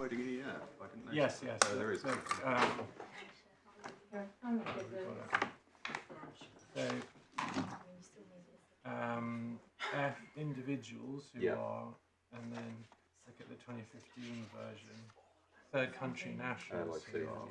wording in here? I didn't know. Yes, yes. There is. F individuals who are, and then look at the 2015 version. Third country nationals who are.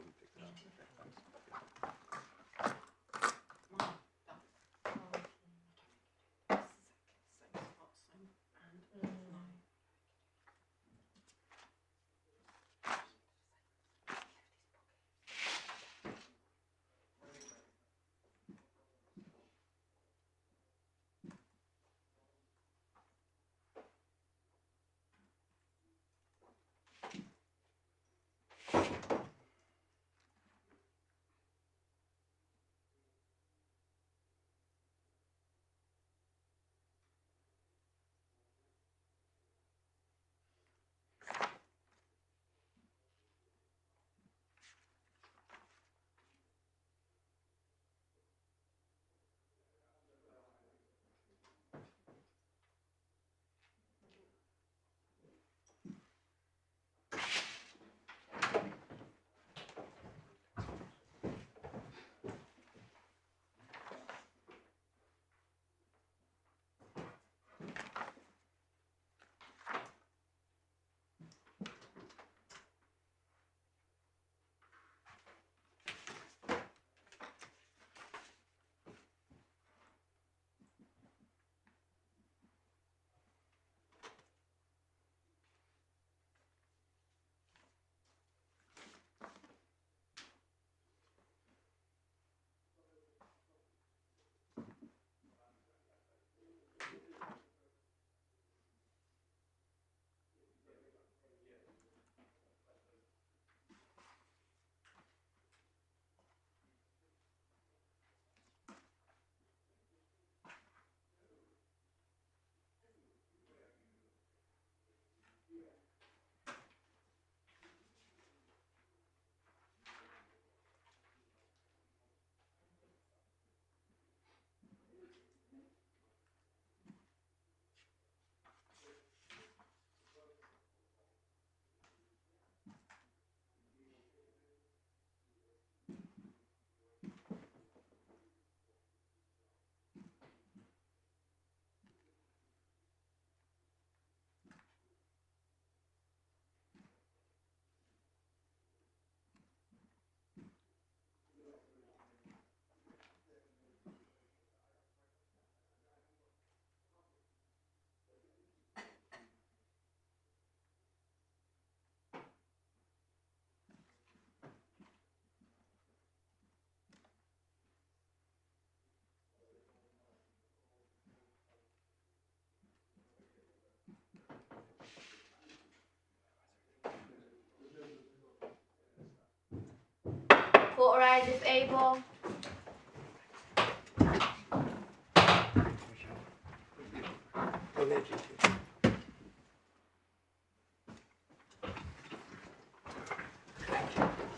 Authorize if able.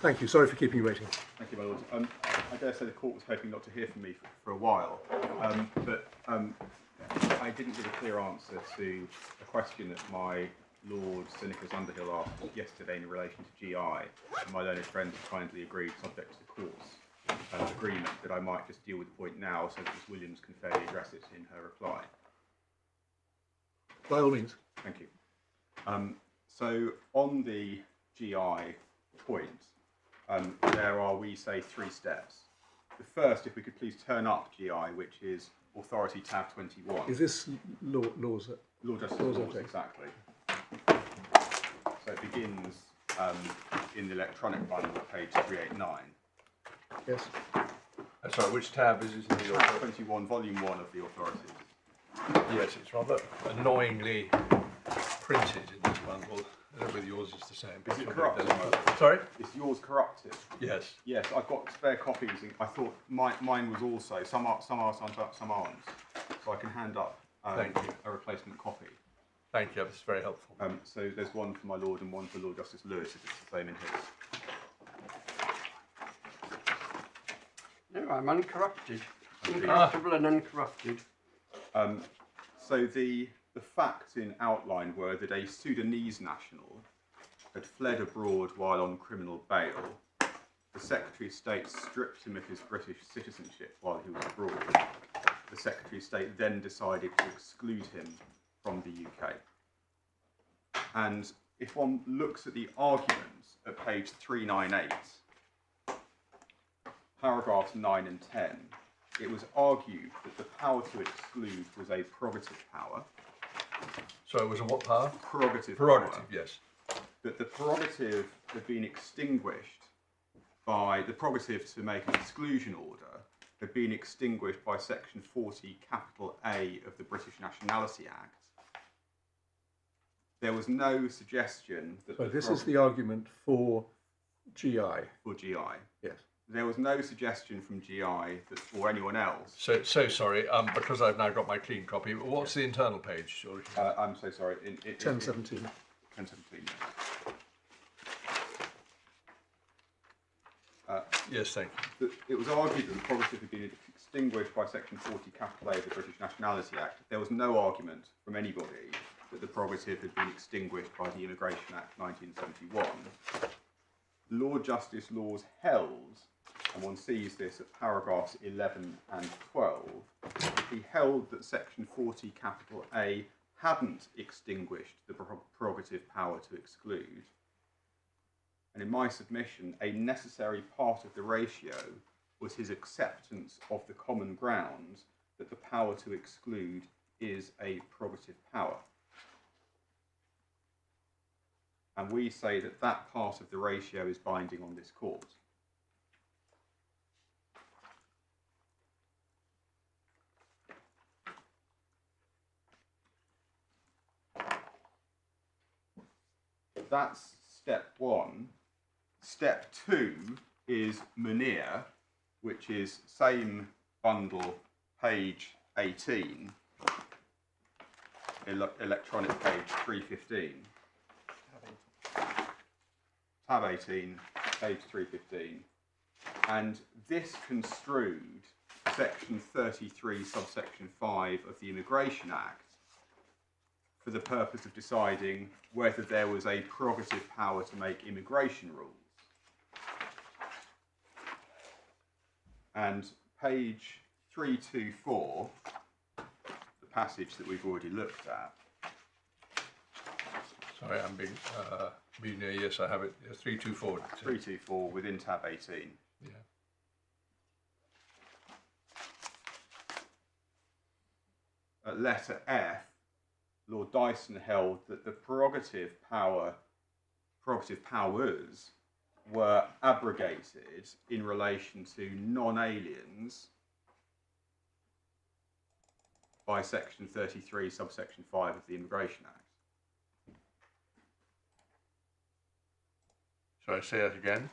Thank you. Sorry for keeping you waiting. Thank you, my lord. I dare say the court was hoping not to hear from me for a while, but I didn't give a clear answer to a question that my Lord Sir Nicholas Underhill asked yesterday in relation to GI, and my learned friend kindly agreed, subject to the court's agreement, that I might just deal with the point now so that Ms Williams can fairly address it in her reply. By all means. Thank you. So on the GI point, there are, we say, 3 steps. The first, if we could please turn up GI, which is Authority tab 21. Is this laws? Law Justice laws, Laws, okay. exactly. So it begins in the electronic one at page 389. Yes. Sorry, which tab is it in the Tab 21, volume 1 of the Authorities. Yes, it's rather annoyingly printed in this one. Well, I don't know whether yours is the same. Is it corrupted? Sorry? Is yours corrupted? Yes. Yes, I've got spare copies. I thought mine was also. Some are, some aren't. So I can hand up Thank you. a replacement copy. Thank you, that's very helpful. So there's one for my Lord and one for Lord Justice Lewis, if it's the same in his. No, I'm uncorrupted. Incorruptible and uncorrupted. So the facts in outline were that a Sudanese national had fled abroad while on criminal bail, the Secretary of State stripped him of his British citizenship while he was abroad. The Secretary of State then decided to exclude him from the UK. And if one looks at the arguments at page 398, paragraphs 9 and 10, it was argued that the power to exclude was a prerogative power. So it was a what power? Prerogative Prerogative, power. yes. That the prerogative had been extinguished by the prerogative to make an exclusion order had been extinguished by section 40 capital A of the British Nationality Act. There was no suggestion that So this is the argument for GI. for GI. Yes. There was no suggestion from GI that, or anyone else. So sorry, because I've now got my clean copy. What's the internal page? Sorry. I'm so sorry. 1017. 1017. Yes, thank you. That it was argued that the prerogative had been extinguished by section 40 capital A of the British Nationality Act. There was no argument from anybody that the prerogative had been extinguished by the Immigration Act 1971. Lord Justice Laws held, and one sees this at paragraphs 11 and 12, he held that section 40 capital A hadn't extinguished the prerogative power to exclude. And in my submission, a necessary part of the ratio was his acceptance of the common ground that the power to exclude is a prerogative power. And we say that that part of the ratio is binding on this court. That's step one. Step two is Munir, which is same bundle, page 18, electronic page 315. Tab 18, page 315. And this construed section 33, subsection 5 of the Immigration Act for the purpose of deciding whether there was a prerogative power to make immigration rules. And page 324, the passage that we've already looked at. Sorry, I'm being near. Yes, I have it. 324. 324 within tab 18. Yeah. At letter F, Lord Dyson held that the prerogative powers were abrogated in relation to non-aliens by section 33, subsection 5 of the Immigration Act. Shall I say that again?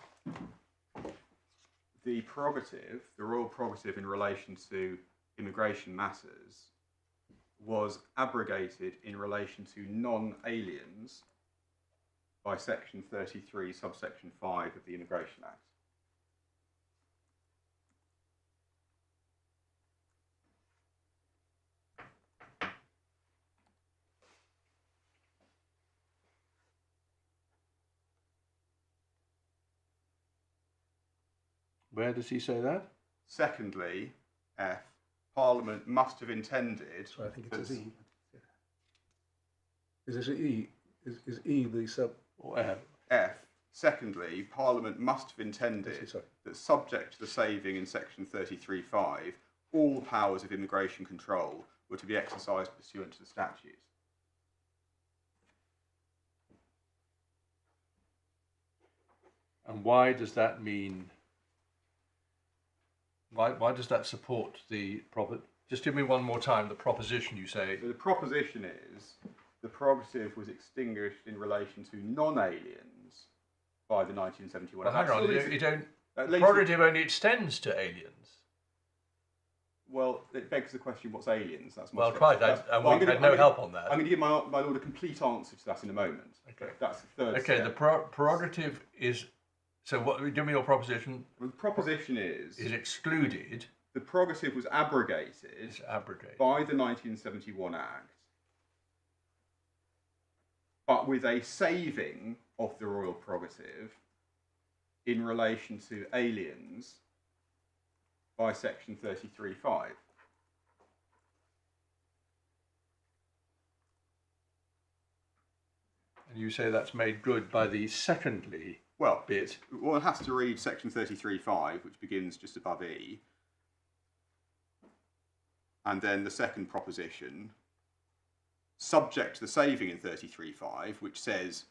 The prerogative, the royal prerogative in relation to immigration matters, was abrogated in relation to non-aliens by section 33, subsection 5 of the Immigration Act. Where does he say that? Secondly, F, Parliament must have intended... So I think it is E. Is it E? Is E the sub? Or F? F, secondly, Parliament must have intended that subject to the saving in section 33(5, all powers of immigration control were to be exercised pursuant to the statutes. And why does that mean? Why does that support the profit? Just give me one more time the proposition you say. So the proposition is the prerogative was extinguished in relation to non-aliens by the 1971 Well, hang Act. on, you don't. At The least prerogative only extends to aliens. well, it begs the question: what's aliens? That's my Well, first- quite. that's- And well, we I'm had gonna- no help on that. I'm going to give my Lord a complete answer to that in a moment. Okay. That's the third Okay, step. the prerogative is. So, what? Give me your proposition. The proposition is Excluded. the prerogative was abrogated Is abrogated. by the 1971 Act but with a saving of the royal prerogative in relation to aliens by section 33(5). And you say that's made good by the secondly Well, bit. one has to read section 33(5), which begins just above E, and then the second proposition, subject to the saving in 33(5), which says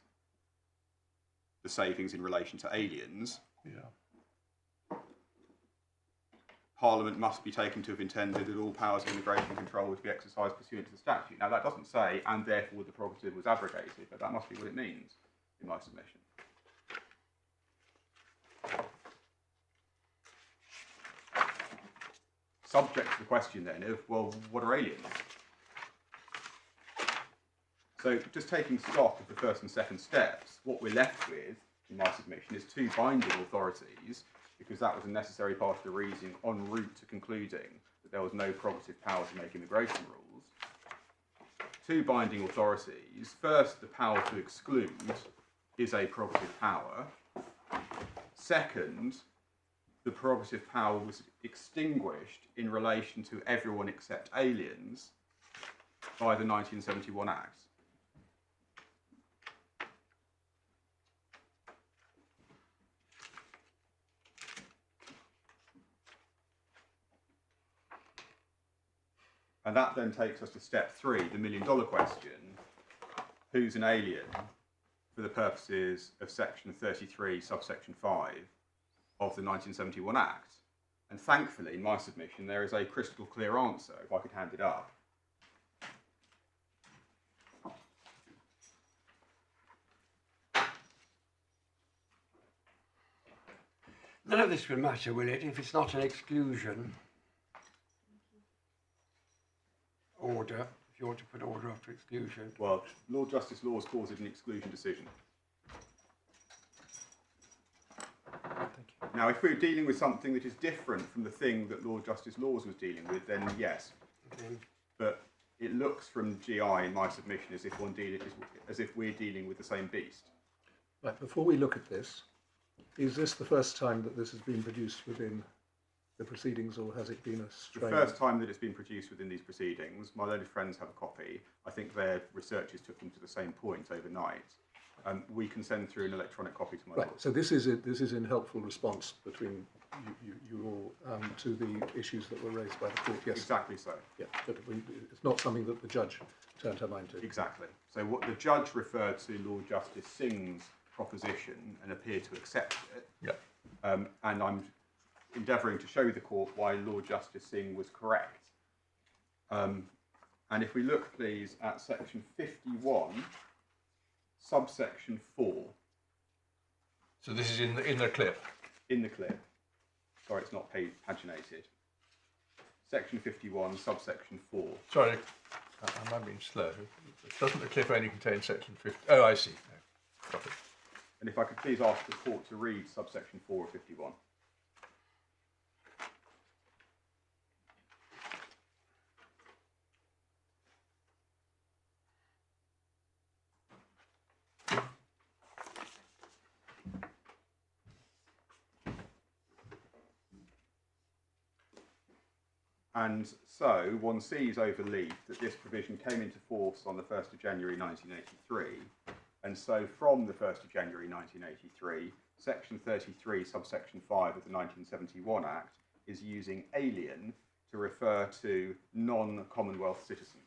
the savings in relation to aliens. Yeah. Parliament must be taken to have intended that all powers of immigration control would be exercised pursuant to the statute. Now, that doesn't say, and therefore the prerogative was abrogated, but that must be what it means in my submission. Subject to the question then of, well, what are aliens? So just taking stock of the first and second steps, what we're left with in my submission is two binding authorities, because that was a necessary part of the reasoning en route to concluding that there was no prerogative power to make immigration rules. Two binding authorities. First, the power to exclude is a prerogative power. Second, the prerogative power was extinguished in relation to everyone except aliens by the 1971 Act. And that then takes us to step 3, the million-dollar question. Who's an alien for the purposes of section 33, subsection 5 of the 1971 Act? And thankfully, in my submission, there is a crystal clear answer, if I could hand it up. None of this will matter, will it, if it's not an exclusion order, if you want to put order after exclusion? Well, Lord Justice Laws calls it an exclusion decision. Now, if we're dealing with something that is different from the thing that Lord Justice Laws was dealing with, then yes. Okay. But it looks from GI in my submission as if we're dealing with the same beast. Right, before we look at this, is this the first time that this has been produced within the proceedings, or has it been a The strain? first time that it's been produced within these proceedings. My learned friends have a copy. I think their researchers took them to the same point overnight. We can send through an electronic copy to my Right, lord. so this is in helpful response between you all to the issues that were raised by the court. Yes, Exactly so. yeah, but it's not something that the judge turned her mind to. Exactly. So what the judge referred to Lord Justice Singh's proposition and appeared to accept it. Yeah. And I'm endeavouring to show the court why Lord Justice Singh was correct. And if we look, please, at section 51, subsection 4. So this is in the clip. In the clip. Sorry, it's not paginated. Section 51, subsection 4. Sorry, I might be slow. Doesn't the clip only contain section 50? Oh, I see. No. Got it. And if I could please ask the court to read subsection 4 of 51. And so one sees over leaf that this provision came into force on the 1st of January 1983. And so from the 1st of January 1983, section 33, subsection 5 of the 1971 Act is using alien to refer to non-Commonwealth citizens.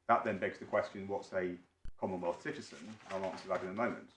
That then begs the question, what's a Commonwealth citizen? I'll answer that in a moment.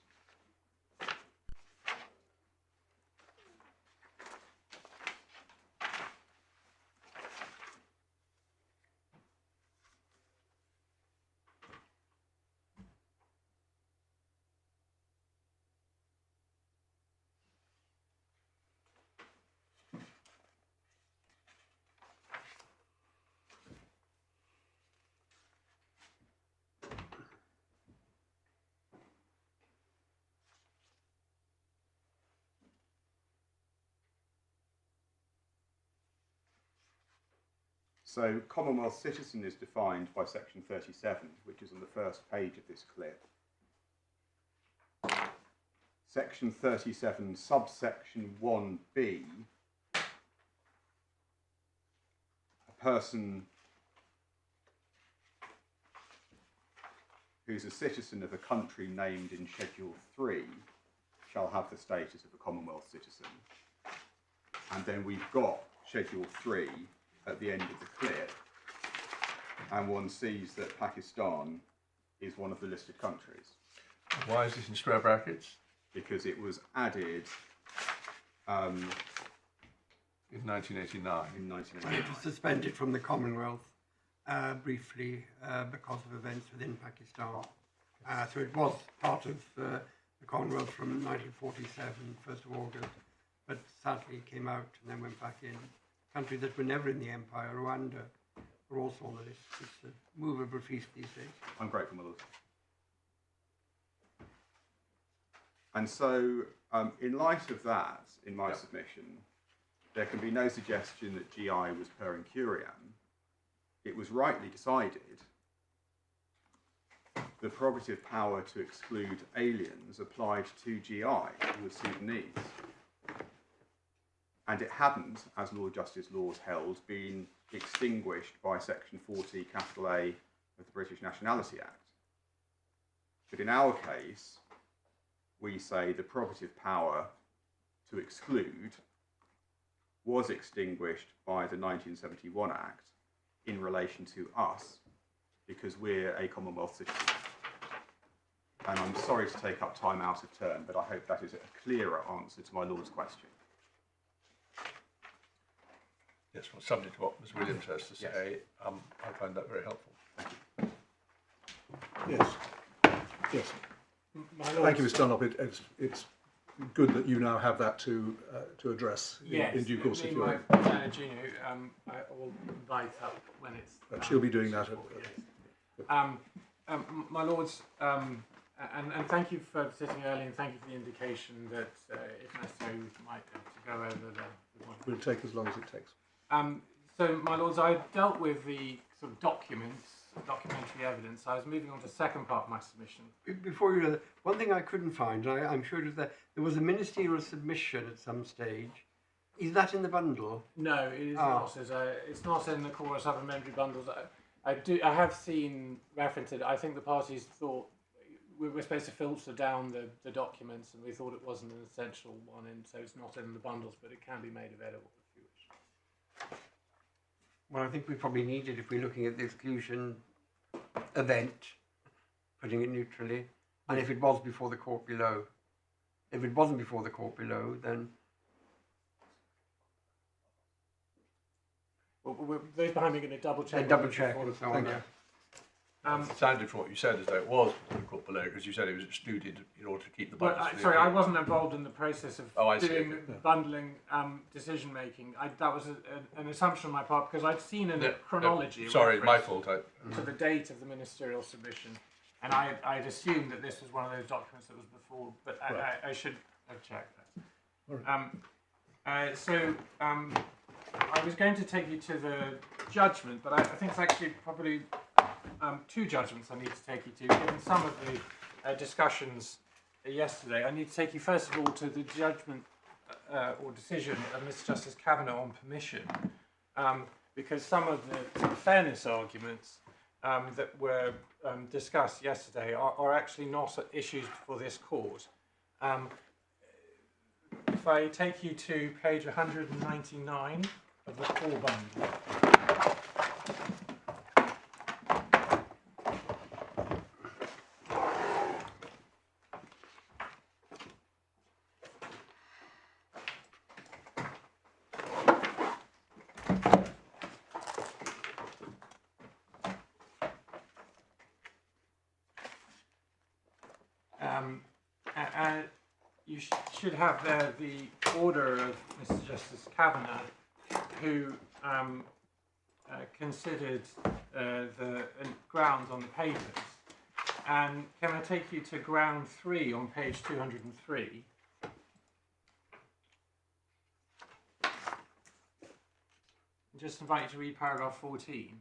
So Commonwealth citizen is defined by section 37, which is on the first page of this clip. Section 37, subsection 1b, a person who's a citizen of a country named in Schedule 3 shall have the status of a Commonwealth citizen. And then we've got Schedule 3 at the end of the clip, and one sees that Pakistan is one of the listed countries. Why is this in square brackets? Because it was added In 1989. in Well, 1989. it was suspended from the Commonwealth briefly because of events within Pakistan. So it was part of the Commonwealth from 1947, 1st of August, but sadly it came out and then went back in. Countries that were never in the empire, Rwanda, were also on the list. It's a movable feast these days. I'm grateful, my lord. And so, in light of that, in my submission, there can be no suggestion that GI was per incuriam. It was rightly decided the prerogative power to exclude aliens applied to GI, who were Sudanese. And it hadn't, as Lord Justice Laws held, been extinguished by Section 40, capital A, of the British Nationality Act. But in our case, we say the prerogative power to exclude was extinguished by the 1971 Act in relation to us, because we're a Commonwealth citizen. And I'm sorry to take up time out of turn, but I hope that is a clearer answer to my Lord's question. Yes, well, subject to what Ms. Williams has to say, I find that very helpful. Yes. Yes. Thank you, Mr. Dunlop. It's good that you now have that to address in due course. If you're, Junior, I will invite up when it's. she'll be doing that. My lords, and thank you for sitting early, and thank you for the indication that if necessary we might have to go over the one. Will take as long as it takes. So, my lords, I dealt with the sort of documentary evidence. I was moving on to the second part of my submission. Before you do that, one thing I couldn't find, and I'm sure it was that there was a ministerial submission at some stage. Is that in the bundle? No, it is not. It's not in the core supplementary bundles. I have seen referenced. I think the parties thought we were supposed to filter down the documents, and we thought it wasn't an essential one, and so it's not in the bundles, but it can be made available if you wish. Well, I think we probably need it if we're looking at the exclusion event, putting it neutrally, and if it was before the court below. If it wasn't before the court below, then... Well, those behind me are going to double check. Double check and so on, yeah. It sounded from what you said as though it was before the court below, because you said it was excluded in order to keep the budget. Sorry, I wasn't involved in the process of doing okay. bundling decision making. That was an assumption on my part, because I'd seen in the chronology. Sorry, my fault. To the date of the ministerial submission, and I'd assumed that this was one of those documents that was before, but right. I should have checked that. Right. I was going to take you to the judgment, but I think it's actually probably two judgments I need to take you to, given some of the discussions yesterday. I need to take you first of all to the judgment or decision of Mr. Justice Kavanagh on permission, because some of the fairness arguments that were discussed yesterday are actually not issues for this court. If I take you to page 199 of the core bundle. You should have there the order of Mr. Justice Kavanagh, who considered the grounds on the papers. And can I take you to ground 3 on page 203? just invite you to read paragraph 14.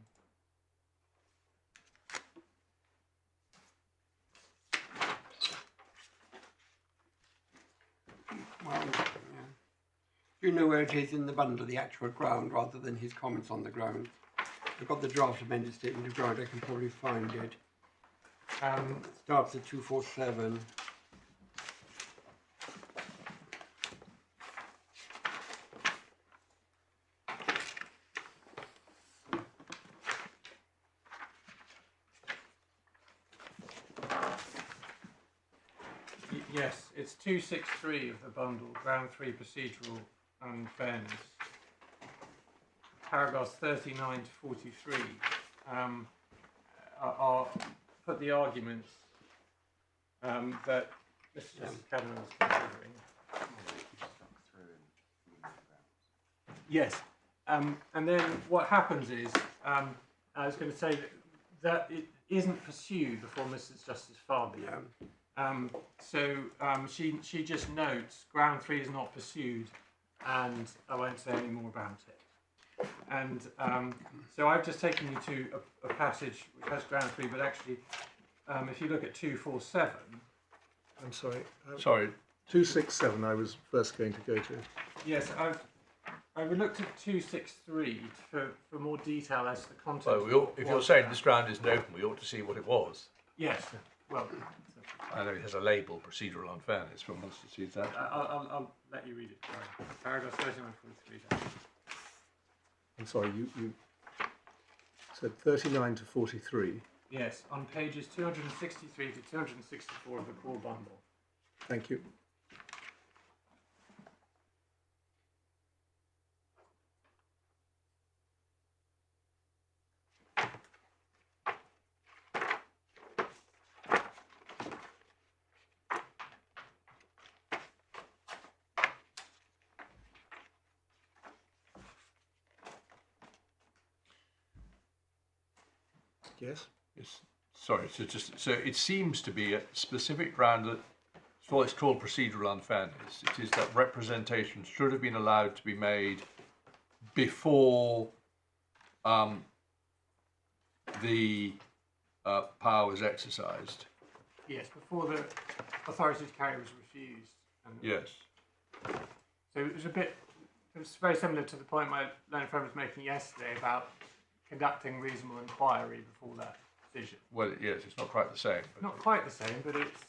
Well, yeah. Do you know where it is in the bundle, the actual ground, rather than his comments on the ground? I've got the draft amended statement of ground. I can probably find it. It starts at 247. Yes, it's 263 of the bundle, ground 3 procedural unfairness. Paragraphs 39 to 43 are put the arguments that Mr. Justice Cameron was considering. Yes, and then what happens is, I was going to say that it isn't pursued before Mrs. Justice Farby. She just notes ground 3 is not pursued, and I won't say any more about it. And so I've just taken you to a passage which has ground 3, but actually, if you look at 247. I'm sorry. Sorry. 267 I was first going to go to. Yes, I've looked at 263 for more detail as to the content. Well, if you're saying this ground isn't open, we ought to see what it was. Yes, well. I know it has a label, procedural unfairness, but wants to see that. I'll let you read it. Sorry. Paragraph 39-43. I'm sorry, you said 39 to 43. Yes, on pages 263 to 264 of the core bundle. Thank you. Yes. Yes. Sorry. So it seems to be a specific ground that it's called procedural unfairness. It is that representation should have been allowed to be made before the power was exercised. Yes, before the authority to carry was refused. Yes. So it was very similar to the point my learned friend was making yesterday about conducting reasonable inquiry before that decision. Well, yes, it's not quite the same. Not quite the same, but it's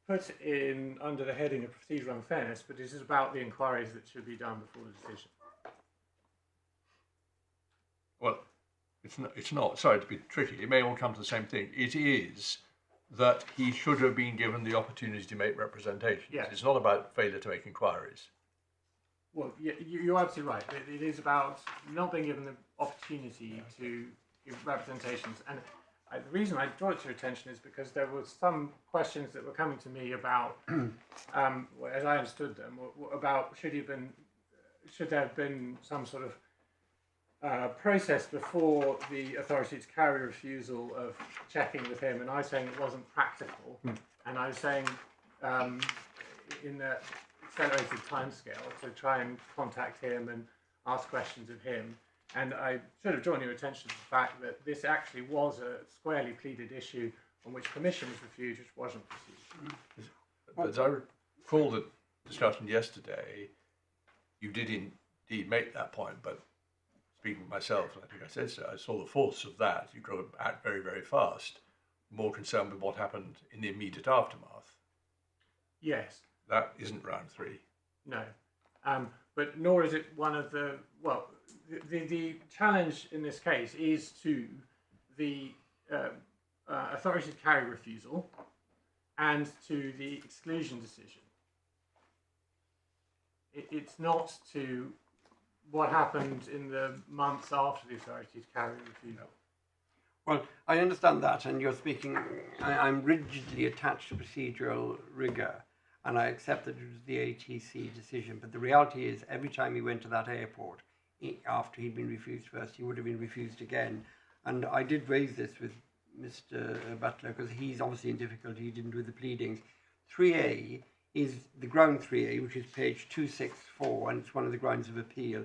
put in under the heading of procedural unfairness, but it is about the inquiries that should be done before the decision. Well, it's not. Sorry to be tricky. It may all come to the same thing. It is that he should have been given the opportunity to make representations. Yes. It's not about failure to make inquiries. Well, you're absolutely right. It is about not being given the opportunity to give representations. And the reason I draw it to your attention is because there were some questions that were coming to me about, as I understood them, about should there have been some sort of process before the authority to carry refusal of checking with him, and I was saying it wasn't practical, and I was saying in the accelerated timescale to try and contact him and ask questions of him, and I should have drawn your attention to the fact that this actually was a squarely pleaded issue on which permission was refused, which wasn't pursued. As I recall the discussion yesterday, you did indeed make that point, but speaking for myself, and I think I said so, I saw the force of that. You drove it back very, very fast, more concerned with what happened in the immediate aftermath. Yes. That isn't round 3. No. But nor is it one of the, well, the challenge in this case is to the authority to carry refusal and to the exclusion decision. It's not to what happened in the months after the authority to carry refusal. Well, I understand that, and you're speaking, I'm rigidly attached to procedural rigour, and I accept that it was the ATC decision, but the reality is every time he went to that airport, after he'd been refused first, he would have been refused again. And I did raise this with Mr. Butler, because he's obviously in difficulty, he didn't do the pleadings. 3A is the ground 3A, which is page 264, and it's one of the grounds of appeal,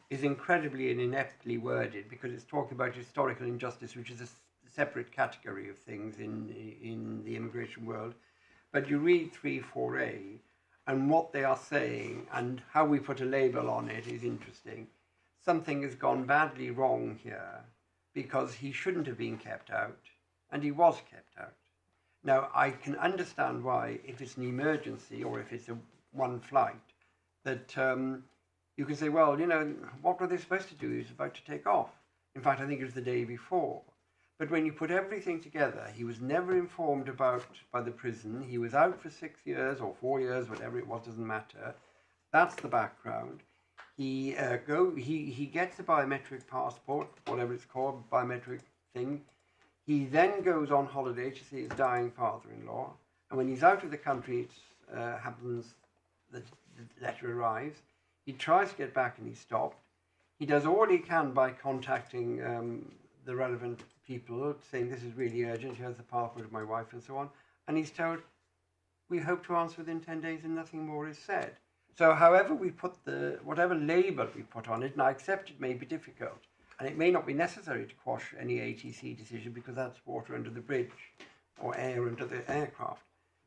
is incredibly and ineptly worded because it's talking about historical injustice, which is a separate category of things in the immigration world. But you read 3.4a, and what they are saying and how we put a label on it is interesting. Something has gone badly wrong here because he shouldn't have been kept out, and he was kept out. Now, I can understand why, if it's an emergency or if it's a one flight, that you can say, well, you know, what were they supposed to do? He was about to take off. In fact, I think it was the day before. But when you put everything together, he was never informed about by the prison. He was out for 6 years or 4 years, whatever it was, doesn't matter. That's the background. He gets a biometric passport, whatever it's called, biometric thing. He then goes on holiday to see his dying father-in-law. And when he's out of the country, it happens that the letter arrives. He tries to get back and he's stopped. He does all he can by contacting the relevant people, saying this is really urgent, here's the passport of my wife and so on. And he's told, we hope to answer within 10 days and nothing more is said. So however we put whatever label we put on it, and I accept it may be difficult, and it may not be necessary to quash any ATC decision because that's water under the bridge or air under the aircraft.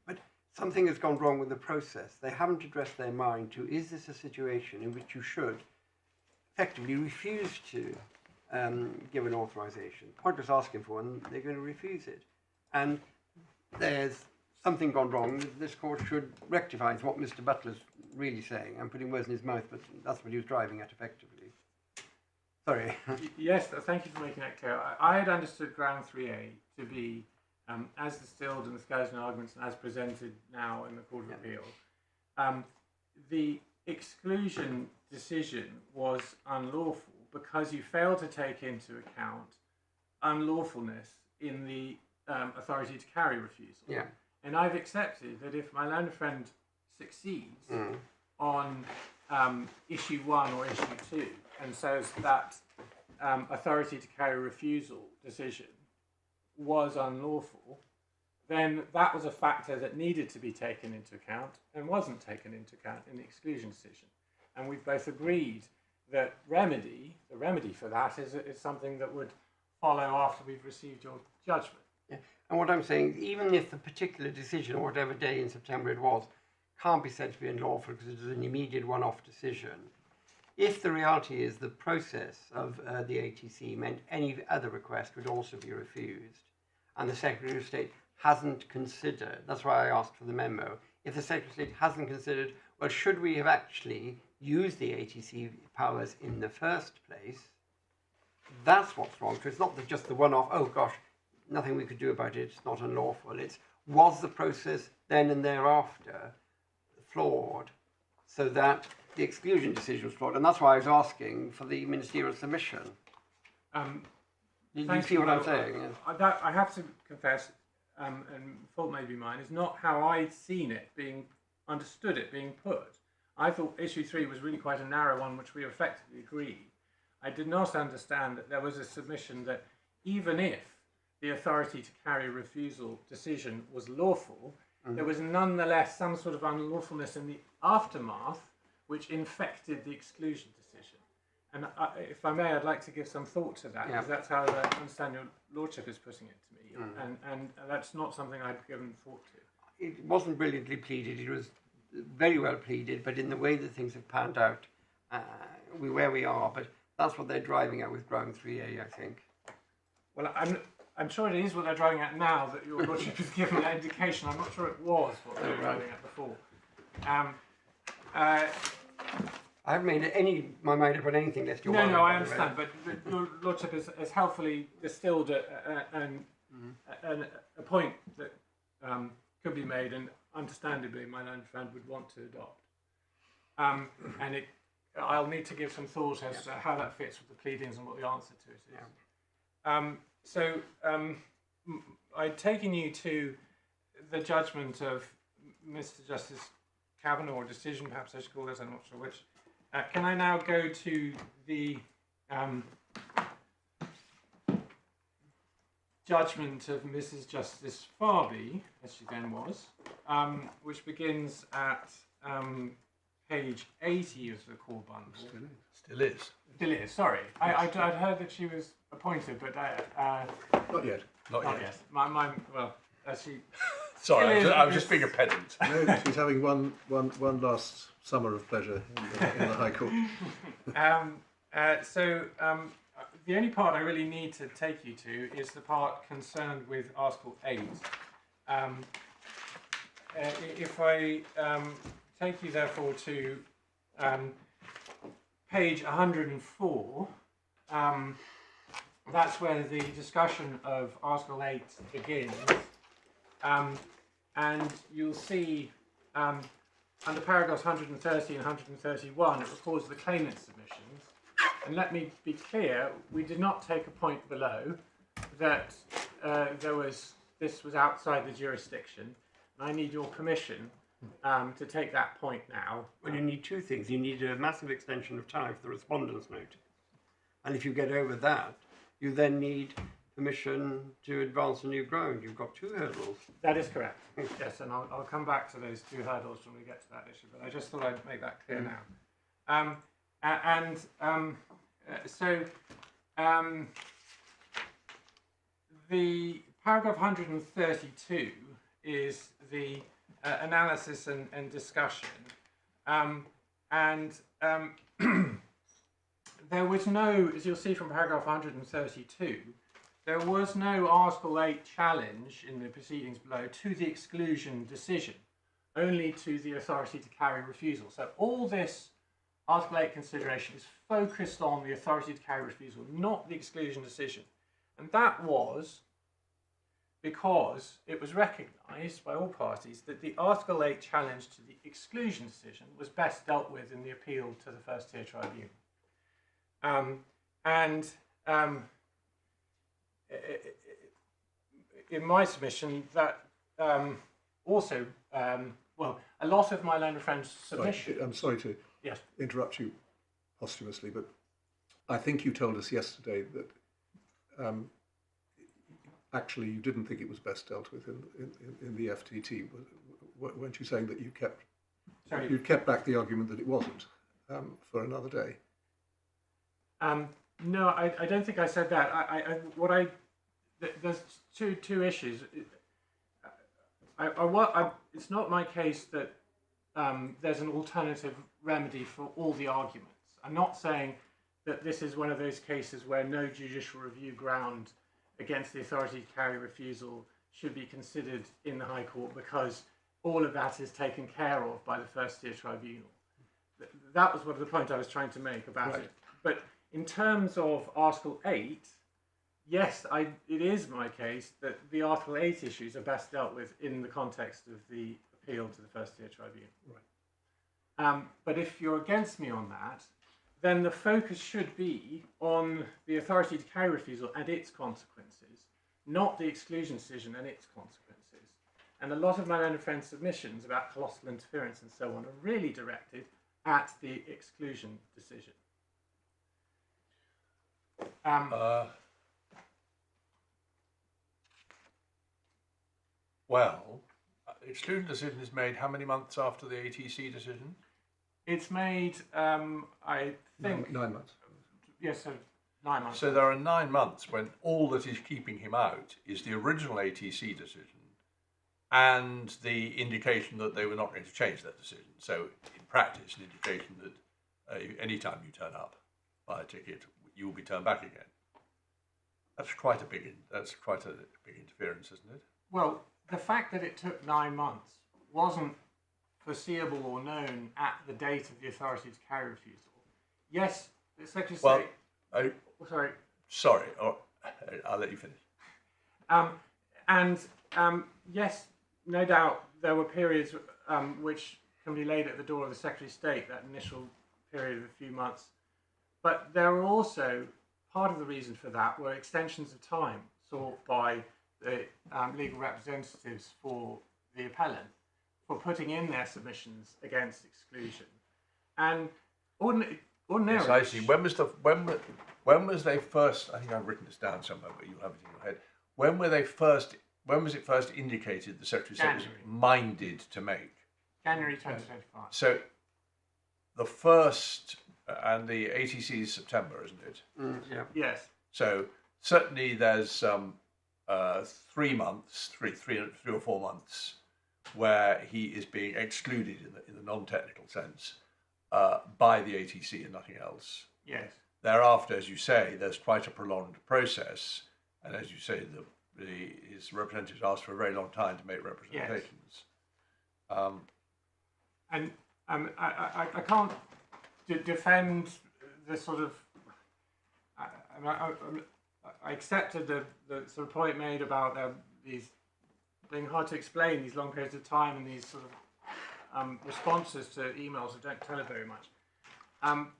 But something has gone wrong with the process. They haven't addressed their mind to, is this a situation in which you should effectively refuse to give an authorization? Pointless asking for one, they're going to refuse it. And there's something gone wrong. This court should rectify. It's what Mr. Butler's really saying. I'm putting words in his mouth, but that's what he was driving at effectively. Sorry. Yes, thank you for making that clear. I had understood ground 3A to be, as distilled in the Skeleton arguments and as presented now in the Court of Appeal, the exclusion decision was unlawful because you failed to take into account unlawfulness in the authority to carry refusal. Yeah. And I've accepted that if my learned friend succeeds on issue 1 or issue 2 and says that authority to carry refusal decision was unlawful, then that was a factor that needed to be taken into account and wasn't taken into account in the exclusion decision. And we've both agreed that the remedy for that is something that would follow after we've received your judgment. Yeah. And what I'm saying, even if the particular decision, or whatever day in September it was, can't be said to be unlawful because it is an immediate one-off decision, if the reality is the process of the ATC meant any other request would also be refused, and the Secretary of State hasn't considered, that's why I asked for the memo, if the Secretary of State hasn't considered, well, should we have actually used the ATC powers in the first place, that's what's wrong. So it's not just the one-off, oh gosh, nothing we could do about it, it's not unlawful. It's, was the process then and thereafter flawed so that the exclusion decision was flawed? And that's why I was asking for the ministerial submission. Did you see what I'm saying? That, I have to confess, and fault may be mine, is not how I'd seen it being understood, it being put. I thought issue 3 was really quite a narrow one, which we effectively agreed. I did not understand that there was a submission that even if the authority to carry refusal decision was lawful, there was nonetheless some sort of unlawfulness in the aftermath which infected the exclusion decision. And if I may, I'd like to give some thought to that, because that's how I understand your Lordship is putting it to me, and that's not something I'd given thought to. It wasn't brilliantly pleaded, it was very well pleaded, but in the way that things have panned out, where we are, but that's what they're driving at with ground 3A, I think. Well, I'm sure it is what they're driving at now that your Lordship has given that indication. I'm not sure it was what they were driving at before. I haven't made my mind up on anything lest you're No, I understand, but your Lordship has helpfully distilled a point that could be made, and understandably my learned friend would want to adopt. And I'll need to give some thought as to how that fits with the pleadings and what the answer to it is. So I'd taken you to the judgment of Mr. Justice Kavanagh, or decision perhaps I should call it, I'm not sure which. Can I now go to the judgment of Mrs. Justice Farby, as she then was, which begins at page 80 of the core bundle. Still is. Still is, sorry. I'd heard that she was appointed, but Not yet. Not not yet. yet. well, she... Sorry, Still is, I was because- just being a pedant. No, she's having one last summer of pleasure in the High Court. The only part I really need to take you to is the part concerned with Article 8. If I take you therefore to page 104, that's where the discussion of Article 8 begins. And you'll see under paragraphs 130 and 131, it records the claimant submissions. And let me be clear, we did not take a point below that this was outside the jurisdiction. And I need your permission to take that point now. Well, you need two things. You need a massive extension of time for the respondent's notice. And if you get over that, you then need permission to advance a new ground. You've got two hurdles. That is correct. Yes, and I'll come back to those two hurdles when we get to that issue, but I just thought I'd make that clear now. The paragraph 132 is the analysis and discussion. There was no, as you'll see from paragraph 132, there was no Article 8 challenge in the proceedings below to the exclusion decision, only to the authority to carry refusal. So all this Article 8 consideration is focused on the authority to carry refusal, not the exclusion decision. And that was because it was recognised by all parties that the Article 8 challenge to the exclusion decision was best dealt with in the appeal to the first tier tribunal. In my submission, that also, well, a lot of my learned friends' submission... I'm sorry to Yes. interrupt you posthumously, but I think you told us yesterday that actually you didn't think it was best dealt with in the FTT. Weren't you saying that you kept back the argument that it wasn't for another day? No, I don't think I said that. There's two issues. It's not my case that there's an alternative remedy for all the arguments. I'm not saying that this is one of those cases where no judicial review ground against the authority to carry refusal should be considered in the High Court because all of that is taken care of by the first tier tribunal. That was the point I was trying to make about it. But in terms of Article 8, yes, it is my case that the Article 8 issues are best dealt with in the context of the appeal to the first tier tribunal. Right. But if you're against me on that, then the focus should be on the authority to carry refusal and its consequences, not the exclusion decision and its consequences. And a lot of my learned friends' submissions about colossal interference and so on are really directed at the exclusion decision. Well, exclusion decision is made how many months after the ATC decision? It's made, I think... 9 months. Yes, so 9 months. So there are 9 months when all that is keeping him out is the original ATC decision and the indication that they were not going to change that decision. So in practice, an indication that any time you turn up, buy a ticket, you will be turned back again. That's quite a big interference, isn't it? Well, the fact that it took 9 months wasn't foreseeable or known at the date of the authority to carry refusal. Yes, the Secretary of State... Sorry, I'll let you finish. Yes, no doubt there were periods which can be laid at the door of the Secretary of State, that initial period of a few months. But there were also, part of the reason for that were extensions of time sought by the legal representatives for the appellant for putting in their submissions against exclusion. And ordinarily... Yes, I see. When was they first, I think I've written this down somewhere, but you'll have it in your head. When was it first indicated the Secretary of State was minded to make? January 2025. So the first and the ATC is September, isn't it? Yeah. Yes. So certainly there's 3 months, three or 4 months, where he is being excluded in the non-technical sense by the ATC and nothing else. Yes. Thereafter, as you say, there's quite a prolonged process, and as you say, his representatives asked for a very long time to make representations. Yes. And I can't defend the sort of. I accepted the sort of point made about these being hard to explain, these long periods of time, and these sort of responses to emails that don't tell it very much.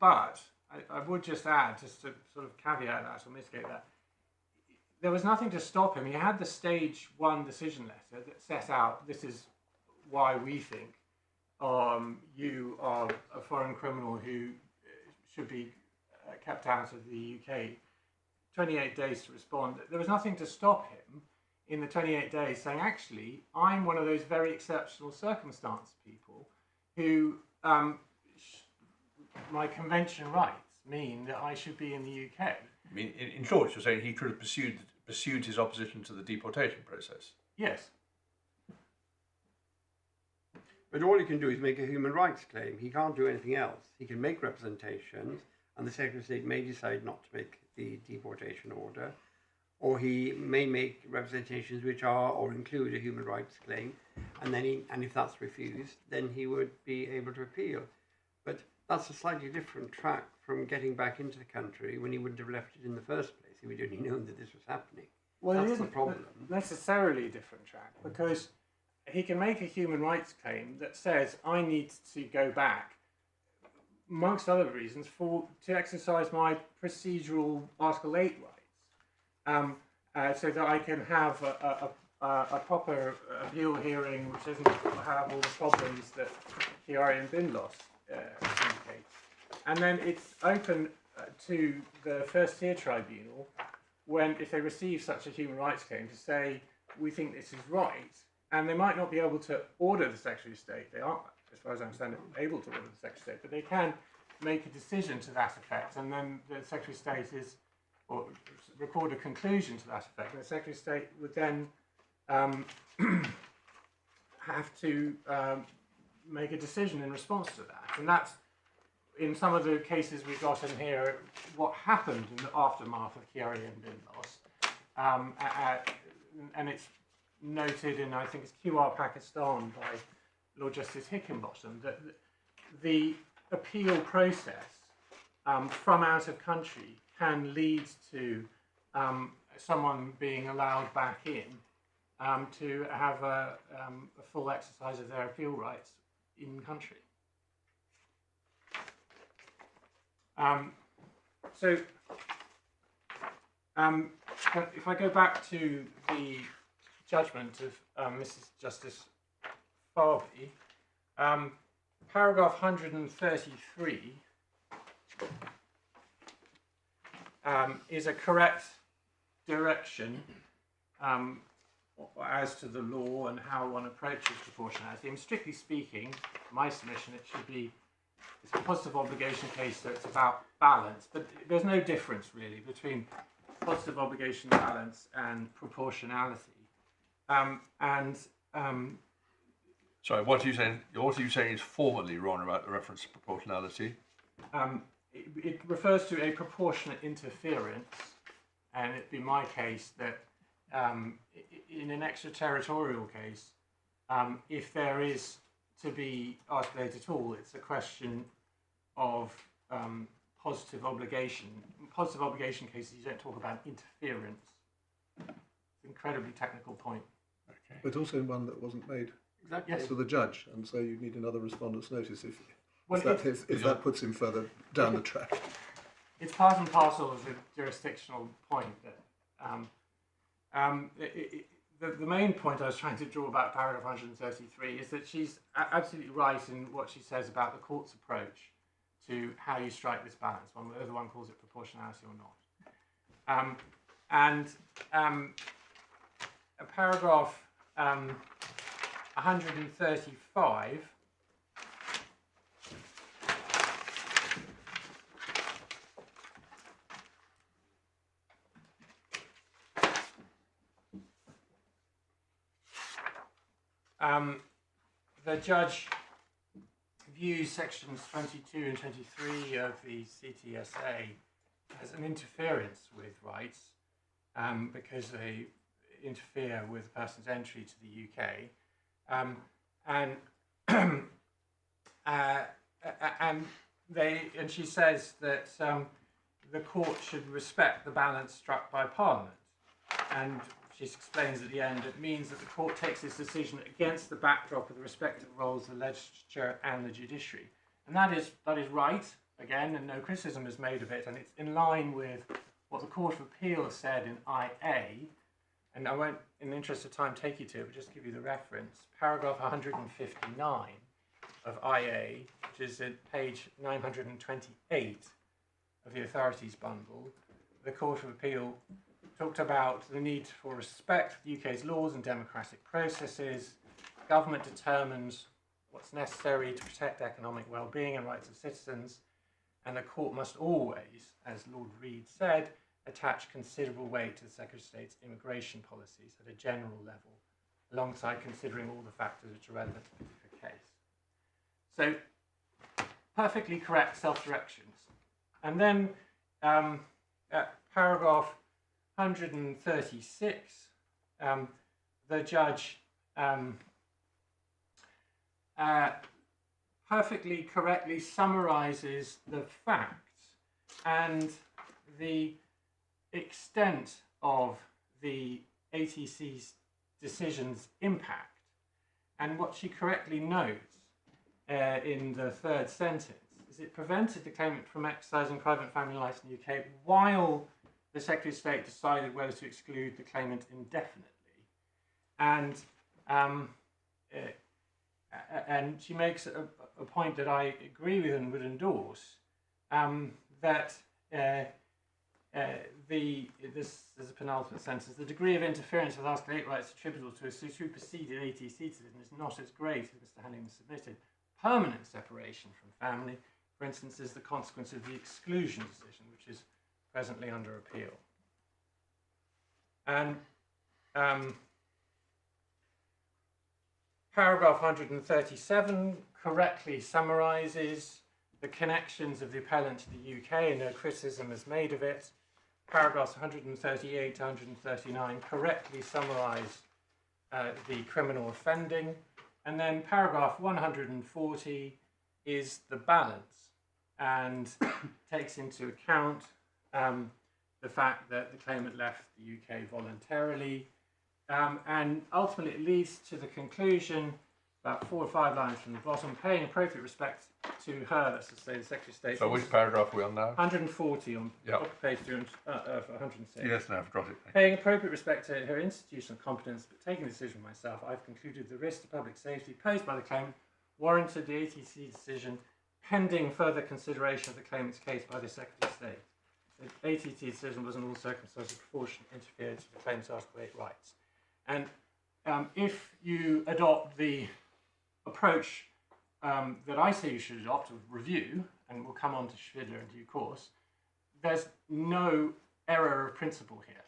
But I would just add, just to sort of caveat that or mitigate that, there was nothing to stop him. He had the stage 1 decision letter that set out, this is why we think you are a foreign criminal who should be kept out of the UK. 28 days to respond. There was nothing to stop him in the 28 days saying, actually, I'm one of those very exceptional circumstance people who my convention rights mean that I should be in the UK. I mean, in short, you're saying he could have pursued his opposition to the deportation process. Yes. But all he can do is make a human rights claim. He can't do anything else. He can make representations, and the Secretary of State may decide not to make the deportation order, or he may make representations which are or include a human rights claim, and then if that's refused, then he would be able to appeal. But that's a slightly different track from getting back into the country when he wouldn't have left it in the first place if he'd only known that this was happening. Well, that's it the isn't problem. necessarily a different track, because he can make a human rights claim that says, I need to go back, amongst other reasons, to exercise my procedural Article 8 rights, so that I can have a proper appeal hearing which doesn't have all the problems that Chiari and Binlos indicate. And then it's open to the first tier tribunal if they receive such a human rights claim, to say, we think this is right, and they might not be able to order the Secretary of State. They aren't, as far as I understand it, able to order the Secretary of State, but they can make a decision to that effect, and then the Secretary of State or record a conclusion to that effect, and the Secretary of State would then have to make a decision in response to that. And that's, in some of the cases we've got in here, what happened in the aftermath of Chiari and Binlos. And it's noted in, I think it's QR Pakistan by Lord Justice Hickenbottom, that the appeal process from out of country can lead to someone being allowed back in to have a full exercise of their appeal rights in country. If I go back to the judgment of Mrs. Justice Farby, paragraph 133 is a correct direction as to the law and how one approaches proportionality. And strictly speaking, my submission, it's a positive obligation case, so it's about balance, but there's no difference really between positive obligation balance and proportionality. Sorry, what are you saying? What are you saying is formally wrong about the reference to proportionality? It refers to a proportionate interference, and it'd be my case that in an extraterritorial case, if there is to be Article 8 at all, it's a question of positive obligation. In positive obligation cases, you don't talk about interference. It's an incredibly technical point. Okay. But also one that wasn't made Exactly. to the judge, and so you need another respondent's notice if Well, that puts him further down the track. It's part and parcel of the jurisdictional point that the main point I was trying to draw about paragraph 133 is that she's absolutely right in what she says about the court's approach to how you strike this balance, whether one calls it proportionality or not. Paragraph 135 the judge views sections 22 and 23 of the CTSA as an interference with rights because they interfere with a person's entry to the UK, and she says that the court should respect the balance struck by Parliament, and she explains at the end it means that the court takes its decision against the backdrop of the respective roles of the legislature and the judiciary, and that is right again, and no criticism is made of it, and it's in line with what the Court of Appeal has said in IA, and I won't, in the interest of time, take you to it, but just give you the reference. Paragraph 159 of IA, which is at page 928 of the authorities bundle. The Court of Appeal talked about the need for respect for the UK's laws and democratic processes. Government determines what's necessary to protect economic well-being and rights of citizens, and the court must always, as Lord Reid said, attach considerable weight to the Secretary of State's immigration policies at a general level, alongside considering all the factors which are relevant to the particular case. So, perfectly correct self-directions. And then paragraph 136, the judge perfectly correctly summarises the facts and the extent of the ATC's decision's impact. And what she correctly notes in the third sentence is it prevented the claimant from exercising private family life in the UK while the Secretary of State decided whether to exclude the claimant indefinitely. And she makes a point that I agree with and would endorse, that this is a penultimate sentence, the degree of interference with Article 8 rights attributable to a superseded ATC citizen is not as great as Mr. Hanning submitted. Permanent separation from family, for instance, is the consequence of the exclusion decision, which is presently under appeal. And paragraph 137 correctly summarises the connections of the appellant to the UK, and no criticism is made of it. Paragraphs 138 to 139 correctly summarise the criminal offending. And then paragraph 140 is the balance and takes into account the fact that the claimant left the UK voluntarily, and ultimately it leads to the conclusion, about 4 or 5 lines from the bottom, paying appropriate respect to her, that's to say the Secretary of State. So which paragraph are we on now? 140 on page 106. Yes, no, I've got it. Paying appropriate respect to her institutional competence, but taking the decision myself, I've concluded the risk to public safety posed by the claimant warranted the ATC decision pending further consideration of the claimant's case by the Secretary of State. The ATC decision was in all circumstances proportionate interference with the claimant's Article 8 rights. And if you adopt the approach that I say you should adopt of review, and we'll come on to Schvidler in due course, there's no error of principle here.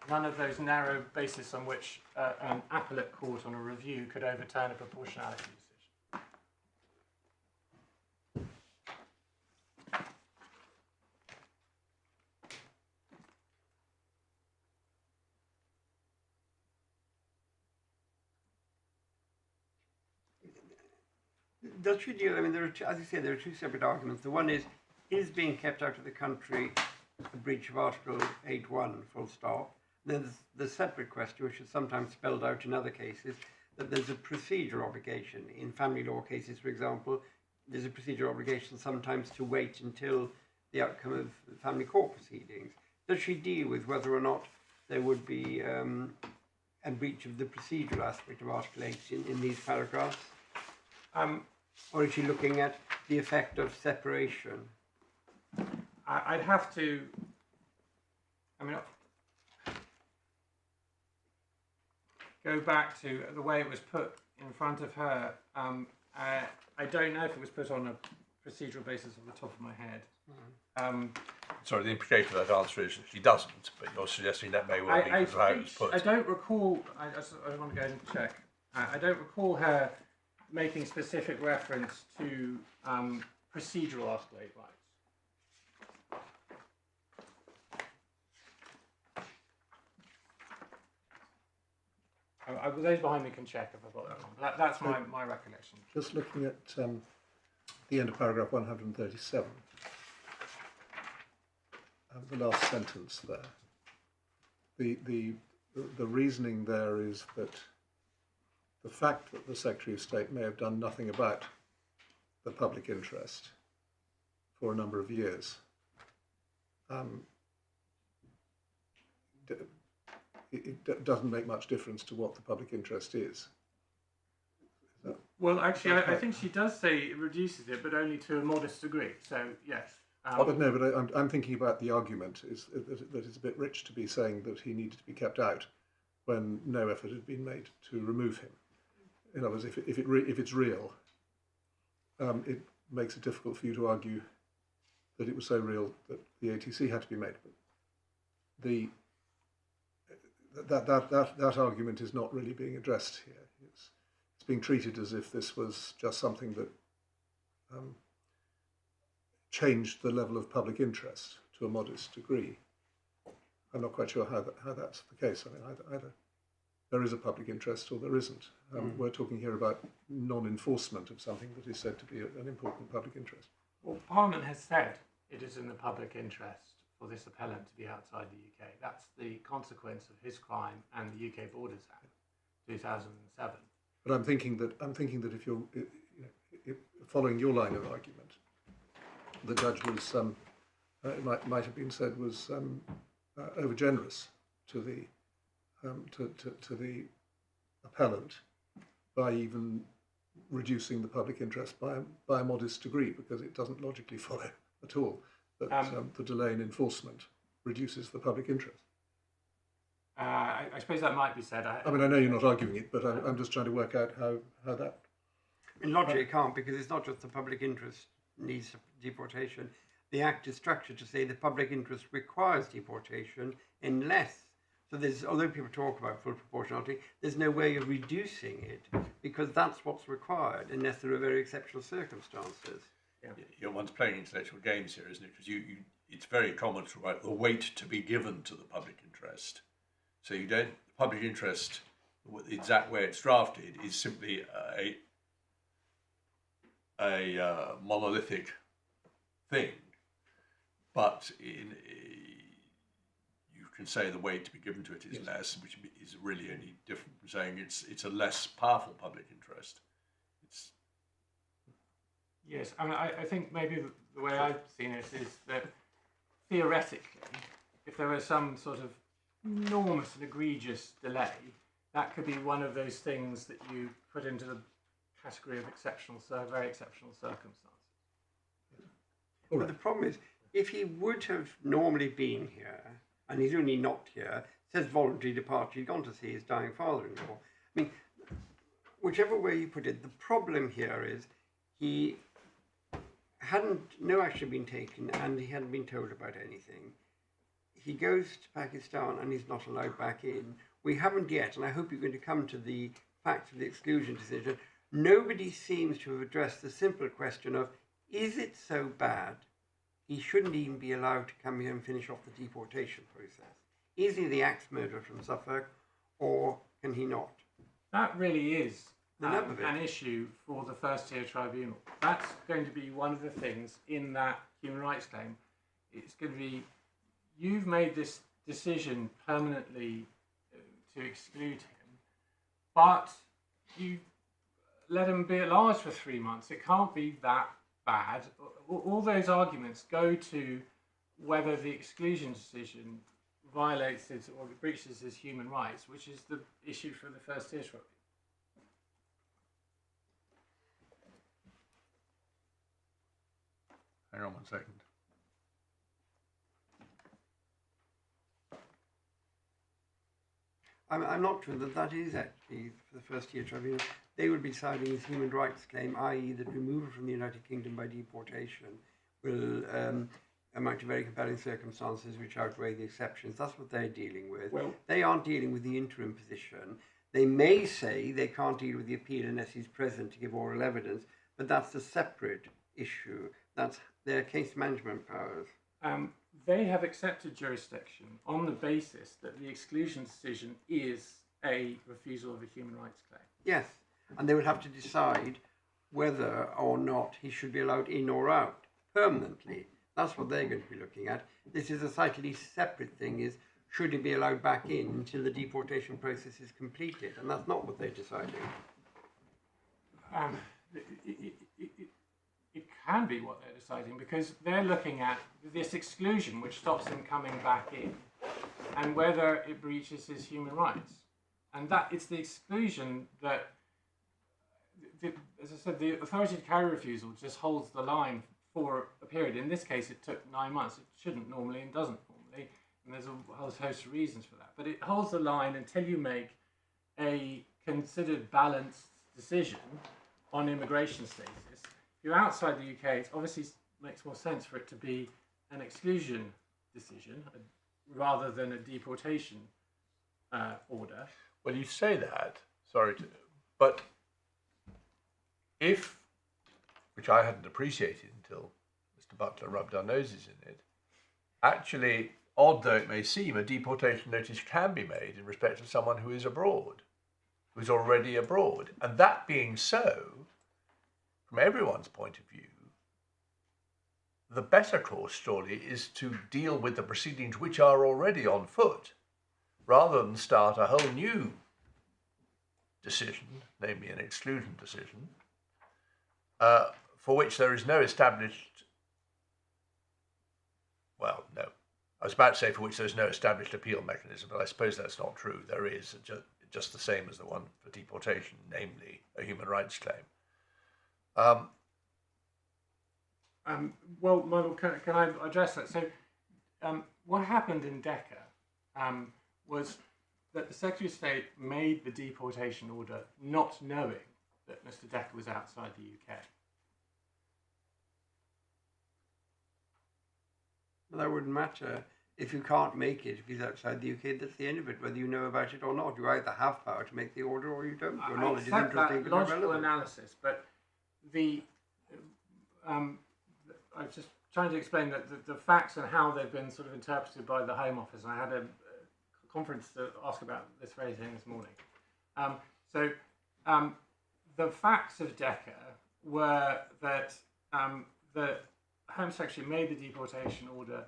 None of those narrow bases on which an appellate court on a review could overturn a proportionality decision. Does she deal, I mean, there are two, as you say, there are two separate arguments. The one is being kept out of the country a breach of Article 8.1, full stop? Then there's the separate question, which is sometimes spelled out in other cases, that there's a procedure obligation. In family law cases, for example, there's a procedure obligation sometimes to wait until the outcome of family court proceedings. Does she deal with whether or not there would be a breach of the procedural aspect of Article 8 in these paragraphs? Or is she looking at the effect of separation? I'd have to, go back to the way it was put in front of her. I don't know if it was put on a procedural basis off the top of my head. Sorry, the implication of that answer is that she doesn't, but you're suggesting that may well be because of how it was put. I don't recall, I want to go and check. I don't recall her making specific reference to procedural articulate rights. Those behind me can check if I've got that wrong. That's my recollection. Just looking at the end of paragraph 137, the last sentence there. The reasoning there is that the fact that the Secretary of State may have done nothing about the public interest for a number of years it doesn't make much difference to what the public interest is. Well, actually, I think she does say it reduces it, but only to a modest degree. So, yes. But no, but I'm thinking about the argument is that it's a bit rich to be saying that he needed to be kept out when no effort had been made to remove him. In other words, if it's real, it makes it difficult for you to argue that it was so real that the ATC had to be made. But that argument is not really being addressed here. It's being treated as if this was just something that changed the level of public interest to a modest degree. I'm not quite sure how that's the case. I mean, either there is a public interest or there isn't. We're talking here about non-enforcement of something that is said to be an important public interest. Well, Parliament has said it is in the public interest for this appellant to be outside the UK. That's the consequence of his crime and the UK Borders Act, 2007. But I'm thinking that if you're following your line of argument, the judge was it might have been said was over generous to the appellant by even reducing the public interest by a modest degree, because it doesn't logically follow at all that the delay in enforcement reduces the public interest. I suppose that might be said. I mean, I know you're not arguing it, but I'm just trying to work out how that... In logic, it can't, because it's not just the public interest needs deportation. The Act is structured to say the public interest requires deportation unless... So although people talk about full proportionality, there's no way of reducing it, because that's what's required, unless there are very exceptional circumstances. Yeah. You're once playing intellectual games here, isn't it? Because it's very common to write the weight to be given to the public interest. So you don't, the public interest, the exact way it's drafted, is simply a monolithic thing. But you can say the weight to be given to it is less, which is really only different from saying it's a less powerful public interest. Yes, I mean, I think maybe the way I've seen it is that theoretically, if there was some sort of enormous and egregious delay, that could be one of those things that you put into the category of very exceptional circumstances. But the problem is, if he would have normally been here, and he's only not here, says voluntary departure, he's gone to see his dying father-in-law. I mean, whichever way you put it, the problem here is he hadn't, no action been taken, and he hadn't been told about anything. He goes to Pakistan and he's not allowed back in. We haven't yet, and I hope you're going to come to the fact of the exclusion decision. Nobody seems to have addressed the simple question of, is it so bad he shouldn't even be allowed to come here and finish off the deportation process? Is he the axe murderer from Suffolk, or can he not? That really is an issue for the first-tier tribunal. That's going to be one of the things in that human rights claim. It's going to be, you've made this decision permanently to exclude him, but you let him be at large for 3 months. It can't be that bad. All those arguments go to whether the exclusion decision violates his or breaches his human rights, which is the issue for the first-tier tribunal. Hang on 1 second. I'm not sure that is actually for the first-tier tribunal. they would be deciding his human rights claim, i.e. that removal from the United Kingdom by deportation will amount to very compelling circumstances which outweigh the exceptions. That's what they're dealing with. Well, they aren't dealing with the interim position. They may say they can't deal with the appeal unless he's present to give oral evidence, but that's a separate issue. That's their case management powers. They have accepted jurisdiction on the basis that the exclusion decision is a refusal of a human rights claim. Yes, and they would have to decide whether or not he should be allowed in or out permanently. That's what they're going to be looking at. This is a slightly separate thing, is should he be allowed back in until the deportation process is completed, and that's not what they're deciding. It can be what they're deciding, because they're looking at this exclusion which stops him coming back in and whether it breaches his human rights. And that it's the exclusion that, as I said, the authority to carry refusal just holds the line for a period. In this case, it took 9 months. It shouldn't normally and doesn't normally, and there's a whole host of reasons for that. But it holds the line until you make a considered balanced decision on immigration status. If you're outside the UK, it obviously makes more sense for it to be an exclusion decision rather than a deportation order. Well, you say that, but if, which I hadn't appreciated until Mr. Butler rubbed our noses in it, actually, odd though it may seem, a deportation notice can be made in respect of someone who is abroad, who's already abroad. And that being so, from everyone's point of view, the better course, surely, is to deal with the proceedings which are already on foot, rather than start a whole new decision, namely an exclusion decision, for which there is no established, well, no, I was about to say for which there's no established appeal mechanism, but I suppose that's not true. There is, just the same as the one for deportation, namely a human rights claim. Well, Michael, can I address that? So, what happened in Decca was that the Secretary of State made the deportation order not knowing that Mr. Decca was outside the UK. Well, that wouldn't matter. If you can't make it, if he's outside the UK, that's the end of it, whether you know about it or not. You either have power to make the order or you don't. Your knowledge is interesting but logical irrelevant. analysis, but I was just trying to explain that the facts and how they've been sort of interpreted by the Home Office. And I had a conference to ask about this very thing this morning. The facts of Decca were that the Home Secretary made the deportation order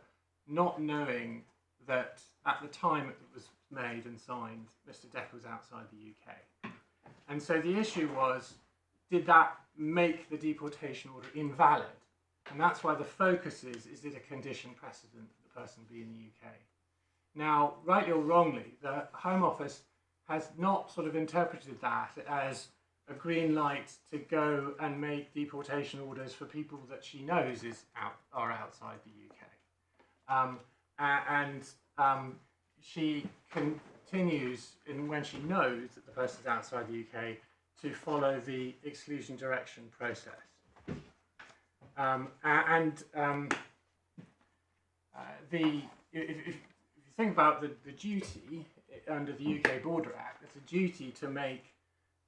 not knowing that at the time it was made and signed, Mr. Decca was outside the UK. And so the issue was, did that make the deportation order invalid? And that's why the focus is it a condition precedent that the person be in the UK? Now, rightly or wrongly, the Home Office has not sort of interpreted that as a green light to go and make deportation orders for people that she knows are outside the UK. She continues, when she knows that the person is outside the UK, to follow the exclusion direction process. If you think about the duty under the UK Border Act, it's a duty to make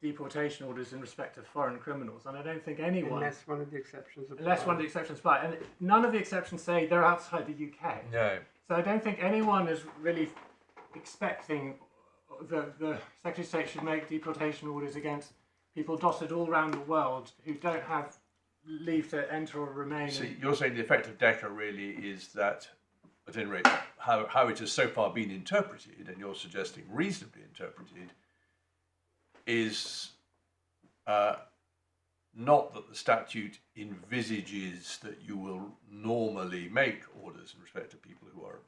deportation orders in respect of foreign criminals, and I don't think anyone... Unless one of the exceptions apply. Unless one of the exceptions apply. And none of the exceptions say they're outside the UK. No. So I don't think anyone is really expecting the Secretary of State should make deportation orders against people dotted all around the world who don't have leave to enter or remain. See, you're saying the effect of DECA really is that, at any rate, how it has so far been interpreted, and you're suggesting reasonably interpreted, is not that the statute envisages that you will normally make orders in respect to people who are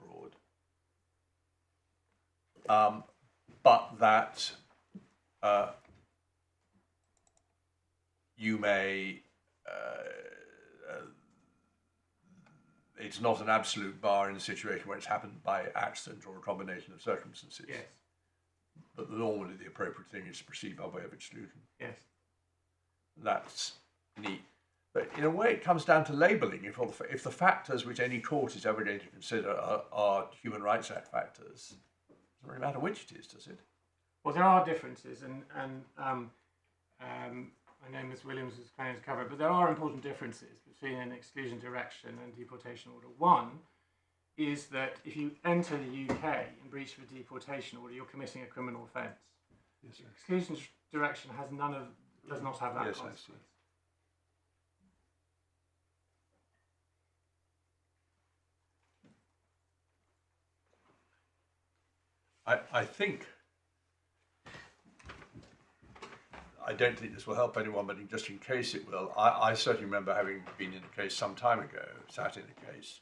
abroad, but that you may, it's not an absolute bar in a situation where it's happened by accident or a combination of circumstances. Yes. But normally the appropriate thing is to proceed by way of exclusion. Yes. That's neat. But in a way, it comes down to labelling. If the factors which any court is ever going to consider are Human Rights Act factors, it doesn't really matter which it is, does it? Well, there are differences, and I know Ms. Williams was planning to cover it, but there are important differences between an exclusion direction and deportation order. One is that if you enter the UK in breach of a deportation order, you're committing a criminal offence. Yes, sir. Exclusion direction has does not have that Yes, consequence. I don't think this will help anyone, but just in case it will, I certainly remember having been in a case some time ago, sat in a case,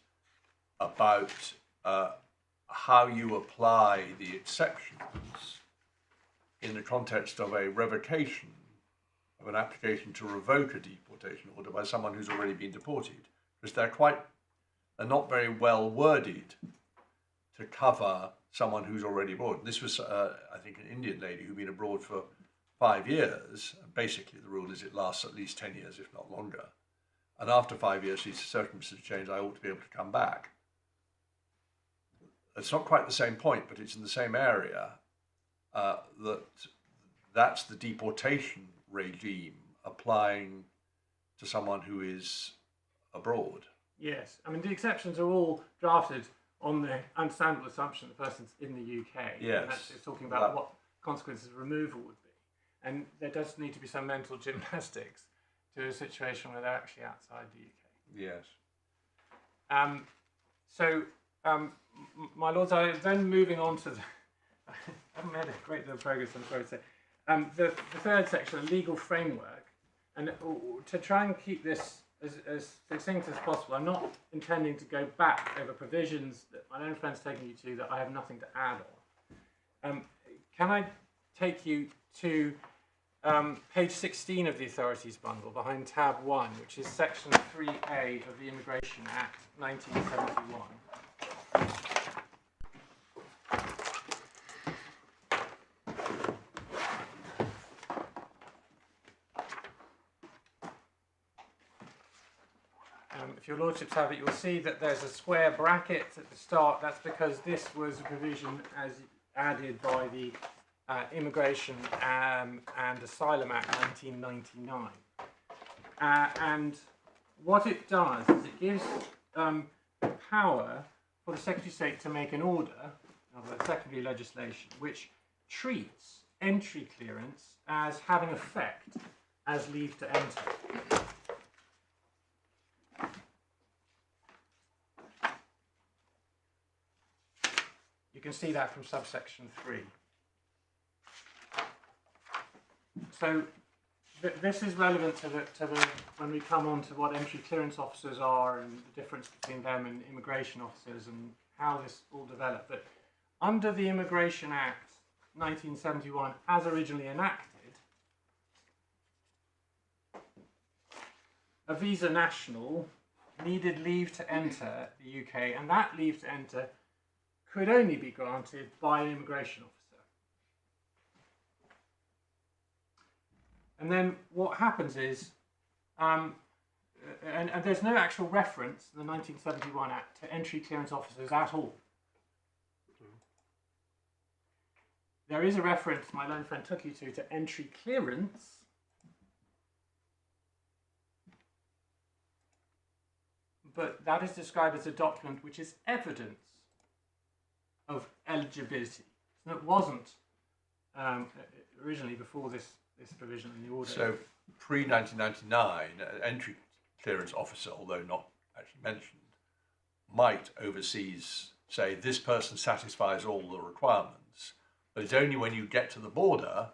about how you apply the exceptions in the context of a revocation of an application to revoke a deportation order by someone who's already been deported, because they're not very well worded to cover someone who's already abroad. This was, I think, an Indian lady who'd been abroad for 5 years. Basically, the rule is it lasts at least 10 years, if not longer. And after 5 years, she's circumstances change, I ought to be able to come back. It's not quite the same point, but it's in the same area. That's the deportation regime applying to someone who is abroad. Yes, I mean the exceptions are all drafted on the understandable assumption the person's in the UK. Yes. And actually it's talking about what consequences of removal would be. And there does need to be some mental gymnastics to a situation where they're actually outside the UK. Yes. My lords, I then moving on to I haven't made a great deal of progress, I'm sorry to say. The third section, legal framework, and to try and keep this as succinct as possible, I'm not intending to go back over provisions that my own friend's taken you to that I have nothing to add on. Can I take you to page 16 of the Authorities Bundle, behind tab 1, which is section 3A of the Immigration Act 1971. If your lordships have it, you'll see that there's a square bracket at the start. That's because this was a provision as added by the Immigration and Asylum Act 1999. And what it does is it gives the power for the Secretary of State to make an order, of secondary legislation, which treats entry clearance as having effect as leave to enter. You can see that from subsection 3. So this is relevant to the when we come on to what entry clearance officers are and the difference between them and immigration officers and how this all developed. But under the Immigration Act 1971, as originally enacted, a visa national needed leave to enter the UK, and that leave to enter could only be granted by an immigration officer. And then what happens is, and there's no actual reference in the 1971 Act to entry clearance officers at all. There is a reference, my learned friend took you to entry clearance, but that is described as a document which is evidence of eligibility. So it wasn't originally before this provision in the order. So pre-1999, an entry clearance officer, although not actually mentioned, might overseas say this person satisfies all the requirements, but it's only when you get to the border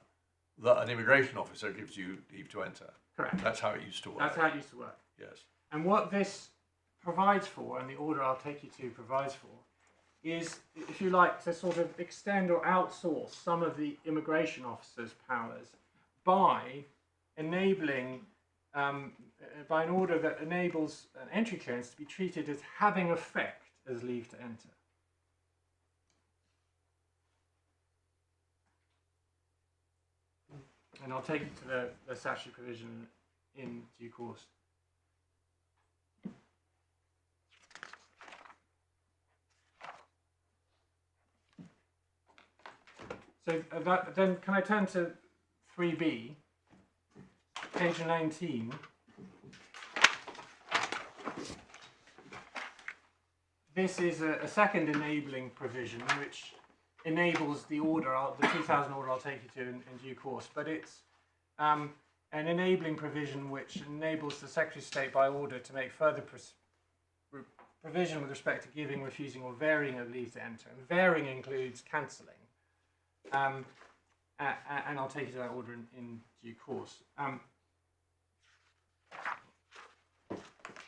that an immigration officer gives you leave to enter. Correct. That's how it used to work. That's how it used to work. Yes. And what this provides for, and the order I'll take you to provides for, is, if you like, to sort of extend or outsource some of the immigration officers' powers by enabling, by an order that enables an entry clearance to be treated as having effect as leave to enter. And I'll take you to the statutory provision in due course. So then can I turn to 3b, page 19. This is a second enabling provision which enables the order, the 2000 order I'll take you to in due course, but it's an enabling provision which enables the Secretary of State by order to make further provision with respect to giving, refusing or varying of leave to enter. And varying includes cancelling. And I'll take you to that order in due course.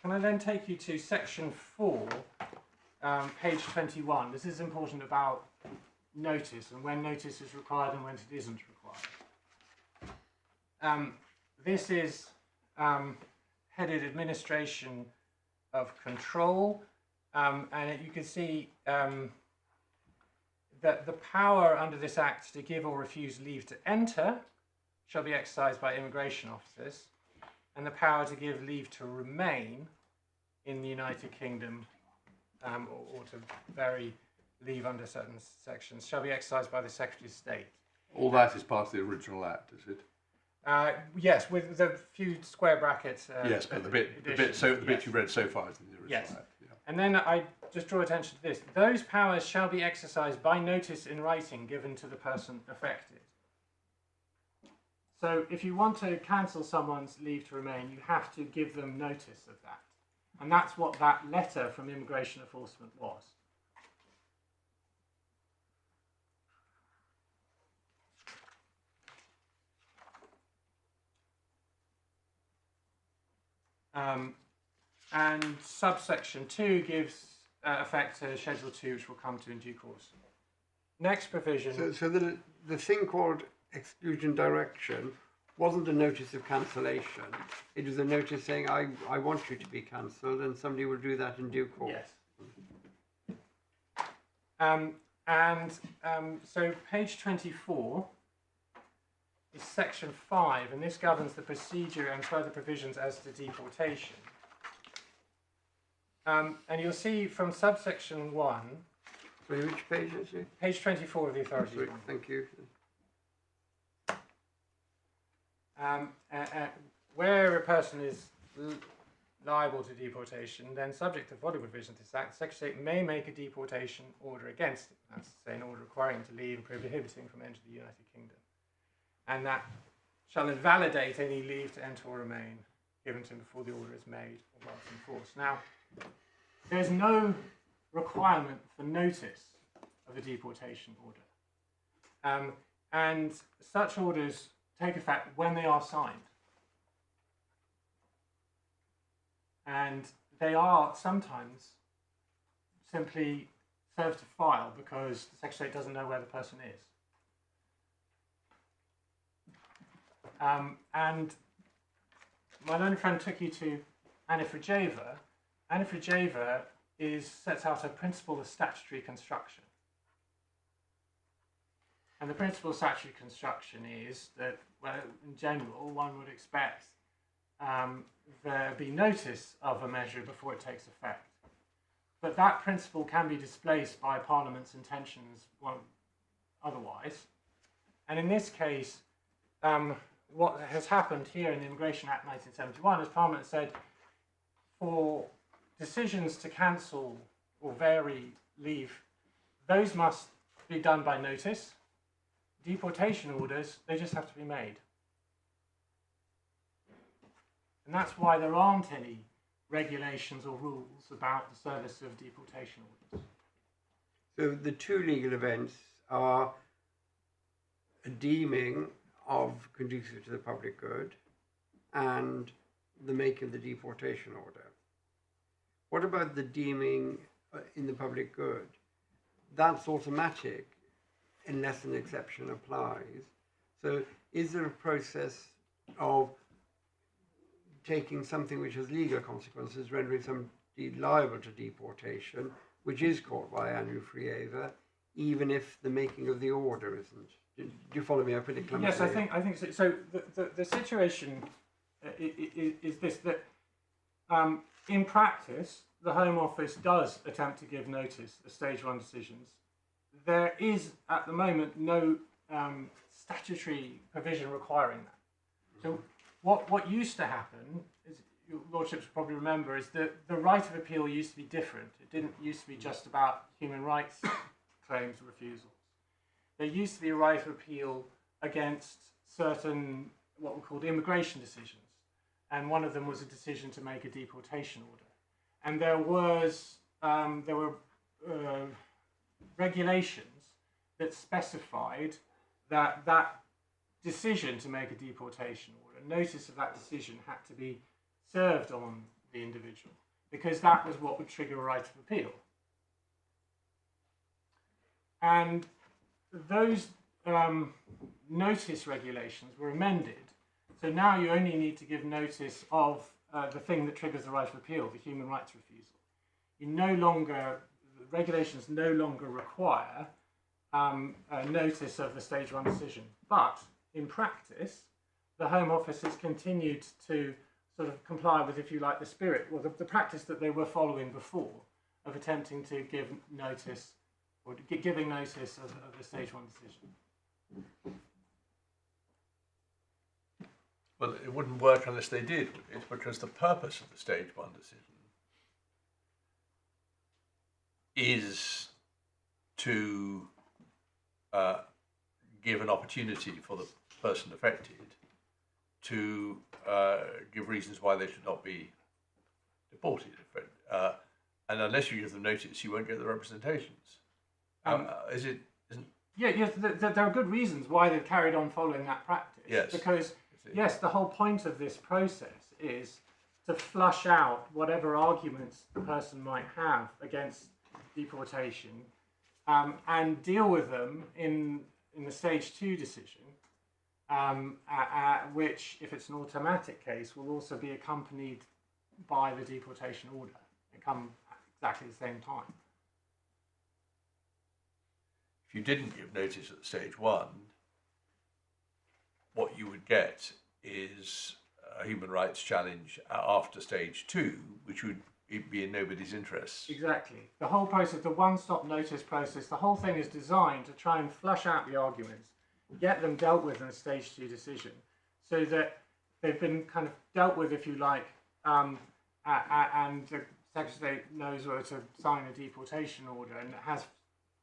Can I then take you to section 4, page 21? This is important about notice and when notice is required and when it isn't required. This is headed Administration of Control, and you can see that the power under this Act to give or refuse leave to enter shall be exercised by immigration officers, and the power to give leave to remain in the United Kingdom or to vary leave under certain sections shall be exercised by the Secretary of State. All that is part of the original Act, is it? Yes, with the few square brackets. Yes, but the bit you read so far is in the original Yes. Act. Yeah. And then I just draw attention to this. Those powers shall be exercised by notice in writing given to the person affected. So if you want to cancel someone's leave to remain, you have to give them notice of that. And that's what that letter from Immigration Enforcement was. And subsection 2 gives effect to Schedule 2, which we'll come to in due course. Next provision. So the thing called exclusion direction wasn't a notice of cancellation. It was a notice saying, I want you to be cancelled, and somebody will do that in due course. Yes. So page 24 is section 5, and this governs the procedure and further provisions as to deportation. And you'll see from subsection 1. Sorry, which page is it? Page 24 of the authority. Sorry, thank you. Where a person is liable to deportation, then subject to further provisions of this Act, the Secretary of State may make a deportation order against it. That's to say, an order requiring him to leave and prohibiting from entering the United Kingdom. And that shall invalidate any leave to enter or remain given to him before the order is made or whilst in force. Now, there's no requirement for notice of a deportation order. And such orders take effect when they are signed. And they are sometimes simply served to file because the Secretary of State doesn't know where the person is. And my learned friend took you to Anifrageva. Anifrageva sets out a principle of statutory construction. And the principle of statutory construction is that, well, in general, one would expect there be notice of a measure before it takes effect. But that principle can be displaced by Parliament's intentions otherwise. And in this case, what has happened here in the Immigration Act 1971 is Parliament said for decisions to cancel or vary leave, those must be done by notice. Deportation orders, they just have to be made. And that's why there aren't any regulations or rules about the service of deportation orders. So the two legal events are a deeming of conducive to the public good and the making of the deportation order. What about the deeming in the public good? That's automatic unless an exception applies. So is there a process of taking something which has legal consequences, rendering somebody liable to deportation, which is caught by Anifrageva, even if the making of the order isn't? Do you follow me? I put it clumsily. Yes, I think so. So the situation is this, that in practice, the Home Office does attempt to give notice of stage 1 decisions. There is, at the moment, no statutory provision requiring that. So what used to happen, as your lordships probably remember, is that the right of appeal used to be different. It didn't used to be just about human rights claims or refusals. There used to be a right of appeal against certain, what were called immigration decisions. And one of them was a decision to make a deportation order. And there were regulations that specified that that decision to make a deportation order, notice of that decision, had to be served on the individual, because that was what would trigger a right of appeal. And those notice regulations were amended. So now you only need to give notice of the thing that triggers the right of appeal, the human rights refusal. The regulations no longer require a notice of the stage 1 decision. But in practice, the Home Office has continued to sort of comply with, if you like, the spirit, or the practice that they were following before, of attempting to give notice, or giving notice of the stage 1 decision. Well, it wouldn't work unless they did. It's because the purpose of the stage 1 decision is to give an opportunity for the person affected to give reasons why they should not be deported. And unless you give them notice, you won't get the representations. Yes, there are good reasons why they've carried on following that practice. Yes. Because, yes, the whole point of this process is to flush out whatever arguments the person might have against deportation and deal with them in the stage 2 decision, which, if it's an automatic case, will also be accompanied by the deportation order. They come at exactly the same time. If you didn't give notice at stage 1, what you would get is a human rights challenge after stage 2, which would be in nobody's interests. Exactly. The whole process, the one-stop notice process, the whole thing is designed to try and flush out the arguments, get them dealt with in a stage 2 decision, so that they've been kind of dealt with, if you like, and the Secretary of State knows whether to sign a deportation order and has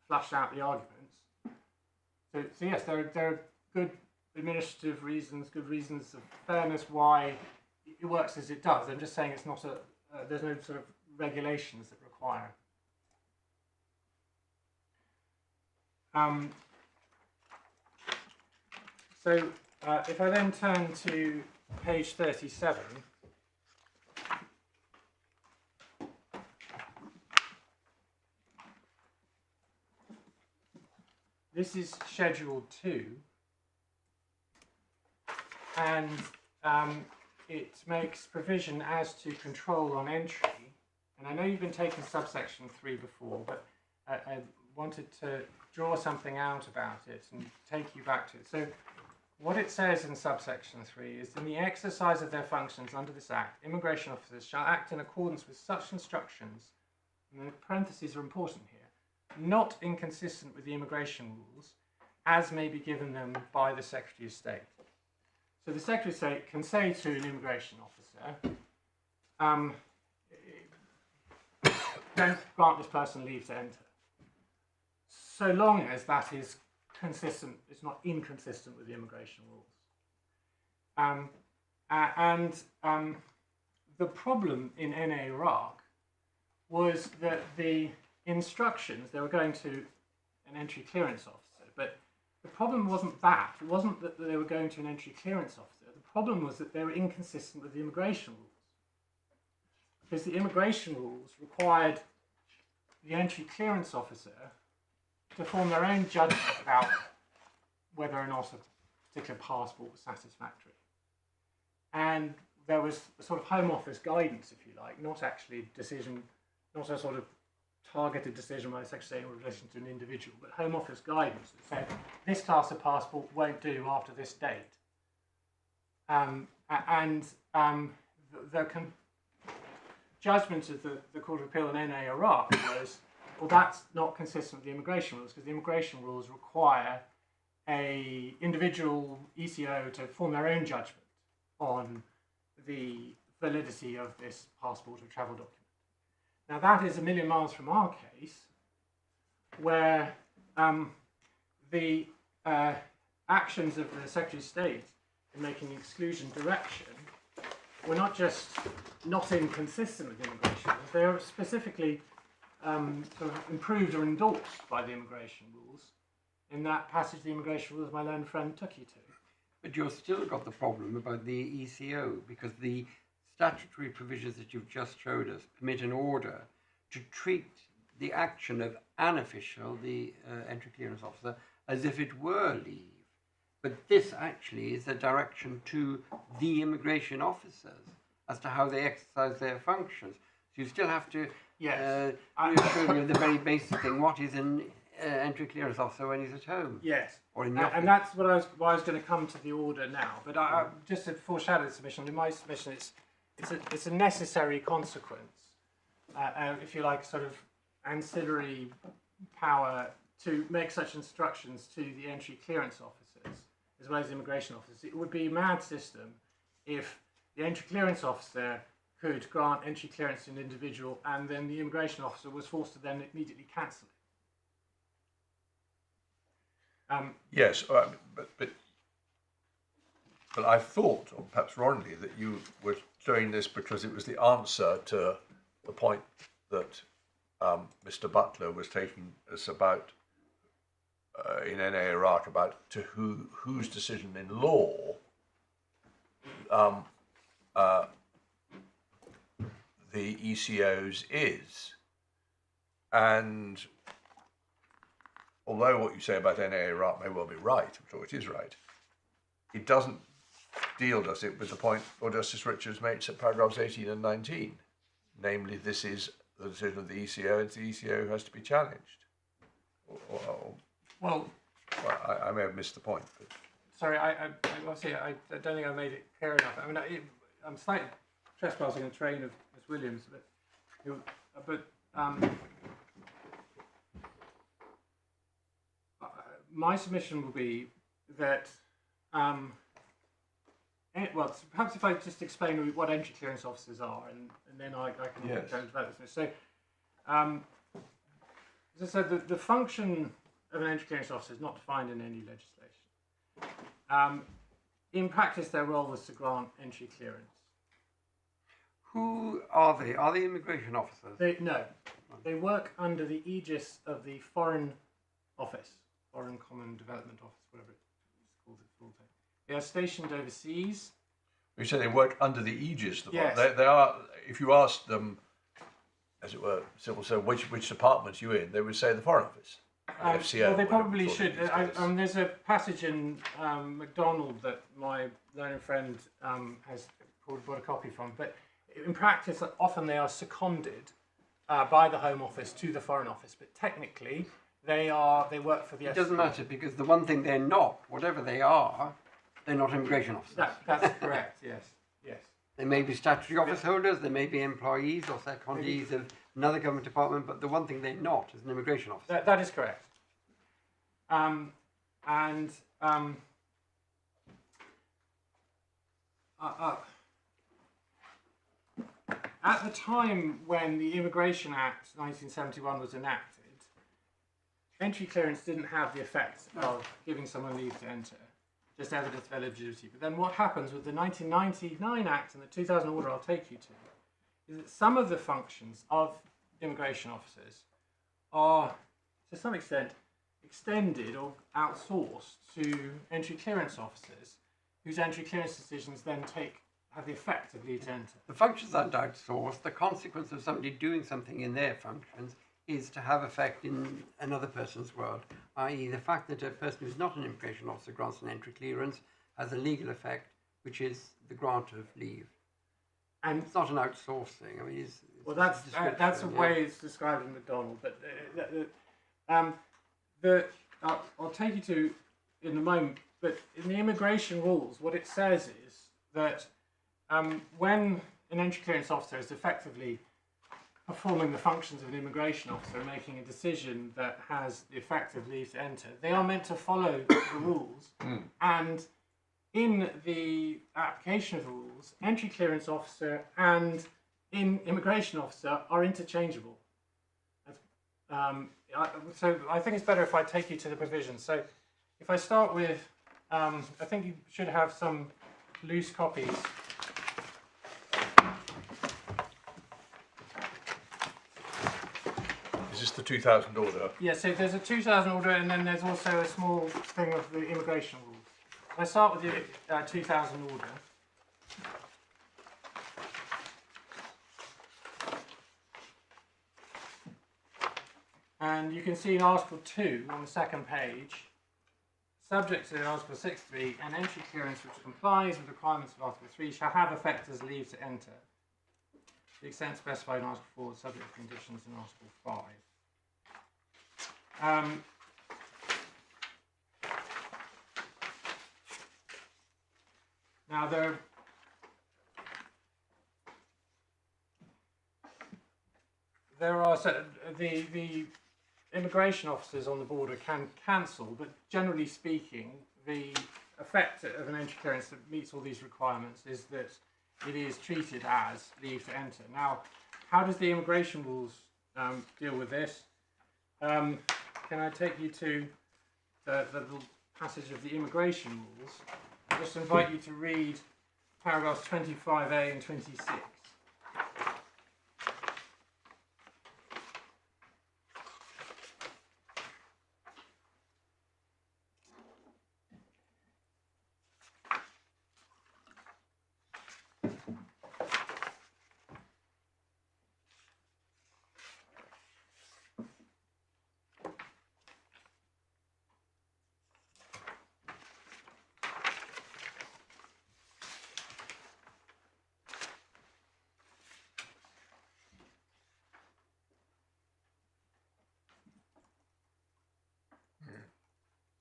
flushed out the arguments. So yes, there are good administrative reasons, good reasons of fairness why it works as it does. I'm just saying it's not there's no sort of regulations that require. If I then turn to page 37, this is Schedule 2, and it makes provision as to control on entry. And I know you've been taking subsection 3 before, but I wanted to draw something out about it and take you back to it. So what it says in subsection 3 is, in the exercise of their functions under this Act, immigration officers shall act in accordance with such instructions, and the parentheses are important here, not inconsistent with the immigration rules, as may be given them by the Secretary of State. So the Secretary of State can say to an immigration officer, don't grant this person leave to enter, so long as that is consistent, it's not inconsistent with the immigration rules. The problem in NA Iraq was that the instructions, they were going to an entry clearance officer, but the problem wasn't that. It wasn't that they were going to an entry clearance officer. The problem was that they were inconsistent with the immigration rules. Because the immigration rules required the entry clearance officer to form their own judgment about whether or not a particular passport was satisfactory. And there was a sort of Home Office guidance, if you like, not actually decision, not a sort of targeted decision by the Secretary in relation to an individual, but Home Office guidance that said this class of passport won't do after this date. and the judgment of the Court of Appeal in NA Iraq was, well, that's not consistent with the immigration rules, because the immigration rules require a individual ECO to form their own judgment on the validity of this passport or travel document. Now that is a million miles from our case, where the actions of the Secretary of State in making the exclusion direction were not just not inconsistent with immigration rules, they are specifically sort of improved or endorsed by the immigration rules in that passage of the immigration rules my learned friend took you to. But you've still got the problem about the ECO, because the statutory provisions that you've just showed us permit an order to treat the action of an official, the entry clearance officer, as if it were leave. But this actually is a direction to the immigration officers as to how they exercise their functions. So you still have to reassure you of the very basic thing. What is an entry clearance officer when he's at home? Yes, Or in the office? and that's what I was going to come to the order now. But just to foreshadow the submission, in my submission, it's a necessary consequence, if you like, sort of ancillary power to make such instructions to the entry clearance officers as well as the immigration officers. It would be a mad system if the entry clearance officer could grant entry clearance to an individual and then the immigration officer was forced to then immediately cancel it. Yes, but I thought, or perhaps wrongly, that you were showing this because it was the answer to the point that Mr. Butler was taking us about in NA Iraq about to whose decision in law the ECO's is. And although what you say about NA Iraq may well be right, I'm sure it is right, it doesn't deal, does it, with the point Lord Justice Richards makes at paragraphs 18 and 19. Namely, this is the decision of the ECO, and the ECO has to be challenged. Well, I may have missed the point. But. Sorry, I obviously I don't think I made it clear enough. I mean, I'm slightly trespassing a train of Miss Williams, but my submission will be that well, perhaps if I just explain what entry clearance officers are, and then I can develop this. So, as I said, the function of an entry clearance officer is not defined in any legislation. In practice, their role was to grant entry clearance. Who are they? Are they immigration officers? No, they work under the aegis of the Foreign Office, Foreign Common Development Office, whatever it's called at full time. They are stationed overseas. You say they work under the aegis. Yes. They are. If you asked them, as it were, civil service, which department you in, they would say the Foreign Office. FCO, well, they probably should. There's a passage in MacDonald that my learned friend has brought a copy from. But in practice, often they are seconded by the Home Office to the Foreign Office. But technically, they work for the. It doesn't matter, because the one thing they're not, whatever they are, they're not immigration officers. That's correct. Yes. They may be statutory office holders, they may be employees or secondees of another government department, but the one thing they're not is an immigration officer. That is correct. At the time when the Immigration Act 1971 was enacted, entry clearance didn't have the effect of giving someone leave to enter, just evidence of eligibility. But then what happens with the 1999 Act and the 2000 order I'll take you to is that some of the functions of immigration officers are, to some extent, extended or outsourced to entry clearance officers, whose entry clearance decisions then have the effect of leave to enter. The functions aren't outsourced. The consequence of somebody doing something in their functions is to have effect in another person's world, i.e. the fact that a person who's not an immigration officer grants an entry clearance has a legal effect, which is the grant of leave. And it's not an outsourcing. I mean, that's the way it's described in MacDonald. But I'll take you to in a moment. But in the immigration rules, what it says is that when an entry clearance officer is effectively performing the functions of an immigration officer, making a decision that has the effect of leave to enter, they are meant to follow the rules. And in the application of the rules, entry clearance officer and immigration officer are interchangeable. So I think it's better if I take you to the provisions. So if I start with, I think you should have some loose copies. Is this the 2000 order? Yeah, so there's a 2000 order, and then there's also a small thing of the immigration rules. If I start with the 2000 order. And you can see in Article 2 on the second page, subject to Article 6.3, an entry clearance which complies with the requirements of Article 3 shall have effect as leave to enter, to the extent specified in Article 4, subject to conditions in Article 5. Now there are the immigration officers on the border can cancel, but generally speaking, the effect of an entry clearance that meets all these requirements is that it is treated as leave to enter. Now, how does the immigration rules deal with this? Can I take you to the little passage of the immigration rules? I just invite you to read paragraphs 25A and 26.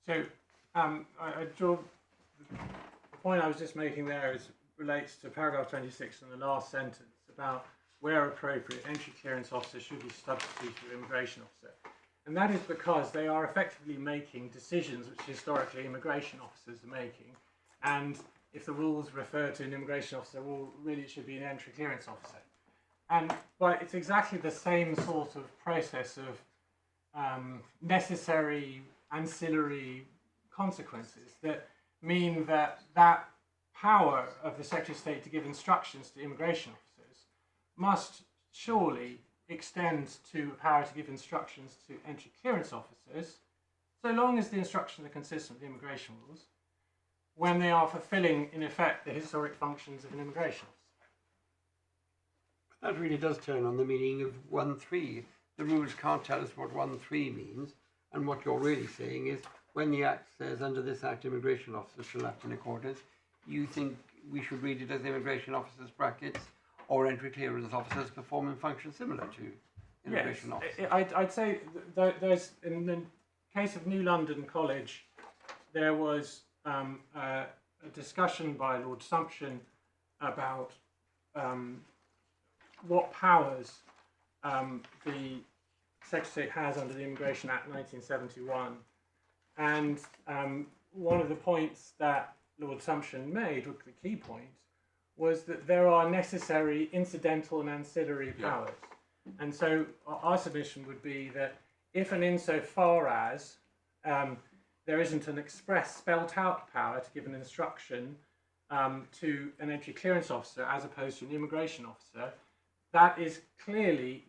So I draw the point I was just making there relates to paragraph 26 in the last sentence about where appropriate entry clearance officer should be substituted for immigration officer, and that is because they are effectively making decisions which historically immigration officers are making, and if the rules refer to an immigration officer, well, really it should be an entry clearance officer, but it's exactly the same sort of process of necessary ancillary consequences that mean that power of the Secretary of State to give instructions to immigration officers must surely extend to a power to give instructions to entry clearance officers, so long as the instructions are consistent with the immigration rules, when they are fulfilling, in effect, the historic functions of an immigration officer. That really does turn on the meaning of 1.3. The rules can't tell us what 1.3 means. And what you're really saying is, when the Act says, under this Act, immigration officers shall act in accordance, you think we should read it as immigration officers brackets or entry clearance officers performing functions similar to immigration officers? I'd say there's, in the case of New London College, there was a discussion by Lord Sumption about what powers the Secretary has under the Immigration Act 1971, and one of the points that Lord Sumption made, or the key point, was that there are necessary incidental and ancillary powers. And so our submission would be that if and insofar as there isn't an express spelt out power to give an instruction to an entry clearance officer as opposed to an immigration officer, that is clearly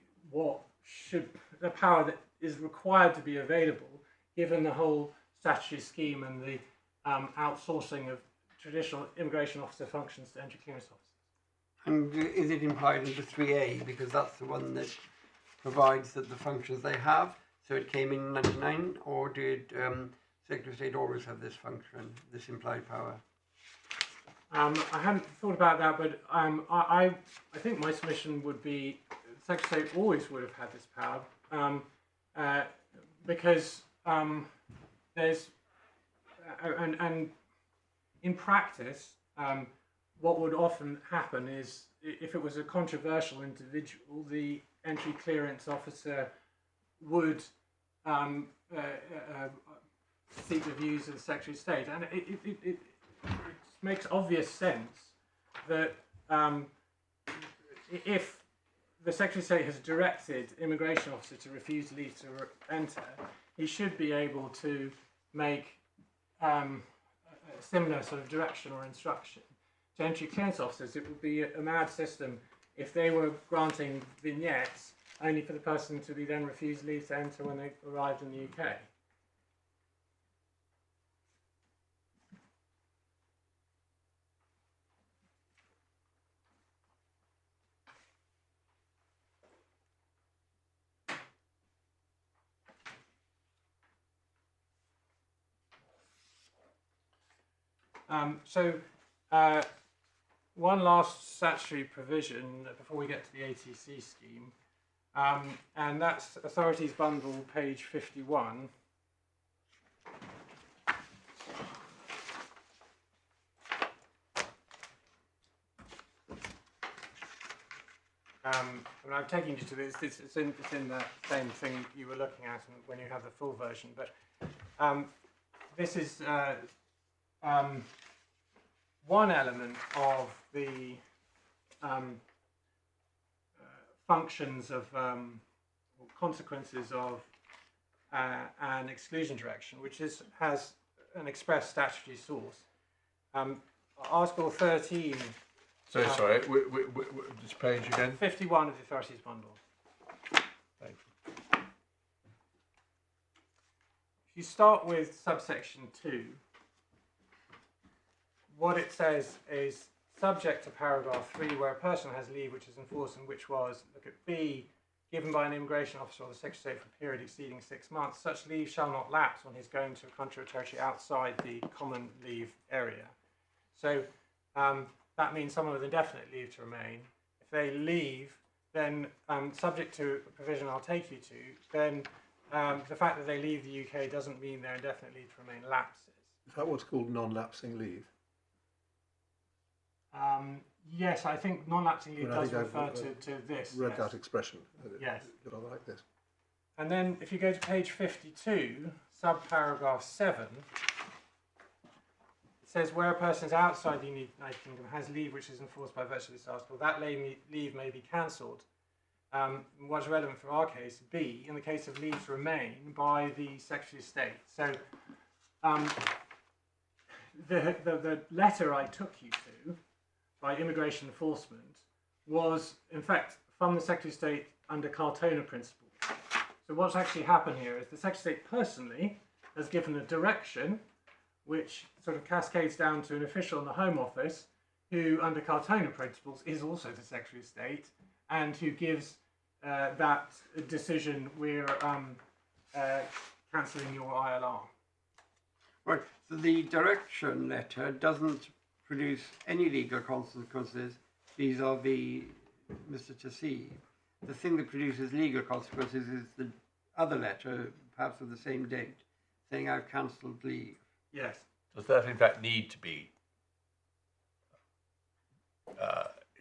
the power that is required to be available given the whole statutory scheme and the outsourcing of traditional immigration officer functions to entry clearance officers. And is it implied into 3A, because that's the one that provides that the functions they have, so it came in 99, or did Secretary of State always have this function, this implied power? I hadn't thought about that, but I think my submission would be Secretary of State always would have had this power, because there's and in practice what would often happen is, if it was a controversial individual, the entry clearance officer would seek the views of the Secretary of State, and it makes obvious sense that if the Secretary of State has directed immigration officer to refuse leave to enter, he should be able to make a similar sort of direction or instruction to entry clearance officers. It would be a mad system if they were granting vignettes only for the person to be then refused leave to enter when they arrived in the UK. One last statutory provision before we get to the ATC scheme, and that's Authorities Bundle, page 51. And I'm taking you to this. It's in that same thing you were looking at when you have the full version, but this is one element of the functions of or consequences of an exclusion direction, which has an express statutory source. Article 13. So sorry, this page again? 51 of the Authorities Bundle. Thank you. If you start with subsection 2, what it says is, subject to paragraph 3, where a person has leave which is enforced and which was, look at B, given by an immigration officer or the Secretary of State for a period exceeding 6 months, such leave shall not lapse on his going to a country or territory outside the common leave area. So that means someone with indefinite leave to remain. If they leave, then subject to a provision I'll take you to, then the fact that they leave the UK doesn't mean their indefinite leave to remain lapses. Is that what's called non-lapsing leave? Yes, I think non-lapsing leave does I've refer to this. Read yes. that expression. Yes. That I like this. And then if you go to page 52, subparagraph 7, it says where a person is outside the United Kingdom has leave which is enforced by virtue of this article, that leave may be cancelled. What's relevant for our case, B, in the case of leave to remain by the Secretary of State. So the letter I took you to by immigration enforcement was, in fact, from the Secretary of State under Cartona principles. So what's actually happened here is the Secretary of State personally has given a direction which sort of cascades down to an official in the Home Office who, under Cartona principles, is also the Secretary of State and who gives that decision, we're cancelling your ILR. Right, so the direction letter doesn't produce any legal consequences vis-a-vis Mr. Tasib. The thing that produces legal consequences is the other letter, perhaps of the same date, saying I've cancelled leave. Yes. Does that in fact need to be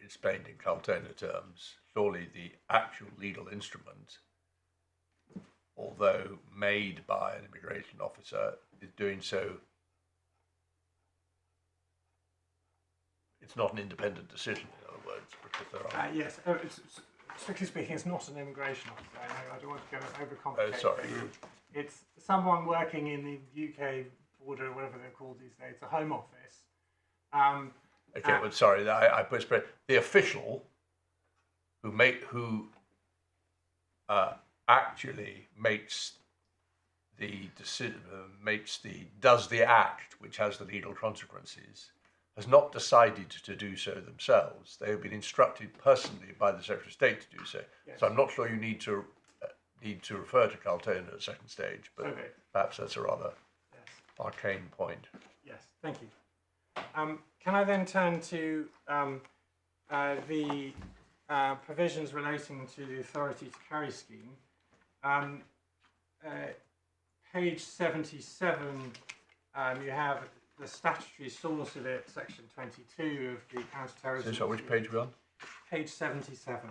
explained in Cartona terms? Surely the actual legal instrument, although made by an immigration officer, is doing so. It's not an independent decision, in other words, because there are. Yes, strictly speaking, it's not an immigration officer. I don't want to go overcomplicate. Oh, sorry. It's someone working in the UK border, whatever they're called these days, the Home Office. Okay, but sorry, I put the official who actually makes the decision, does the act which has the legal consequences, has not decided to do so themselves. They have been instructed personally by the Secretary of State to do so. Yes. So I'm not sure you need to refer to Cartona at second stage, but okay. Perhaps that's a rather arcane point. Yes, thank you. Can I then turn to the provisions relating to the authority to carry scheme? Page 77, you have the statutory source of it, section 22 of the counter-terrorism. So which page are we on? Page 77.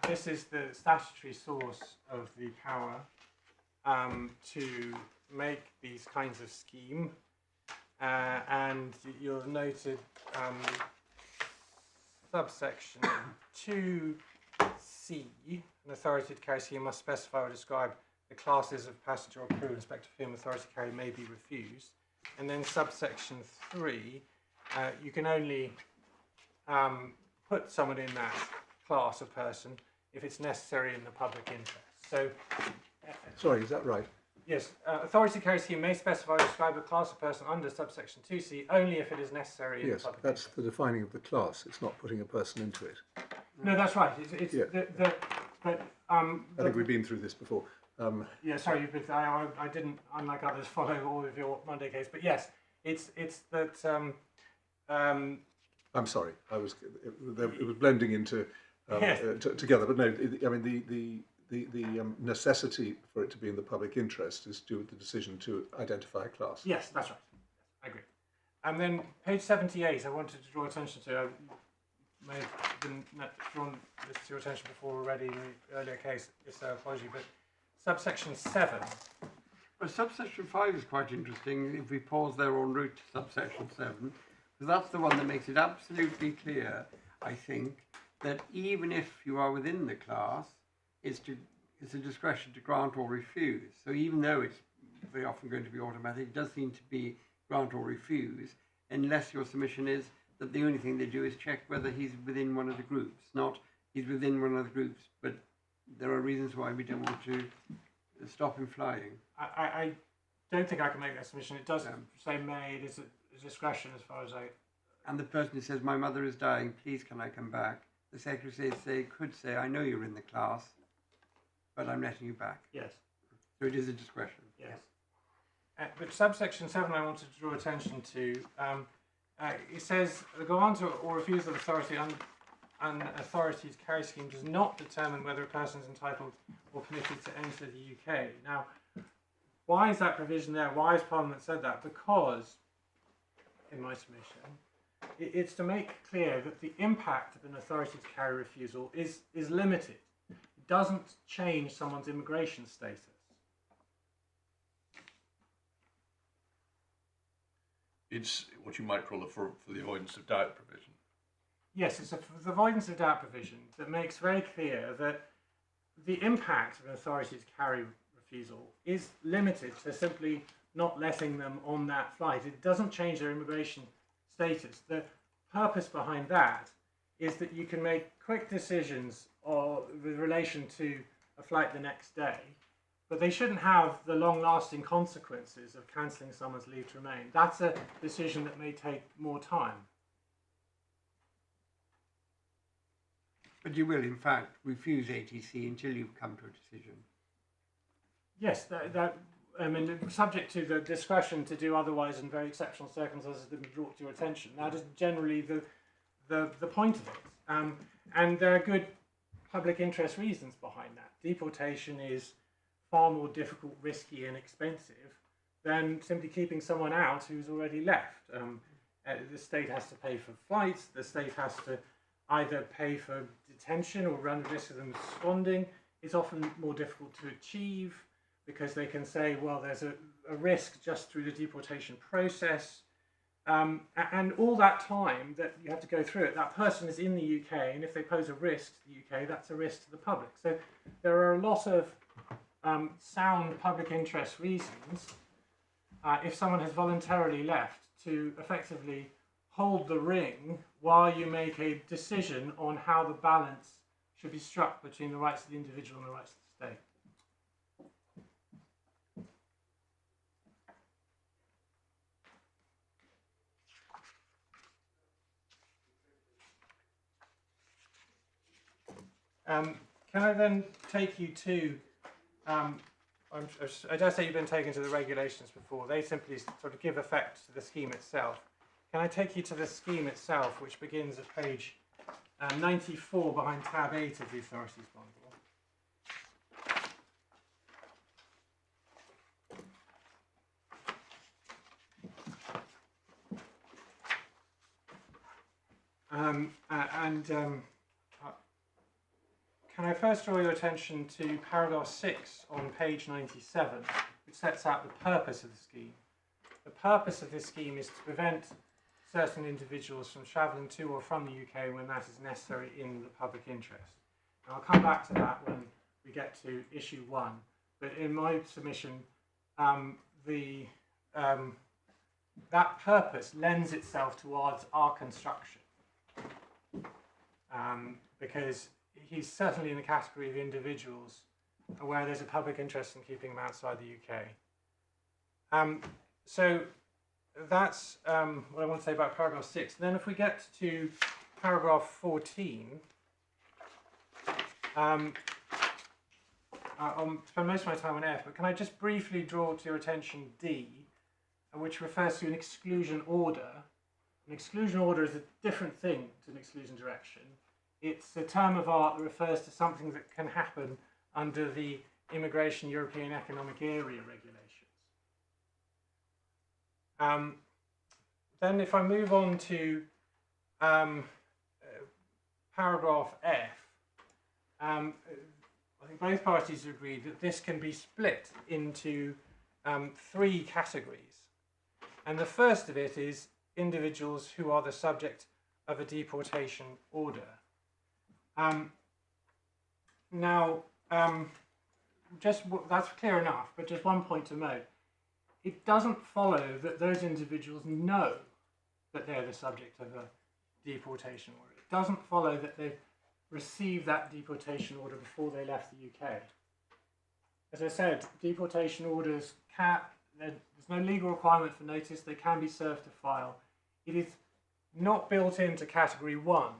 This is the statutory source of the power to make these kinds of scheme, and you'll have noted subsection 2C, an authority to carry scheme must specify or describe the classes of passenger or crew in respect of whom authority to carry may be refused. And then subsection 3, you can only put someone in that class of person if it's necessary in the public interest. So, Sorry, is that right? yes, authority to carry scheme may specify or describe a class of person under subsection 2C only if it is necessary in the Yes, public that's interest. the defining of the class. It's not putting a person into it. No, that's right. It's Yeah. but I think we've been through this before. yeah, sorry, you've been, I didn't, unlike others, follow all of your Monday case, but yes, it's that. I'm sorry, it was blending into Yes. together. But no, I mean the necessity for it to be in the public interest is to do with the decision to identify a class. Yes, that's right. I agree. And then page 78, I wanted to draw attention to. I may have been drawn this to your attention before already in the earlier case, so apology, but subsection 7. Well, subsection 5 is quite interesting if we pause there en route to subsection 7, because that's the one that makes it absolutely clear, I think, that even if you are within the class, it's a discretion to grant or refuse. So even though it's very often going to be automatic, it does seem to be grant or refuse, unless your submission is that the only thing they do is check whether he's within one of the groups, not he's within one of the groups, but there are reasons why we don't want to stop him flying. I don't think I can make that submission. It does say may. It is a discretion as far as I. And the person who says, my mother is dying, please can I come back? The secretary could say, I know you're in the class, but I'm letting you back. Yes. So it is a discretion. Yes. But subsection 7 I wanted to draw attention to, it says, the grant or refusal of authority an authority to carry scheme does not determine whether a person is entitled or permitted to enter the UK. Now, why is that provision there? Why has Parliament said that? Because, in my submission, it's to make clear that the impact of an authority to carry refusal is limited. It doesn't change someone's immigration status. It's what you might call for the avoidance of doubt provision. Yes, it's the avoidance of doubt provision that makes very clear that the impact of an authority to carry refusal is limited to simply not letting them on that flight. It doesn't change their immigration status. The purpose behind that is that you can make quick decisions with relation to a flight the next day, but they shouldn't have the long-lasting consequences of cancelling someone's leave to remain. That's a decision that may take more time. But you will, in fact, refuse ATC until you've come to a decision. Yes, I mean, subject to the discretion to do otherwise in very exceptional circumstances that be brought to your attention. That is generally the point of it. And there are good public interest reasons behind that. Deportation is far more difficult, risky and expensive than simply keeping someone out who's already left. The state has to pay for flights, the state has to either pay for detention or run the risk of them responding. It's often more difficult to achieve because they can say, well, there's a risk just through the deportation process. And all that time that you have to go through it, that person is in the UK, and if they pose a risk to the UK, that's a risk to the public. So there are a lot of sound public interest reasons if someone has voluntarily left to effectively hold the ring while you make a decision on how the balance should be struck between the rights of the individual and the rights of the state. Can I then take you to, I dare say you've been taken to the regulations before. They simply sort of give effect to the scheme itself. Can I take you to the scheme itself, which begins at page 94 behind tab 8 of the authorities bundle? Can I first draw your attention to paragraph 6 on page 97, which sets out the purpose of the scheme. The purpose of this scheme is to prevent certain individuals from travelling to or from the UK when that is necessary in the public interest. And I'll come back to that when we get to issue 1. But in my submission, that purpose lends itself towards our construction, because he's certainly in the category of individuals where there's a public interest in keeping them outside the UK. So that's what I want to say about paragraph 6. Then if we get to paragraph 14, I'll spend most of my time on F, but can I just briefly draw to your attention D, which refers to an exclusion order. An exclusion order is a different thing to an exclusion direction. It's a term of art that refers to something that can happen under the Immigration European Economic Area regulations. Then if I move on to paragraph F, I think both parties agree that this can be split into 3 categories. And the first of it is individuals who are the subject of a deportation order. That's clear enough, but just one point to note. It doesn't follow that those individuals know that they're the subject of a deportation order. It doesn't follow that they've received that deportation order before they left the UK. As I said, deportation orders there's no legal requirement for notice. They can be served to file. It is not built into category 1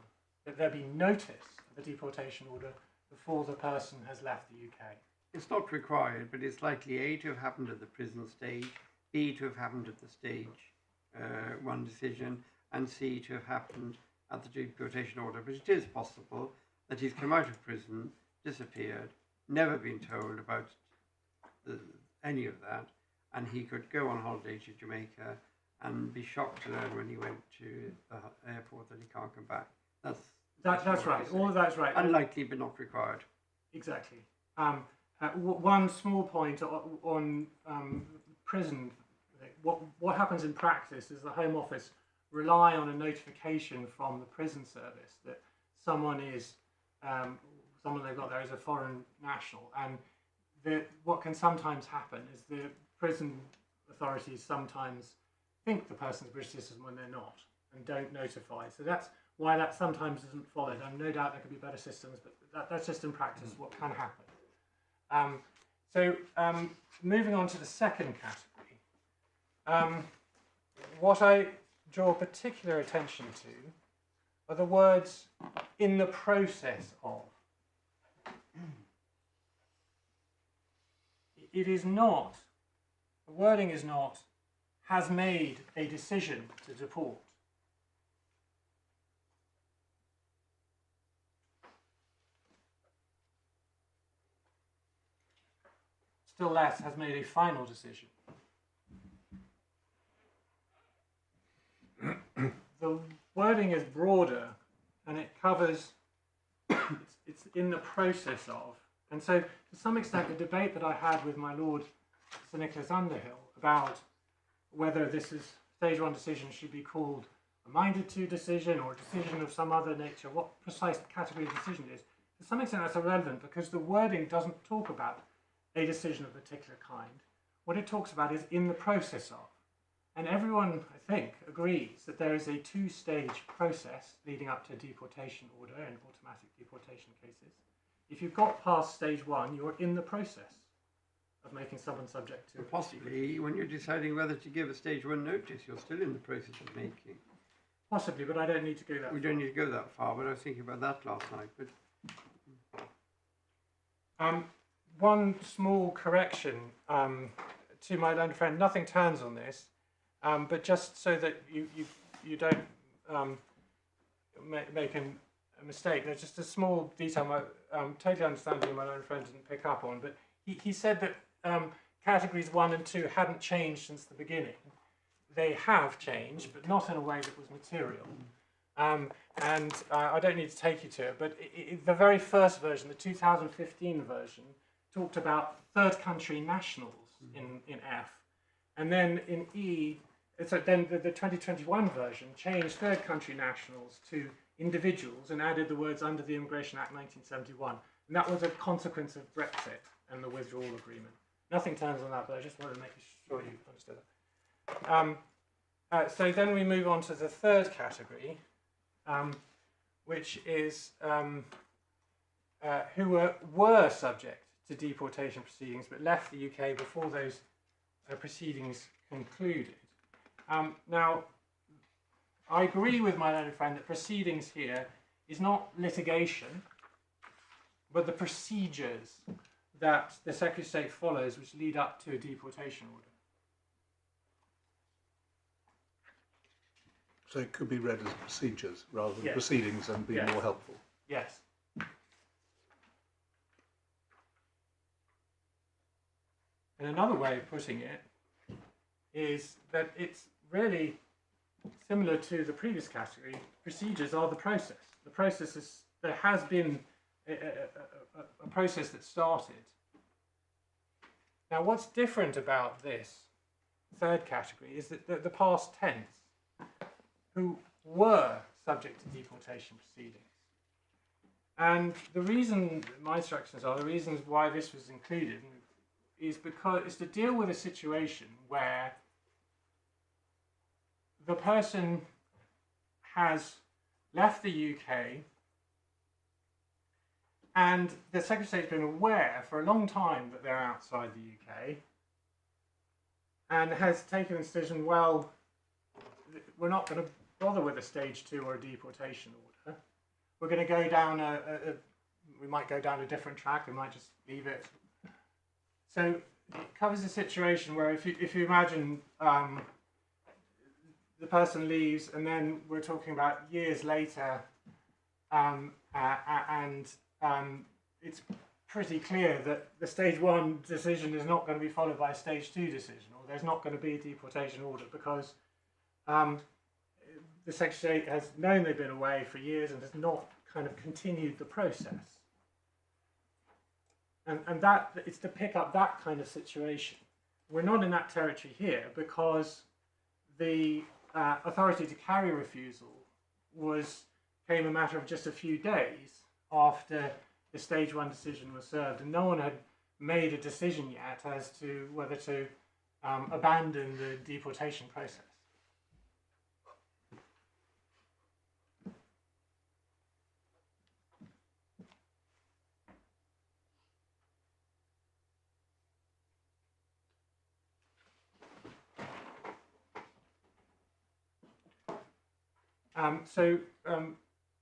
that there be notice of a deportation order before the person has left the UK. It's not required, but it's likely A, to have happened at the prison stage, B, to have happened at the stage 1 decision, and C, to have happened at the deportation order. But it is possible that he's come out of prison, disappeared, never been told about any of that, and he could go on holiday to Jamaica and be shocked to learn when he went to the airport that he can't come back. That's right. All of that's right. Unlikely, but not required. Exactly. One small point on prison. What happens in practice is the Home Office rely on a notification from the prison service that someone they've got there is a foreign national, and what can sometimes happen is the prison authorities sometimes think the person's a British citizen when they're not, and don't notify. So that's why that sometimes isn't followed. And no doubt there could be better systems, but that's just in practice what can happen. Moving on to the second category, what I draw particular attention to are the words "in the process of." It is not, the wording is not, has made a decision to deport. Still less, has made a final decision. The wording is broader and it covers, it's in the process of. And so, to some extent, the debate that I had with my Lord Sir Nicholas Underhill about whether this is stage 1 decision should be called a minded to decision or a decision of some other nature, what precise category of decision it is, to some extent that's irrelevant because the wording doesn't talk about a decision of a particular kind. What it talks about is in the process of. And everyone, I think, agrees that there is a 2-stage process leading up to a deportation order in automatic deportation cases. If you've got past stage 1, you're in the process of making someone subject to... Possibly, when you're deciding whether to give a stage 1 notice, you're still in the process of making. Possibly, but I don't need to go that far. We don't need to go that far, but I was thinking about that last night. But one small correction to my learned friend. Nothing turns on this, but just so that you don't make a mistake. There's just a small detail I totally understanding my learned friend didn't pick up on, but he said that categories 1 and 2 hadn't changed since the beginning. They have changed, but not in a way that was material. And I don't need to take you to it, but the very first version, the 2015 version, talked about third country nationals in F. And then in E, so then the 2021 version changed third country nationals to individuals and added the words under the Immigration Act 1971. And that was a consequence of Brexit and the withdrawal agreement. Nothing turns on that, but I just wanted to make sure you understood that. So then we move on to the third category, which is who were subject to deportation proceedings but left the UK before those proceedings concluded. Now, I agree with my learned friend that proceedings here is not litigation, but the procedures that the Secretary of State follows which lead up to a deportation order. So it could be read as procedures rather than Yes. proceedings and be Yes. more helpful. Yes. And another way of putting it is that it's really similar to the previous category. Procedures are the process. The process is, there has been a process that started. Now, what's different about this third category is that the past tense, who were subject to deportation proceedings. And the reason, my instructions are, the reasons why this was included is because it's to deal with a situation where the person has left the UK and the Secretary of State's been aware for a long time that they're outside the UK and has taken the decision, well, we're not going to bother with a stage 2 or a deportation order. We're going to go down we might go down a different track, we might just leave it. So it covers a situation where if you imagine the person leaves and then we're talking about years later and it's pretty clear that the stage 1 decision is not going to be followed by a stage 2 decision, or there's not going to be a deportation order because the Secretary of State has known they've been away for years and has not kind of continued the process. And that it's to pick up that kind of situation. We're not in that territory here because the authority to carry refusal came a matter of just a few days after the stage 1 decision was served, and no one had made a decision yet as to whether to abandon the deportation process.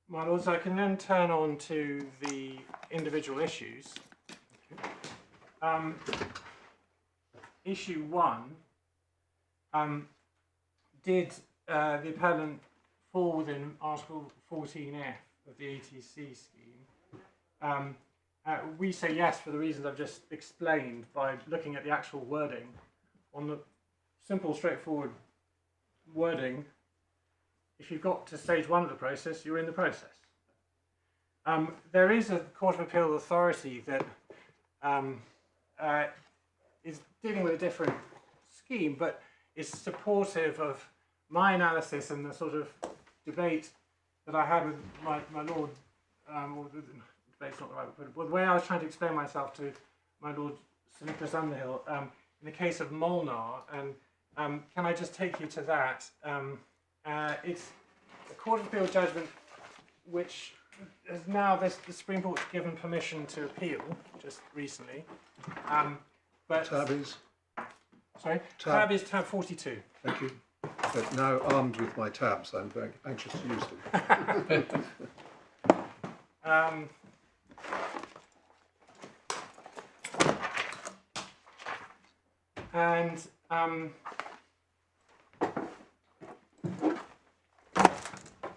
My lords, I can then turn on to the individual issues. Issue 1, did the appellant fall within Article 14F of the ATC scheme? We say yes for the reasons I've just explained by looking at the actual wording. On the simple, straightforward wording, if you've got to stage 1 of the process, you're in the process. There is a Court of Appeal authority that is dealing with a different scheme, but is supportive of my analysis and the sort of debate that I had with my lord, or the debate's not the right word, but the way I was trying to explain myself to my lord Sir Nicholas Underhill in the case of Molnar, and can I just take you to that? It's a Court of Appeal judgment which has now, the Supreme Court's given permission to appeal just recently. But Tab is? Sorry? Tab is tab 42. Thank you. But now armed with my tabs, I'm very anxious to use them.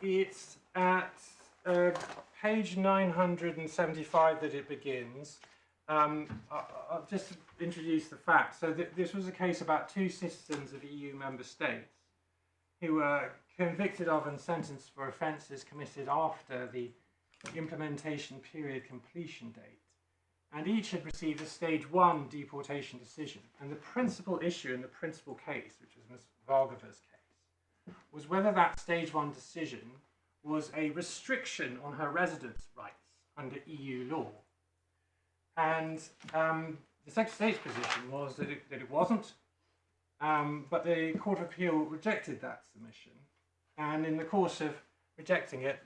It's at page 975 that it begins. I'll just introduce the facts. So this was a case about 2 citizens of EU member states who were convicted of and sentenced for offences committed after the implementation period completion date, and each had received a stage 1 deportation decision. And the principal issue in the principal case, which was Ms. Vargova's case, was whether that stage 1 decision was a restriction on her residence rights under EU law. And the Secretary of State's position was that it wasn't, but the Court of Appeal rejected that submission. And in the course of rejecting it,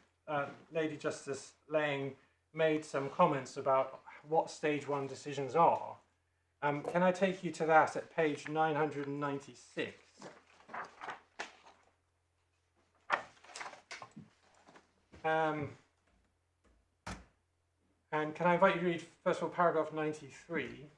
Lady Justice Lang made some comments about what stage 1 decisions are. Can I take you to that at page 996? And can I invite you to read, first of all, paragraph 93.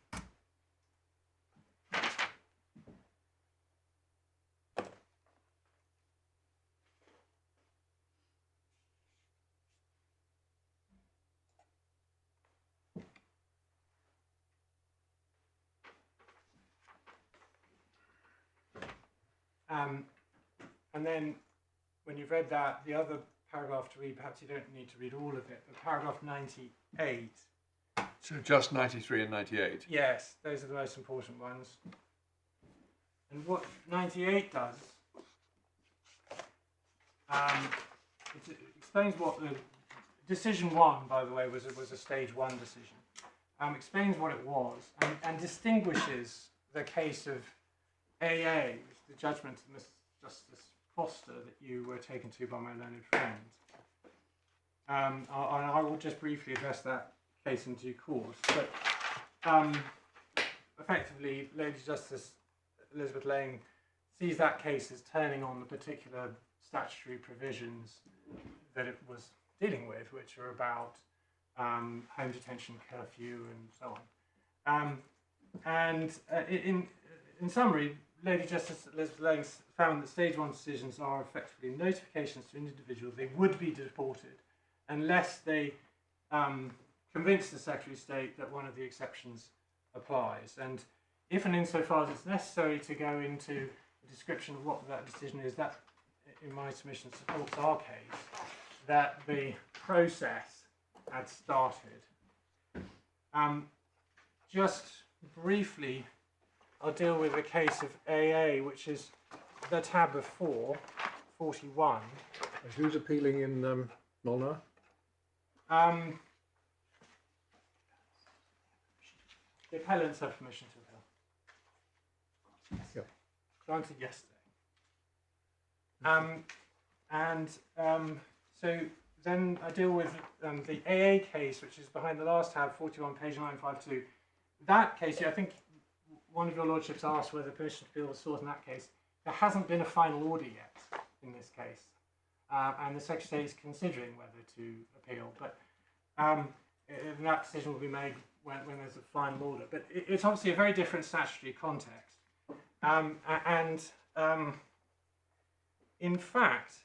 And then, when you've read that, the other paragraph to read, perhaps you don't need to read all of it, but paragraph 98. So just 93 and 98. Yes, those are the most important ones. And what 98 does, it explains what the decision 1, by the way, was a stage 1 decision. Explains what it was and distinguishes the case of AA, the judgment of Miss Justice Foster that you were taken to by my learned friend. I will just briefly address that case in due course. But effectively, Lady Justice Elizabeth Lang sees that case as turning on the particular statutory provisions that it was dealing with, which are about home detention, curfew, and so on. In summary, Lady Justice Elizabeth Lang found that stage 1 decisions are effectively notifications to an individual they would be deported unless they convince the Secretary of State that one of the exceptions applies. And if and insofar as it's necessary to go into a description of what that decision is, that, in my submission, supports our case, that the process had started. Just briefly, I'll deal with the case of AA, which is the tab of 41. Who's appealing in Molnar? The appellants have permission to appeal. Yeah. Granted yesterday. So then I deal with the AA case, which is behind the last tab, 41, page 952. That case, I think one of your lordships asked whether permission to appeal was sought in that case. There hasn't been a final order yet in this case, and the Secretary of State is considering whether to appeal, but that decision will be made when there's a final order. But it's obviously a very different statutory context, in fact,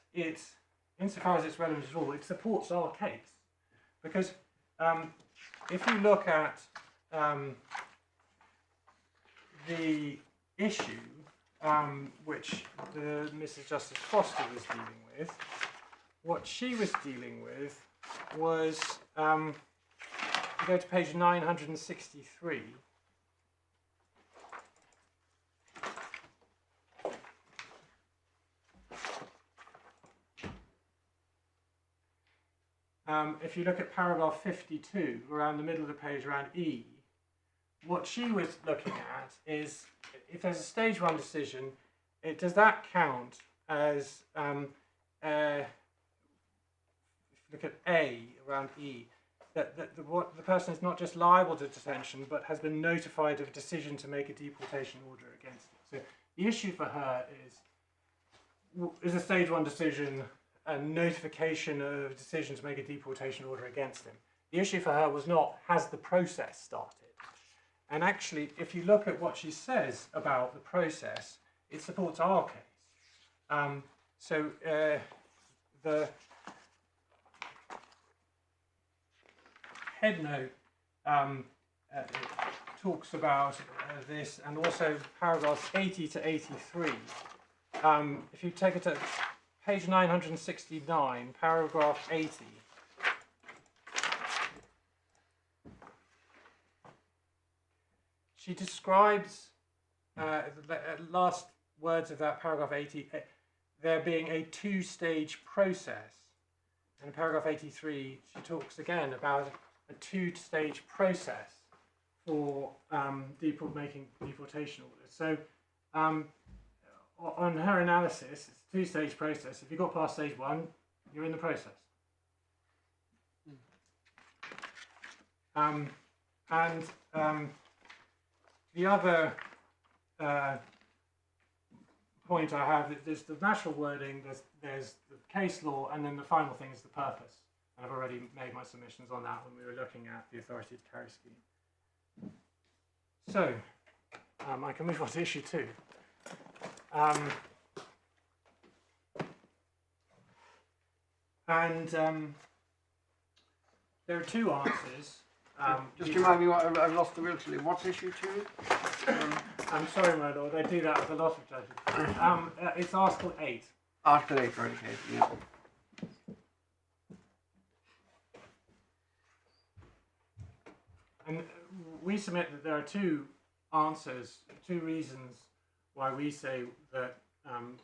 insofar as it's relevant at all, it supports our case, because if you look at the issue which Mrs. Justice Foster was dealing with, what she was dealing with was, you go to page 963, if you look at paragraph 52, around the middle of the page, around E, what she was looking at is, if there's a stage 1 decision, does that count as, if you look at A, around E, that the person is not just liable to detention, but has been notified of a decision to make a deportation order against it. So the issue for her is a stage 1 decision a notification of a decision to make a deportation order against him. The issue for her was not, has the process started? And actually, if you look at what she says about the process, it supports our case. The head note talks about this, and also paragraphs 80 to 83 if you take it to page 969, paragraph 80. She describes, the last words of that paragraph 80, there being a two-stage process. And in paragraph 83, she talks again about a two-stage process for making deportation orders. So on her analysis, it's a two-stage process. If you got past stage one, you're in the process. The other point I have is there's the natural wording, there's the case law, and then the final thing is the purpose. And I've already made my submissions on that when we were looking at the authority to carry scheme. So, I can move on to issue 2. There are two answers. Just remind me, I've lost the will to live. What's issue 2? I'm sorry, my lord, I do that with a lot of judges. It's Article 8. Article 8, right, okay, yeah. And we submit that there are two answers, two reasons why we say that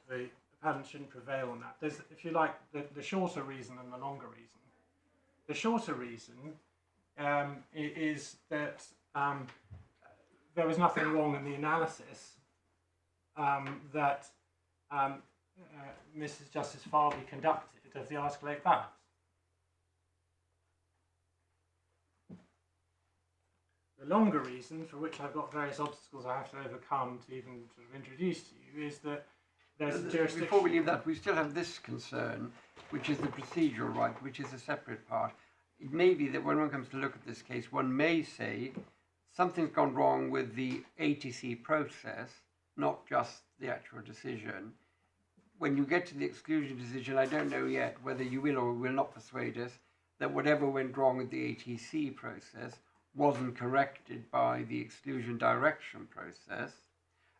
the appellant shouldn't prevail on that. There's, if you like, the shorter reason and the longer reason. The shorter reason is that there was nothing wrong in the analysis that Mrs. Justice Farby conducted of the Article 8 balance. The longer reason, for which I've got various obstacles I have to overcome to even sort of introduce to you, is that there's a jurisdiction. Before we leave that, we still have this concern, which is the procedural right, which is a separate part. It may be that when one comes to look at this case, one may say something's gone wrong with the ATC process, not just the actual decision. When you get to the exclusion decision, I don't know yet whether you will or will not persuade us that whatever went wrong with the ATC process wasn't corrected by the exclusion direction process.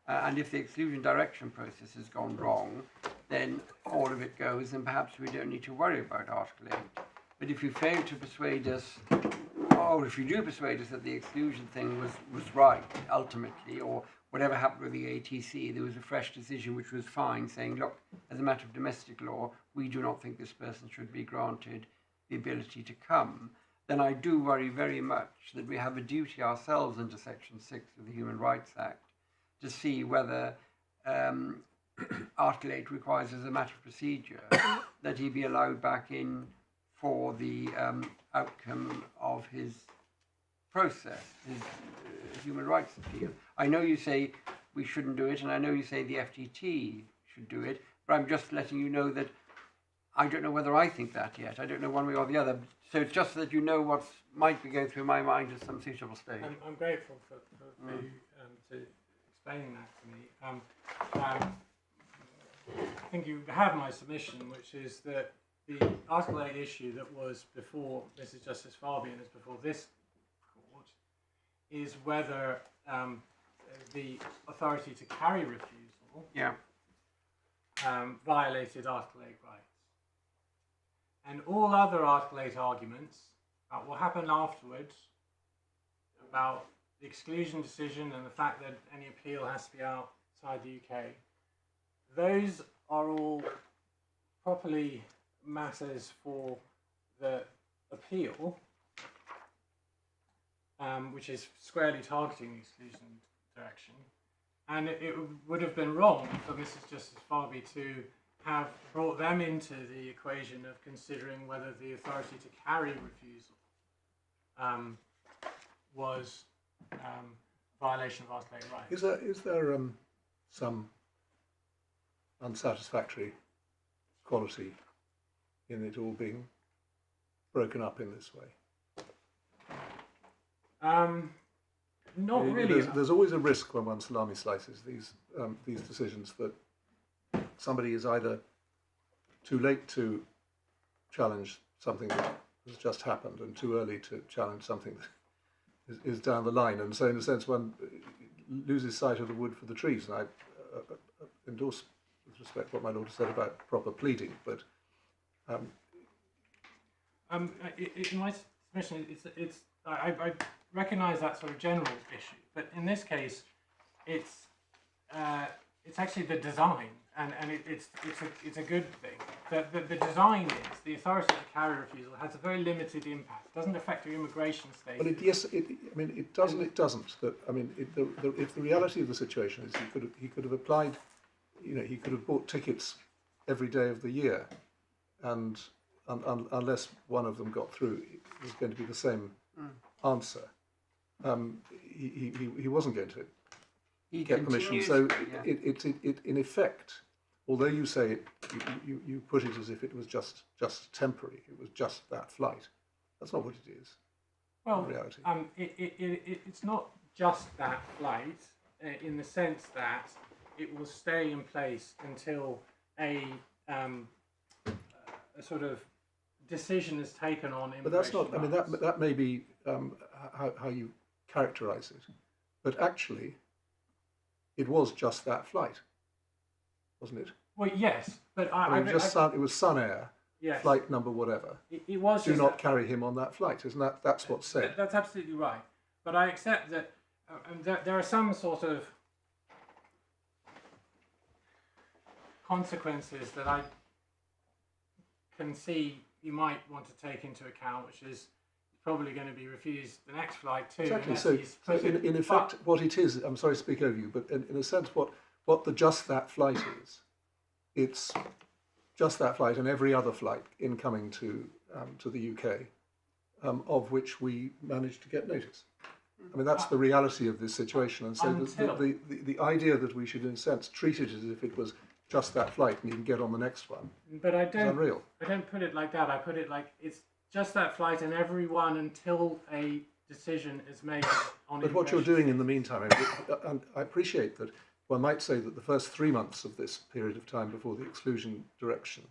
And if the exclusion direction process has gone wrong, then all of it goes, and perhaps we don't need to worry about Article 8. But if you fail to persuade us, or if you do persuade us that the exclusion thing was right, ultimately, or whatever happened with the ATC, there was a fresh decision which was fine, saying, look, as a matter of domestic law, we do not think this person should be granted the ability to come, then I do worry very much that we have a duty ourselves under Section 6 of the Human Rights Act to see whether Article 8 requires, as a matter of procedure, that he be allowed back in for the outcome of his process, his human rights appeal. I know you say we shouldn't do it, and I know you say the FTT should do it, but I'm just letting you know that I don't know whether I think that yet. I don't know one way or the other. So it's just that you know what might be going through my mind at some suitable stage. I'm grateful for you to explaining that to me. I think you have my submission, which is that the Article 8 issue that was before Mrs. Justice Farby and is before this court is whether the authority to carry refusal violated Article 8 rights. And all other Article 8 arguments about what happened afterwards, about the exclusion decision and the fact that any appeal has to be outside the UK, those are all properly matters for the appeal, which is squarely targeting the exclusion direction. And it would have been wrong for Mrs. Justice Farby to have brought them into the equation of considering whether the authority to carry refusal was violation of Article 8 rights. Is there some unsatisfactory quality in it all being broken up in this way? Not really. There's always a risk when one salami slices these decisions that somebody is either too late to challenge something that has just happened and too early to challenge something that is down the line. And so in a sense one loses sight of the wood for the trees. And I endorse with respect to what my lord has said about proper pleading, but in my submission, I recognise that sort of general issue, but in this case, it's actually the design, and it's a good thing. The design is the authority to carry refusal has a very limited impact. It doesn't affect your immigration status. well, I mean, it doesn't. It doesn't. That I mean, if the reality of the situation is he could have applied, he could have bought tickets every day of the year, and unless one of them got through, it was going to be the same answer. He wasn't going to get permission. So it in effect, although you say you put it as if it was just temporary, it was just that flight. That's not what it is. Well, in reality. It's not just that flight in the sense that it will stay in place until a sort of decision is taken on immigration. But that's not. I mean, rights. that may be how you characterise it, but actually, it was just that flight, wasn't it? Well, yes, but I mean, it was Sun Air, yes, flight number whatever. it was. Do just not carry him on that flight, isn't that? That's what's said. That's absolutely right. But I accept that there are some sort of consequences that I can see you might want to take into account, which is probably going to be refused the next flight too. Exactly. So in effect, what it is, I'm sorry to speak over you, but in a sense, what the just that flight is, it's just that flight and every other flight incoming to the UK, of which we managed to get notice. I mean, that's the reality of this situation, and so the idea that we should, in a sense, treat it as if it was just that flight and you can get on the next one. But I is unreal. don't put it like that. I put it like it's just that flight and everyone until a decision is made on. But what you're doing in the meantime, and I appreciate that one might say that the first 3 months of this period of time before the exclusion direction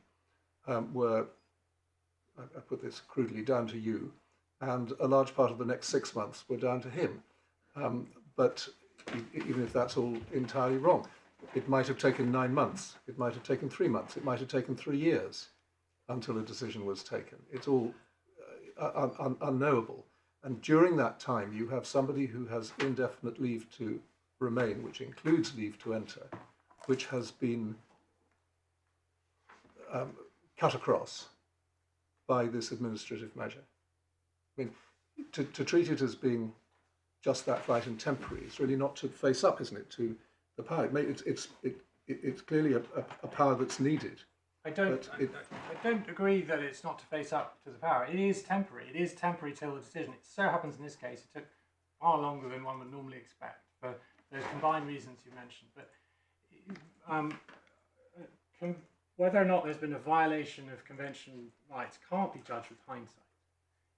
were, I put this crudely, down to you, and a large part of the next 6 months were down to him. But even if that's all entirely wrong, it might have taken 9 months, it might have taken 3 months, it might have taken 3 years until a decision was taken. It's all unknowable. And during that time, you have somebody who has indefinite leave to remain, which includes leave to enter, which has been cut across by this administrative measure. I mean, to treat it as being just that flight and temporary is really not to face up, isn't it, to the power. It's clearly a power that's needed. I don't agree that it's not to face up to the power. It is temporary. It is temporary till the decision. It so happens in this case it took far longer than one would normally expect for those combined reasons you mentioned. But whether or not there's been a violation of convention rights can't be judged with hindsight.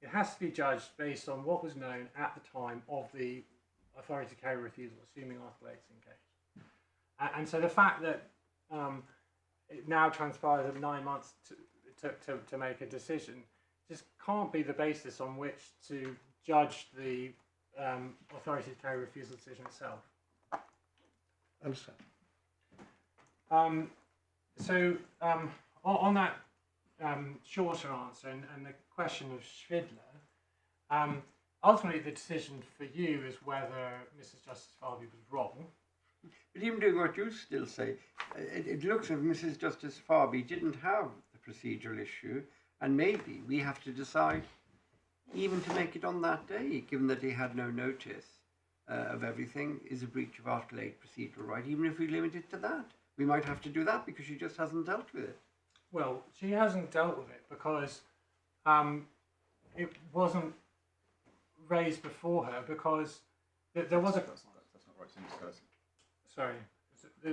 It has to be judged based on what was known at the time of the authority to carry refusal, assuming Article 8 is engaged. And so the fact that it now transpires that 9 months to make a decision just can't be the basis on which to judge the authority to carry refusal decision itself. Understand. On that shorter answer and the question of Schwidler, ultimately the decision for you is whether Mrs. Justice Farby was wrong. But even doing what you still say, it looks as if Mrs. Justice Farby didn't have the procedural issue, and maybe we have to decide even to make it on that day, given that he had no notice of everything, is a breach of Article 8 procedural right, even if we limit it to that. We might have to do that because she just hasn't dealt with it. Well, she hasn't dealt with it because it wasn't raised before her because there was a... That's not right, it's sorry.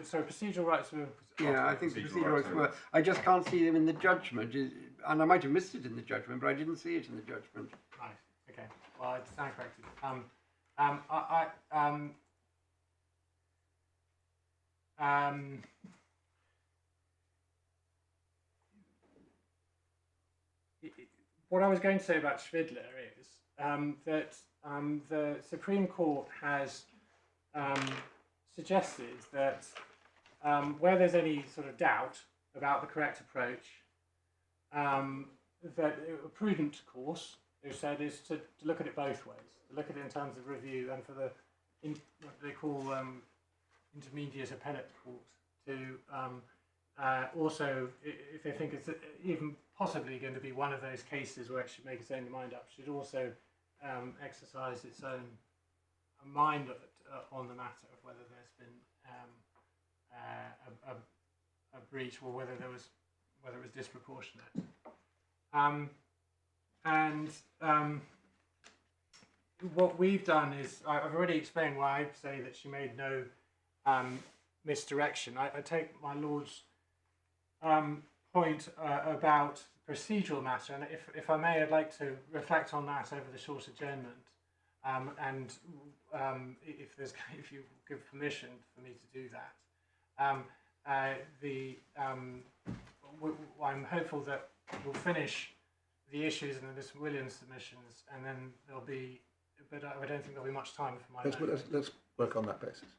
So procedural rights were... Yeah, I think the procedural rights were... I just can't see them in the judgment, and I might have missed it in the judgment, but I didn't see it in the judgment. Right, okay. Well, I stand corrected. What I was going to say about Schwidler is that the Supreme Court has suggested that where there's any sort of doubt about the correct approach, that a prudent course, they've said, is to look at it both ways. To look at it in terms of review and for the what they call intermediate appellate court to also, if they think it's even possibly going to be one of those cases where it should make its own mind up, should also exercise its own mind on the matter of whether there's been a breach or whether it was disproportionate. What we've done is, I've already explained why I say that she made no misdirection. I take my Lord's point about procedural matter, and if I may, I'd like to reflect on that over the short adjournment, and if you give permission for me to do that. I'm hopeful that we'll finish the issues in the Miss Williams submissions, and then there'll be, but I don't think there'll be much time for my. Let's work on that basis.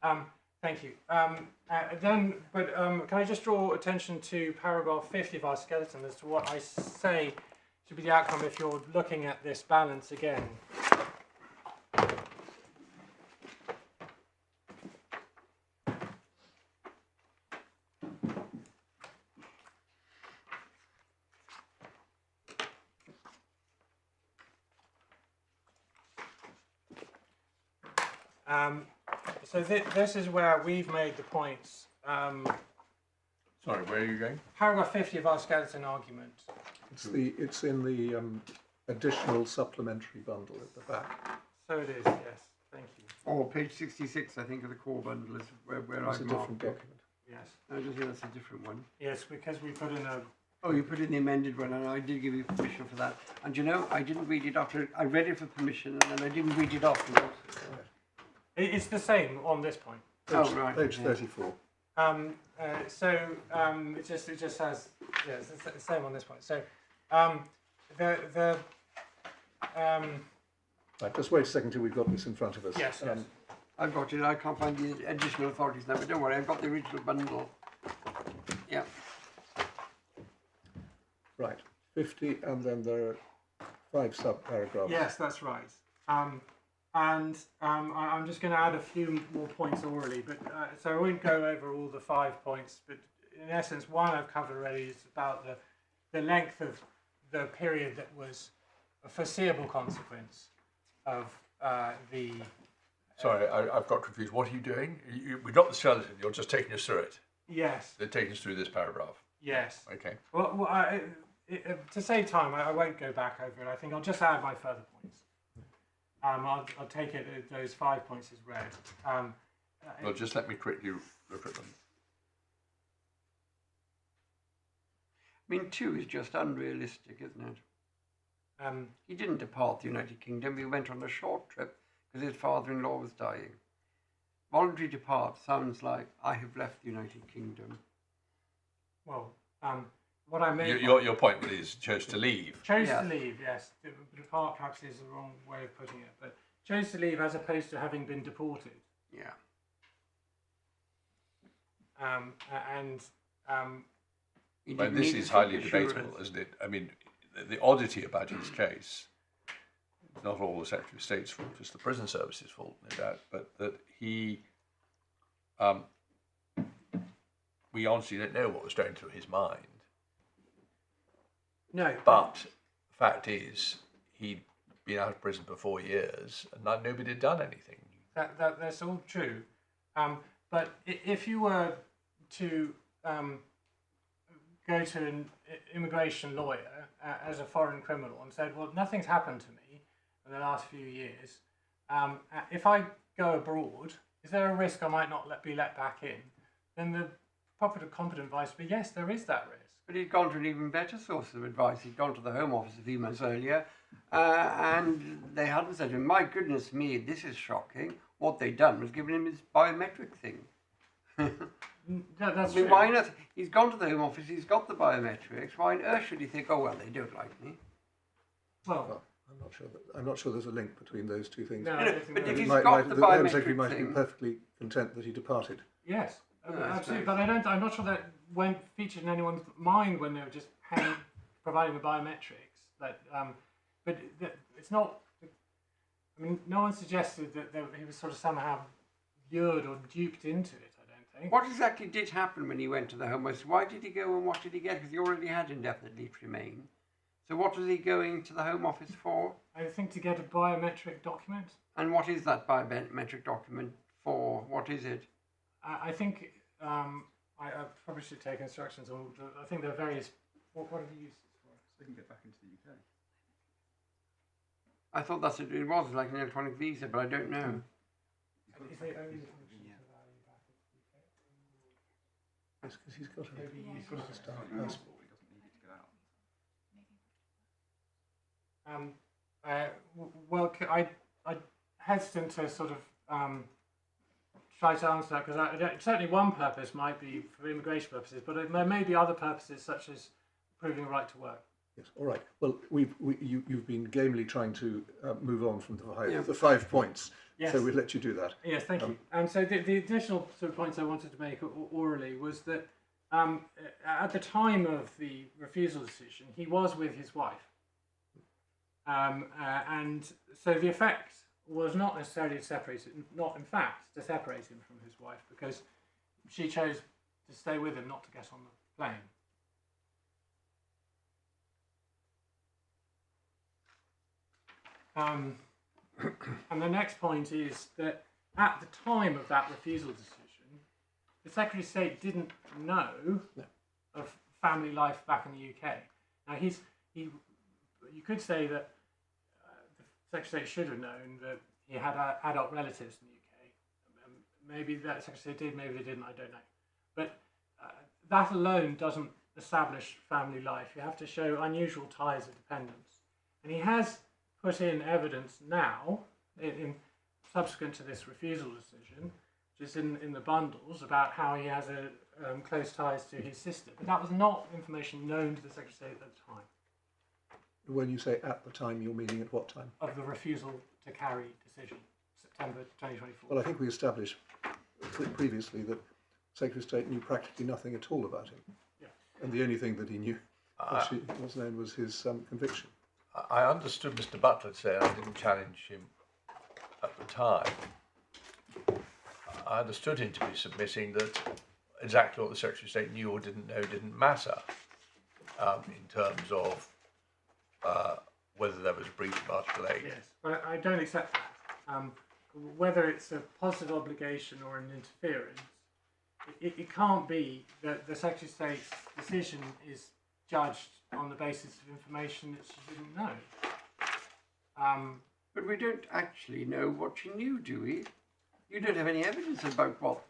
Thank you. Can I just draw attention to paragraph 50 of our skeleton as to what I say should be the outcome if you're looking at this balance again. So this is where we've made the points. Sorry, where are you going? Paragraph 50 of our skeleton argument. It's in the additional supplementary bundle at the back. So it is, yes. Thank you. Or page 66, I think, of the core bundle is where It's I've a marked different it. document. Yes. I just think that's a different one. Yes, because we put in a. Oh, you put in the amended one, and I did give you permission for that. And you know, I didn't read it after. I read it for permission, and then I didn't read it afterwards. It's the same on this point. Oh, right. Page yeah. 34. It just has, yeah, it's the same on this point. So Right, just wait a second till we've got this in front of us. yes. I've got it. I can't find the additional authorities now, but don't worry, I've got the original bundle. Yeah. Right, 50, and then there are 5 sub-paragraphs. Yes, that's right. I'm just going to add a few more points orally, but so I won't go over all the 5 points. But in essence, one I've covered already is about the length of the period that was a foreseeable consequence of the. Sorry, I've got confused. What are you doing? We got the skeleton. You're just taking us through it. Yes. They're taking us through this paragraph. Yes. Okay. Well, to save time, I won't go back over it. I think I'll just add my further points. I'll take it those 5 points as read. Well, just let me quickly look at them. I mean, 2 is just unrealistic, isn't it? He didn't depart the United Kingdom. He went on a short trip because his father-in-law was dying. Voluntary depart sounds like I have left the United Kingdom. Well, what I mean. Your point is chose to leave. Chose to leave, yes. Depart perhaps is the wrong way of putting it, but chose to leave as opposed to having been deported. Yeah. But this is highly debatable, isn't it? I mean, the oddity about his case, it's not all the Secretary of State's fault, it's the prison service's fault, no doubt, but that he, we honestly don't know what was going through his mind. No. But the fact is, he'd been out of prison for 4 years and nobody had done anything. That's all true. But if you were to go to an immigration lawyer as a foreign criminal and said, well, nothing's happened to me in the last few years. If I go abroad, is there a risk I might not be let back in? Then the proper competent advice would be, yes, there is that risk. But he'd gone to an even better source of advice. He'd gone to the Home Office a few months earlier, and they hadn't said to him, my goodness me, this is shocking. What they'd done was given him his biometric thing. That's I mean, true. why not? He's gone to the Home Office, he's got the biometrics. Why on earth should he think, oh, well, they don't like me? Well, I'm not sure there's a link between those two things. no, I don't think but there if is. he's got the the Home biometric Secretary might have been thing- perfectly content that he departed. Yes, Absolutely, but I'm not sure that went featured in anyone's mind when they were just providing the biometrics. It's not. I mean, no one suggested that he was sort of somehow lured or duped into it. I don't think. What exactly did happen when he went to the Home Office? Why did he go and what did he get? Because he already had indefinite leave to remain. So what was he going to the Home Office for? I think to get a biometric document. And what is that biometric document for? What is it? I think I probably should take instructions. Or I think there are various. What have you used this for? So they can get back into the UK. I thought that's what it was, like an electronic visa, but I don't know. Is it only the function to allow you back into the UK? Yes, because he's got Maybe a he's sort of got start Passport, passport. he doesn't need it to get out. Well, I'm hesitant to sort of try to answer that because certainly one purpose might be for immigration purposes, but there may be other purposes such as proving a right to work. Yes, all right. Well, you've been gamely trying to move on from Yeah. the 5 points, Yes. so we'll let you do that. Yes, thank you. And so the additional sort of points I wanted to make orally was that at the time of the refusal decision, he was with his wife. And so the effect was not necessarily to separate him, not in fact to separate him from his wife, because she chose to stay with him, not to get on the plane. And the next point is that at the time of that refusal decision, the Secretary of State didn't know of family life back in the UK. Now you could say that the Secretary of State should have known that he had adult relatives in the UK. Maybe that Secretary of State did, maybe they didn't, I don't know. But that alone doesn't establish family life. You have to show unusual ties of dependence. And he has put in evidence now, in subsequent to this refusal decision, just in the bundles, about how he has close ties to his sister. But that was not information known to the Secretary of State at the time. When you say at the time, you're meaning at what time? Of the refusal to carry decision, September 2024. Well, I think we established previously that Secretary of State knew practically nothing at all about him. Yeah. And the only thing that he knew was known was his conviction. I understood Mr. Butler say, and I didn't challenge him at the time, I understood him to be submitting that exactly what the Secretary of State knew or didn't know didn't matter in terms of whether there was a breach of Article 8. Yes, but I don't accept that. Whether it's a positive obligation or an interference, it can't be that the Secretary of State's decision is judged on the basis of information that she didn't know. But we don't actually know what she knew, do we? You don't have any evidence about what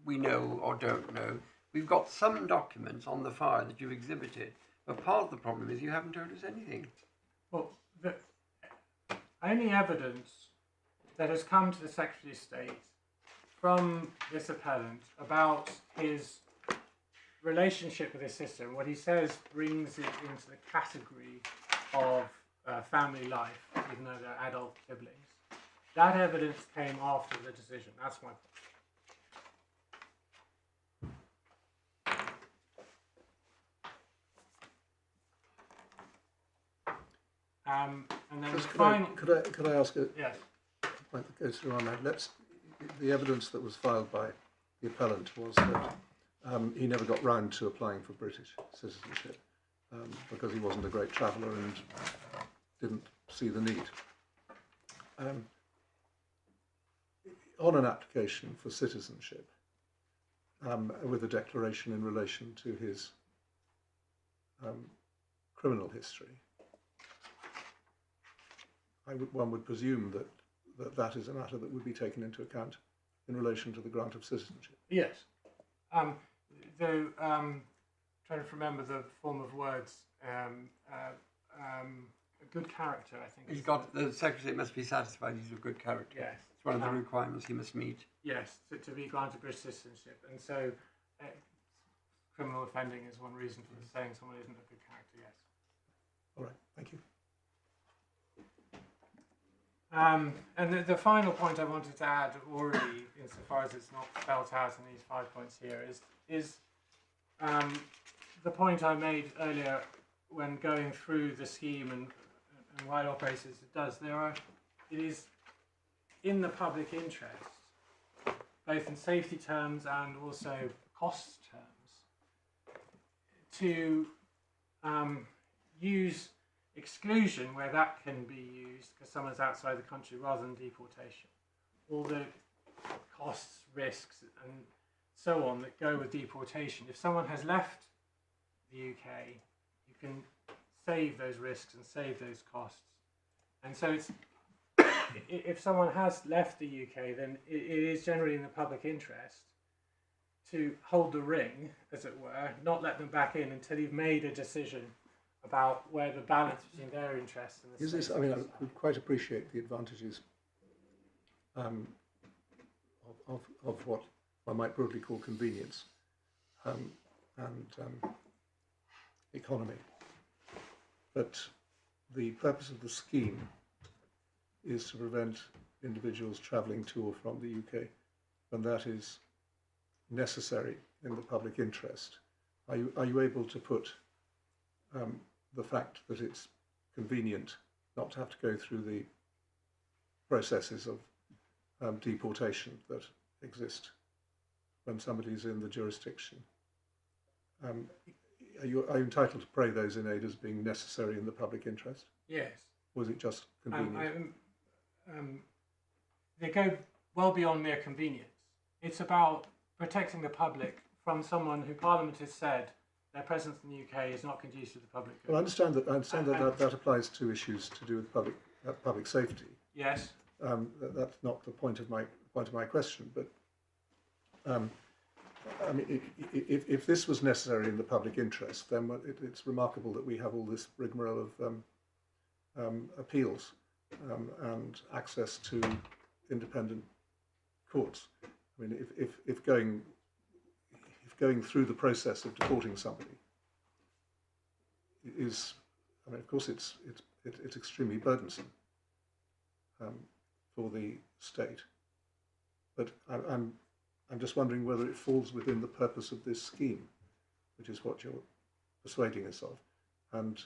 we know or don't know. We've got some documents on the file that you've exhibited, but part of the problem is you haven't told us anything. Well, the only evidence that has come to the Secretary of State from this appellant about his relationship with his sister, and what he says brings it into the category of family life, even though they're adult siblings. That evidence came after the decision. That's my point. And then Just finally, could I ask a yes, point that goes through our mind? The evidence that was filed by the appellant was that he never got round to applying for British citizenship because he wasn't a great traveller and didn't see the need. On an application for citizenship, with a declaration in relation to his criminal history, one would presume that is a matter that would be taken into account in relation to the grant of citizenship. yes. Though trying to remember the form of words, a good character, I think. He's got, the Secretary must be satisfied he's a good character. Yes. It's one of the requirements he must meet. Yes, to be granted British citizenship, and so criminal offending is one reason for saying someone isn't a good character. Yes. All right, thank you. And the final point I wanted to add, already, insofar as it's not spelt out in these 5 points here, is the point I made earlier when going through the scheme and why it operates as it does. It is in the public interest, both in safety terms and also cost terms, to use exclusion where that can be used because someone's outside the country rather than deportation. All the costs, risks and so on that go with deportation. If someone has left the UK, you can save those risks and save those costs. And so it's if someone has left the UK, then it is generally in the public interest to hold the ring, as it were, not let them back in until you've made a decision about where the balance between their interests and the Is this? I mean, I would quite appreciate the advantages of what I might broadly call convenience and economy, but the purpose of the scheme is to prevent individuals travelling to or from the UK, and that is necessary in the public interest. Are you able to put the fact that it's convenient not to have to go through the processes of deportation that exist when somebody's in the jurisdiction? Are you entitled to pray those in aid as being necessary in the public interest? Yes. Or is it just convenient? They go well beyond mere convenience. It's about protecting the public from someone who Parliament has said their presence in the UK is not conducive to the public good. Well, I understand that applies to issues to do with public safety. Yes. That's not the point of my question, but I mean, if this was necessary in the public interest, then it's remarkable that we have all this rigmarole of appeals and access to independent courts. I mean, if going through the process of deporting somebody is, I mean, of course, it's extremely burdensome for the state, but I'm just wondering whether it falls within the purpose of this scheme, which is what you're persuading us of. And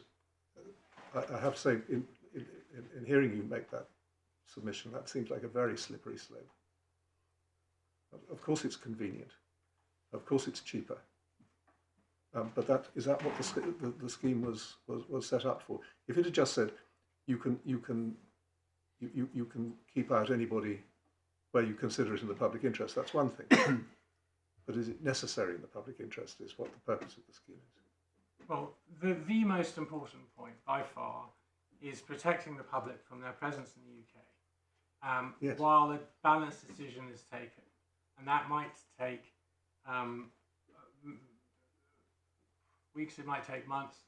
I have to say, in hearing you make that submission, that seems like a very slippery slope. Of course it's convenient. Of course it's cheaper. But is that what the scheme was set up for? If it had just said you can keep out anybody where you consider it in the public interest, that's one thing. But is it necessary in the public interest is what the purpose of the scheme is. Well, the most important point by far is protecting the public from their presence in the UK Yes. while a balanced decision is taken. And that might take weeks, it might take months.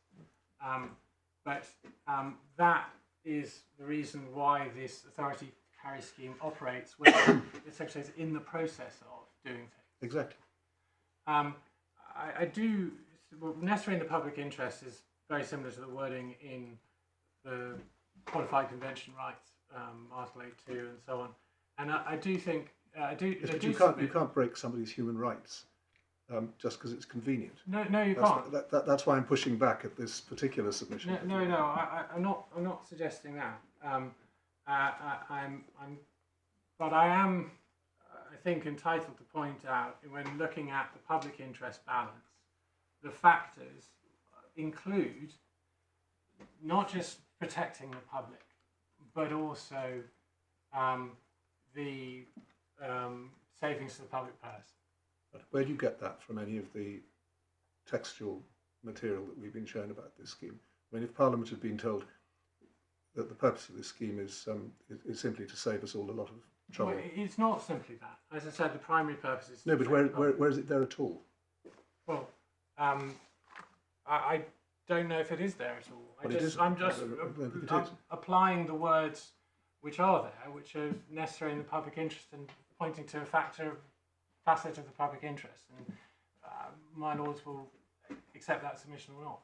But that is the reason why this authority to carry scheme operates when the Secretary is in the process of doing things. Exactly. Necessary in the public interest is very similar to the wording in the Qualified Convention Rights, Article 8.2 and so on. And I do think, Yes, but you can't break somebody's human rights just because it's convenient. No, you can't. That's why I'm pushing back at this particular submission. I'm not suggesting that. But I am, I think, entitled to point out when looking at the public interest balance, the factors include not just protecting the public, but also the savings to the public purse. But where do you get that from any of the textual material that we've been shown about this scheme? I mean, if Parliament had been told that the purpose of this scheme is simply to save us all a lot of trouble. Well, it's not simply that. As I said, the primary purpose is... No, but where is it there at all? Well, I don't know if it is there at all. I'm just applying the words which are there, which are necessary in the public interest and pointing to a facet of the public interest. And my lords will accept that submission or not.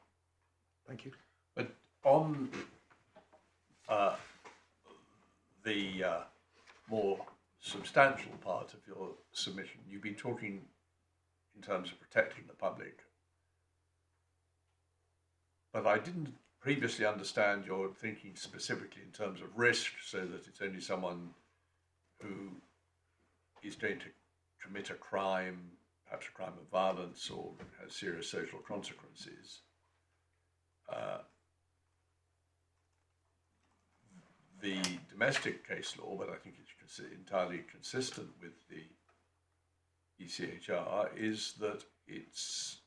Thank you. But on the more substantial part of your submission. You've been talking in terms of protecting the public, but I didn't previously understand your thinking specifically in terms of risk, so that it's only someone who is going to commit a crime, perhaps a crime of violence or has serious social consequences. The domestic case law, but I think it's entirely consistent with the ECHR, is that it's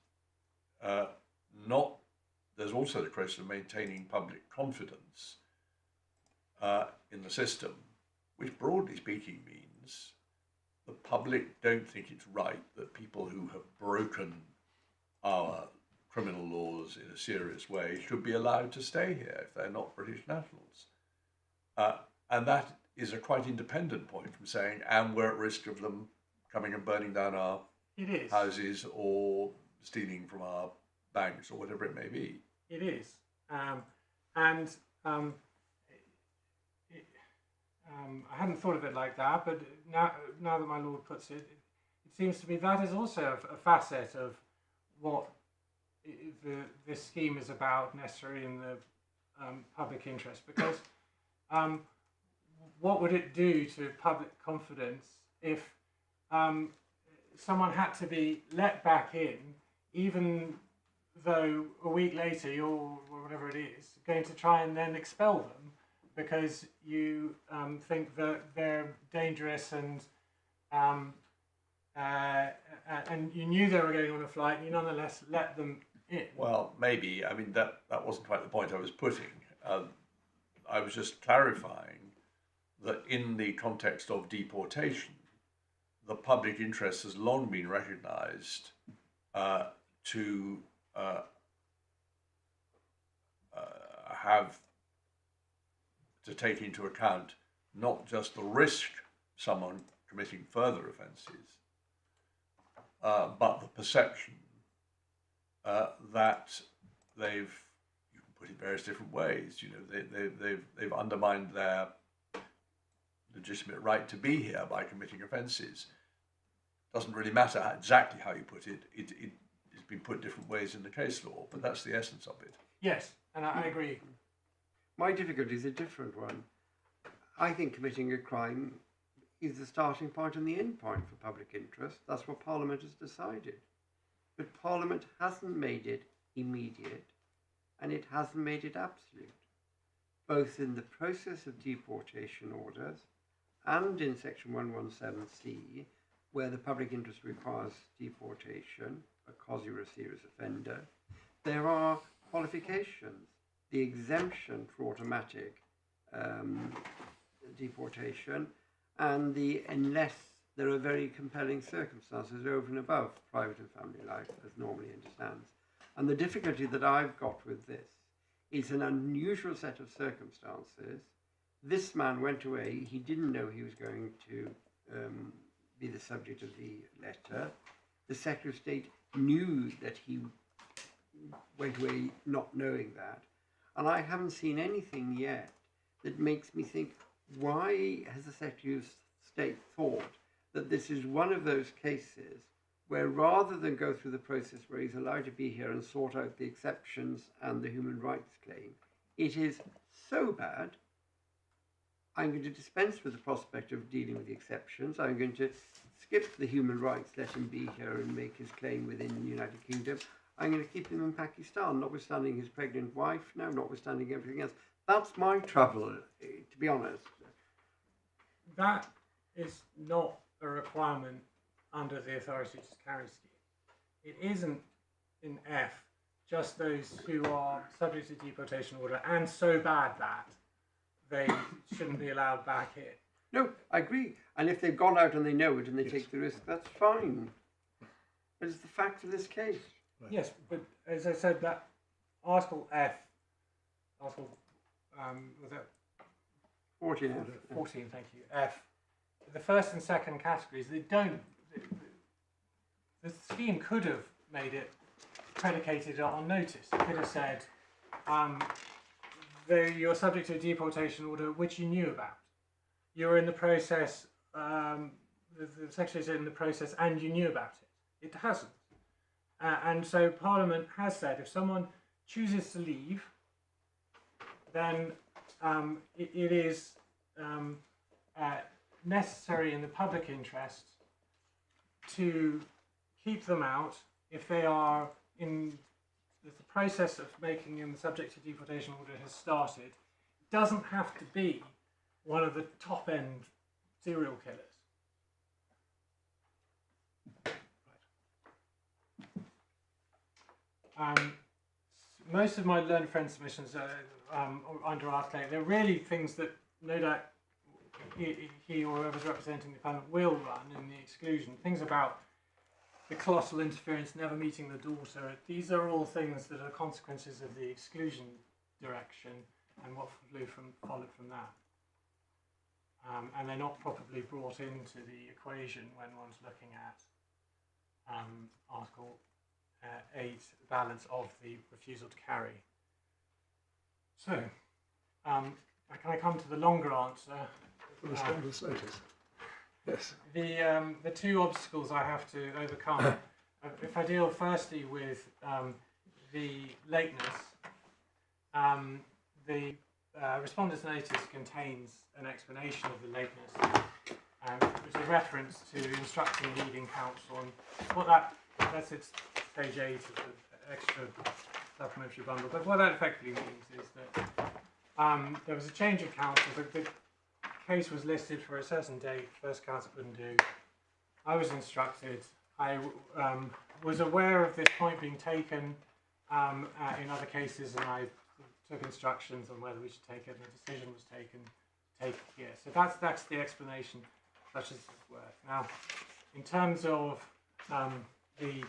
not, there's also the question of maintaining public confidence in the system, which broadly speaking means the public don't think it's right that people who have broken our criminal laws in a serious way should be allowed to stay here if they're not British nationals. And that is a quite independent point from saying, and we're at risk of them coming and burning down our houses or stealing from our banks or whatever it may be. It is. I hadn't thought of it like that, but now that my lord puts it, it seems to me that is also a facet of what this scheme is about, necessarily in the public interest. Because what would it do to public confidence if someone had to be let back in, even though a week later you're, or whatever it is, going to try and then expel them because you think that they're dangerous and you knew they were going on a flight and you nonetheless let them in? Well, maybe. I mean, that wasn't quite the point I was putting. I was just clarifying that in the context of deportation, the public interest has long been recognised to have to take into account not just the risk of someone committing further offences, but the perception that they've, you can put it various different ways, you know, they've undermined their legitimate right to be here by committing offences. Doesn't really matter exactly how you put it. It's been put different ways in the case law, but that's the essence of it. Yes, and I agree. My difficulty is a different one. I think committing a crime is the starting point and the end point for public interest. That's what Parliament has decided. But Parliament hasn't made it immediate, and it hasn't made it absolute, both in the process of deportation orders and in Section 117C, where the public interest requires deportation because you're a serious offender. There are qualifications. The exemption for automatic deportation, and the unless there are very compelling circumstances over and above private and family life as normally understands. And the difficulty that I've got with this is an unusual set of circumstances. This man went away, he didn't know he was going to be the subject of the letter. The Secretary of State knew that he went away not knowing that. And I haven't seen anything yet that makes me think, why has the Secretary of State thought that this is one of those cases where, rather than go through the process where he's allowed to be here and sort out the exceptions and the human rights claim, it is so bad, I'm going to dispense with the prospect of dealing with the exceptions. I'm going to skip the human rights, let him be here and make his claim within the United Kingdom. I'm going to keep him in Pakistan, notwithstanding his pregnant wife, now notwithstanding everything else. That's my trouble, to be honest. That is not a requirement under the authority to carry scheme. It isn't in F just those who are subject to deportation order and so bad that they shouldn't be allowed back in. No, I agree. And if they've gone out and they know it and they take the risk, that's fine. But it's the fact of this case. Right. Yes, but as I said, that Article F, Article was that 14. 14, thank you, F, the first and second categories, they don't, the scheme could have made it predicated on notice. It could have said, you're subject to a deportation order which you knew about. you're in the process, the Secretary's in the process and you knew about it. It hasn't. And so Parliament has said if someone chooses to leave, then it is necessary in the public interest to keep them out if they are in the process of making them subject to deportation order has started. It doesn't have to be one of the top end serial killers. Most of my learned friend submissions are under Article 8. They're really things that no doubt he or whoever's representing the appellant will run in the exclusion. Things about the colossal interference, never meeting the daughter. These are all things that are consequences of the exclusion direction and what followed from that. And they're not properly brought into the equation when one's looking at Article 8, balance of the refusal to carry. So, can I come to the longer answer? The respondent's notice. Yes. The two obstacles I have to overcome. If I deal firstly with the lateness, the respondent's notice contains an explanation of the lateness. It's a reference to instructing leading counsel, and what that's its page 8 of the extra supplementary bundle. But what that effectively means is that there was a change of counsel. The case was listed for a certain date. First counsel couldn't do. I was instructed. I was aware of this point being taken in other cases, and I took instructions on whether we should take it, and the decision was taken to take it here. So that's the explanation, such as it's worth. Now, in terms of the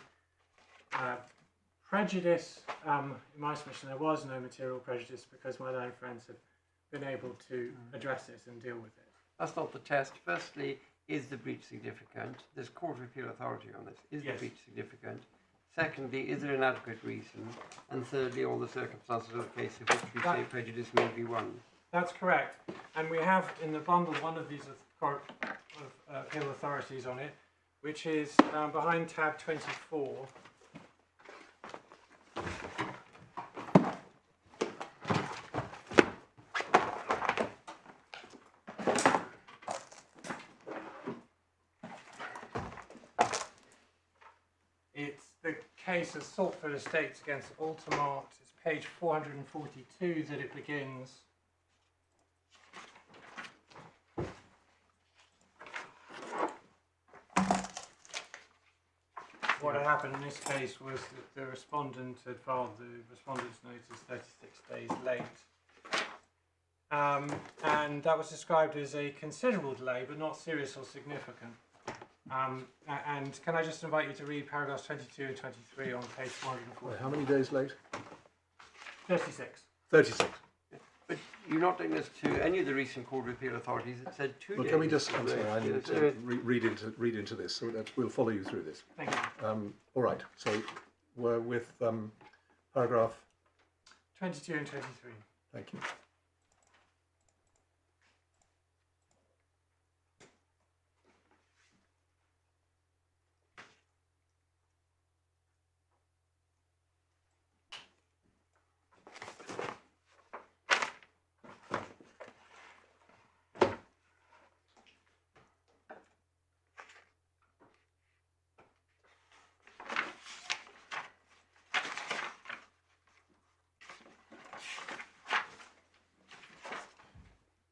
prejudice, in my submission, there was no material prejudice because my learned friends have been able to address this and deal with it. That's not the test. Firstly, is the breach significant? There's Court of Appeal authority on this. Is the breach significant? Secondly, is there an adequate reason? And thirdly, all the circumstances of the case in which we say prejudice may be one. That's correct. And we have in the bundle one of these Court of Appeal authorities on it, which is behind tab 24. It's the case of Saltford Estates against Altamont. It's page 442 that it begins. What had happened in this case was that the respondent had filed the respondent's notice 36 days late. And that was described as a considerable delay, but not serious or significant. And can I just invite you to read paragraphs 22 and 23 on page 440. How many days late? 36. 36. But you're not doing this to any of the recent Court of Appeal authorities. It said 2 days. Well, can we just, I'm sorry, I need to read into this, so that we'll follow you through this. Thank you. All right, so we're with paragraph 22 and 23. Thank you.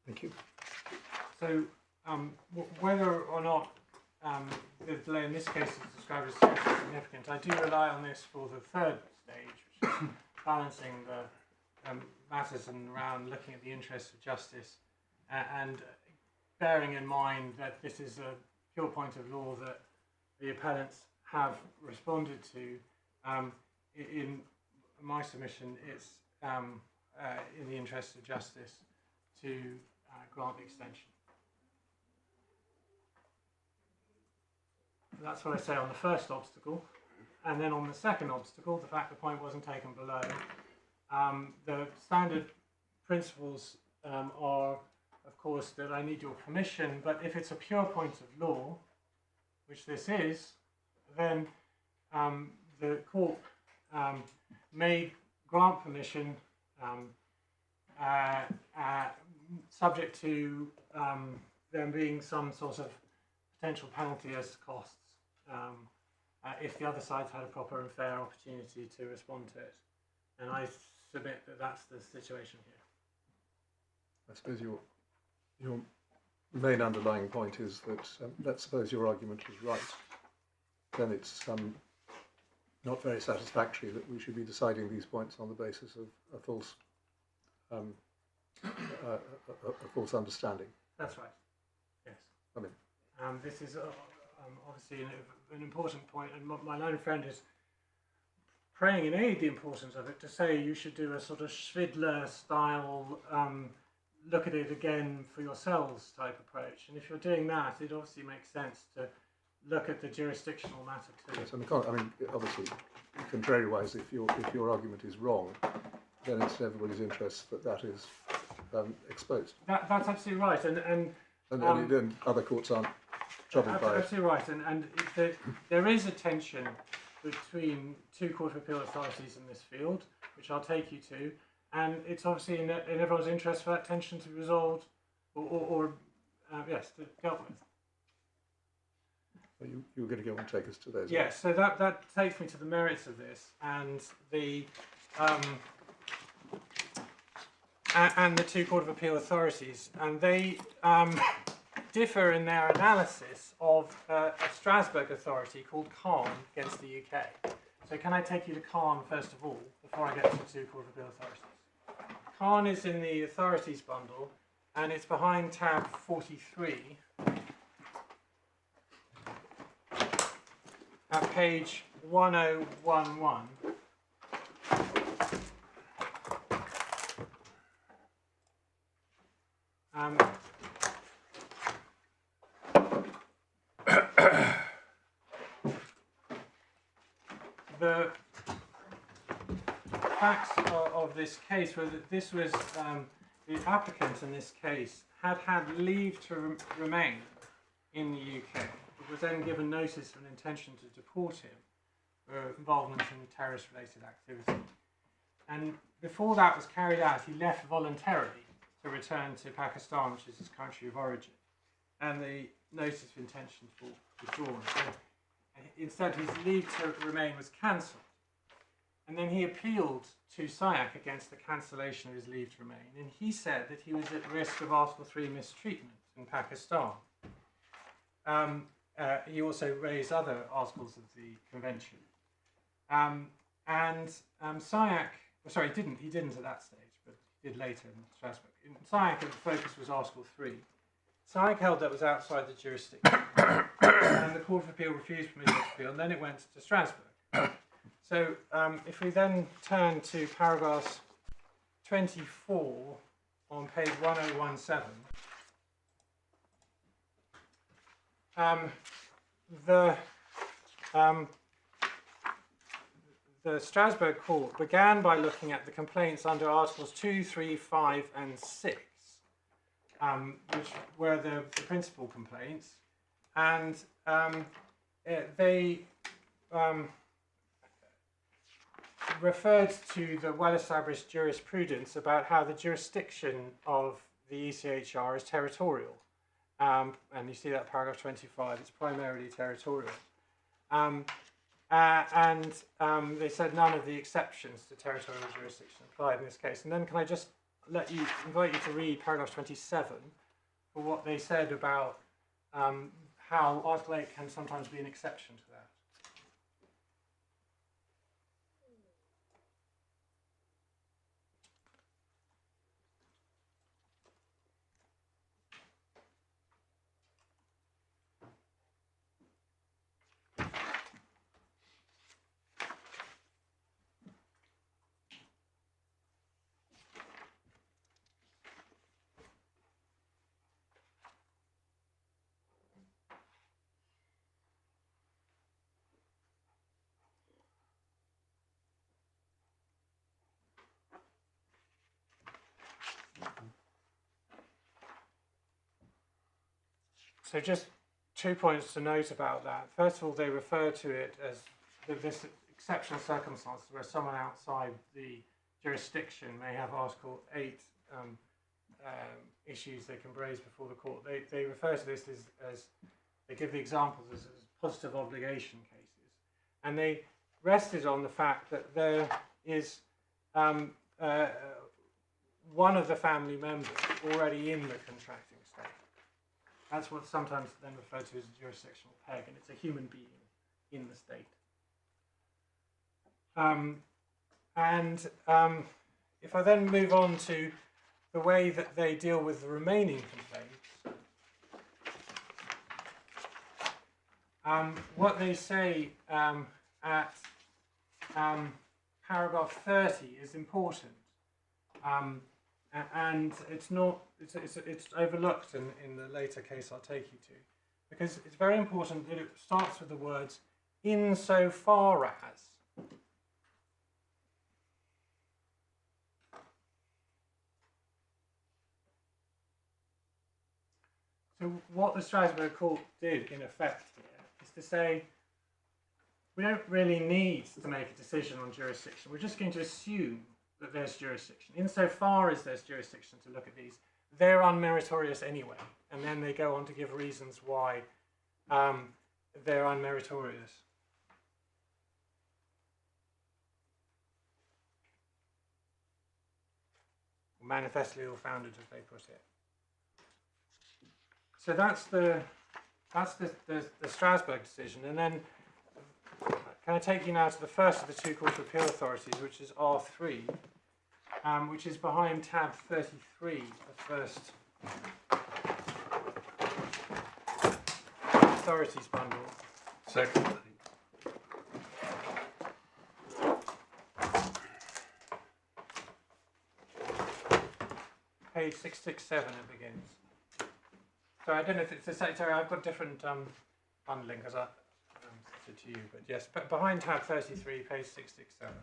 Thank you. So, whether or not the delay in this case is described as seriously significant, I do rely on this for the third stage, which is balancing the matters and around looking at the interests of justice and bearing in mind that this is a pure point of law that the appellants have responded to. In my submission, it's in the interest of justice to grant the extension. That's what I say on the first obstacle. And then on the second obstacle, the fact the point wasn't taken below, the standard principles are of course, that I need your permission, but if it's a pure point of law, which this is, then the court may grant permission subject to there being some sort of potential penalty as costs if the other side's had a proper and fair opportunity to respond to it. And I submit that that's the situation here. I suppose your main underlying point is that let's suppose your argument is right, then it's not very satisfactory that we should be deciding these points on the basis of a false understanding. That's right. Yes. I mean, this is obviously an important point, and my learned friend is praying in aid the importance of it to say you should do a sort of Schvidler style look at it again for yourselves type approach. And if you're doing that, it obviously makes sense to look at the jurisdictional matter too. yes, I mean, obviously, contrariwise, if your argument is wrong, then it's in everybody's interest that is exposed. That's absolutely right, and then other courts aren't troubled by it. absolutely right, and there is a tension between two Court of Appeal authorities in this field, which I'll take you to, and it's obviously in everyone's interest for that tension to be resolved, or yes, to dealt with. You were going to go and take us to those. Yes, so that takes me to the merits of this, and the two Court of Appeal authorities, and they differ in their analysis of a Strasbourg authority called Khan against the UK. So can I take you to Khan first of all, before I get to the two Court of Appeal authorities? Khan is in the authorities bundle, and it's behind tab 43 at page 1011. The facts of this case were that this was the applicant in this case had leave to remain in the UK. It was then given notice of an intention to deport him for involvement in terrorist-related activity. And before that was carried out, he left voluntarily to return to Pakistan, which is his country of origin, and the notice of intention was withdrawn. So instead, his leave to remain was cancelled. And then he appealed to SIAC against the cancellation of his leave to remain, and he said that he was at risk of Article 3 mistreatment in Pakistan. He also raised other articles of the convention. SIAC, sorry, he didn't at that stage, but he did later in Strasbourg. In SIAC, the focus was Article 3. SIAC held that was outside the jurisdiction, and the Court of Appeal refused permission to appeal, and then it went to Strasbourg. So if we then turn to paragraphs 24 on page 1017, the Strasbourg Court began by looking at the complaints under Articles 2, 3, 5 and 6, which were the principal complaints, and they referred to the well-established jurisprudence about how the jurisdiction of the ECHR is territorial. And you see that paragraph 25, it's primarily territorial. They said none of the exceptions to territorial jurisdiction apply in this case. And then can I just invite you to read paragraph 27 for what they said about how Article 8 can sometimes be an exception to that. So just 2 points to note about that. First of all, they refer to it as this exceptional circumstance where someone outside the jurisdiction may have Article 8 issues they can raise before the court. They refer to this as they give the examples as positive obligation cases. And they rested on the fact that there is one of the family members already in the contracting state. That's what's sometimes then referred to as a jurisdictional peg, and it's a human being in the state. If I then move on to the way that they deal with the remaining complaints, what they say at paragraph 30 is important, and it's overlooked in the later case I'll take you to, because it's very important that it starts with the words insofar as. So what the Strasbourg Court did, in effect, here, is to say, we don't really need to make a decision on jurisdiction. We're just going to assume that there's jurisdiction. Insofar as there's jurisdiction to look at these, they're unmeritorious anyway. And then they go on to give reasons why they're unmeritorious. Manifestly ill-founded, as they put it. So that's the Strasbourg decision, and then can I take you now to the first of the two Court of Appeal authorities, which is R3, which is behind tab 33, the first authorities bundle. Second. Page 667 it begins. So I don't know if it's the same. Sorry, I've got different bundling because I said to you, but yes, but behind tab 33, page 667.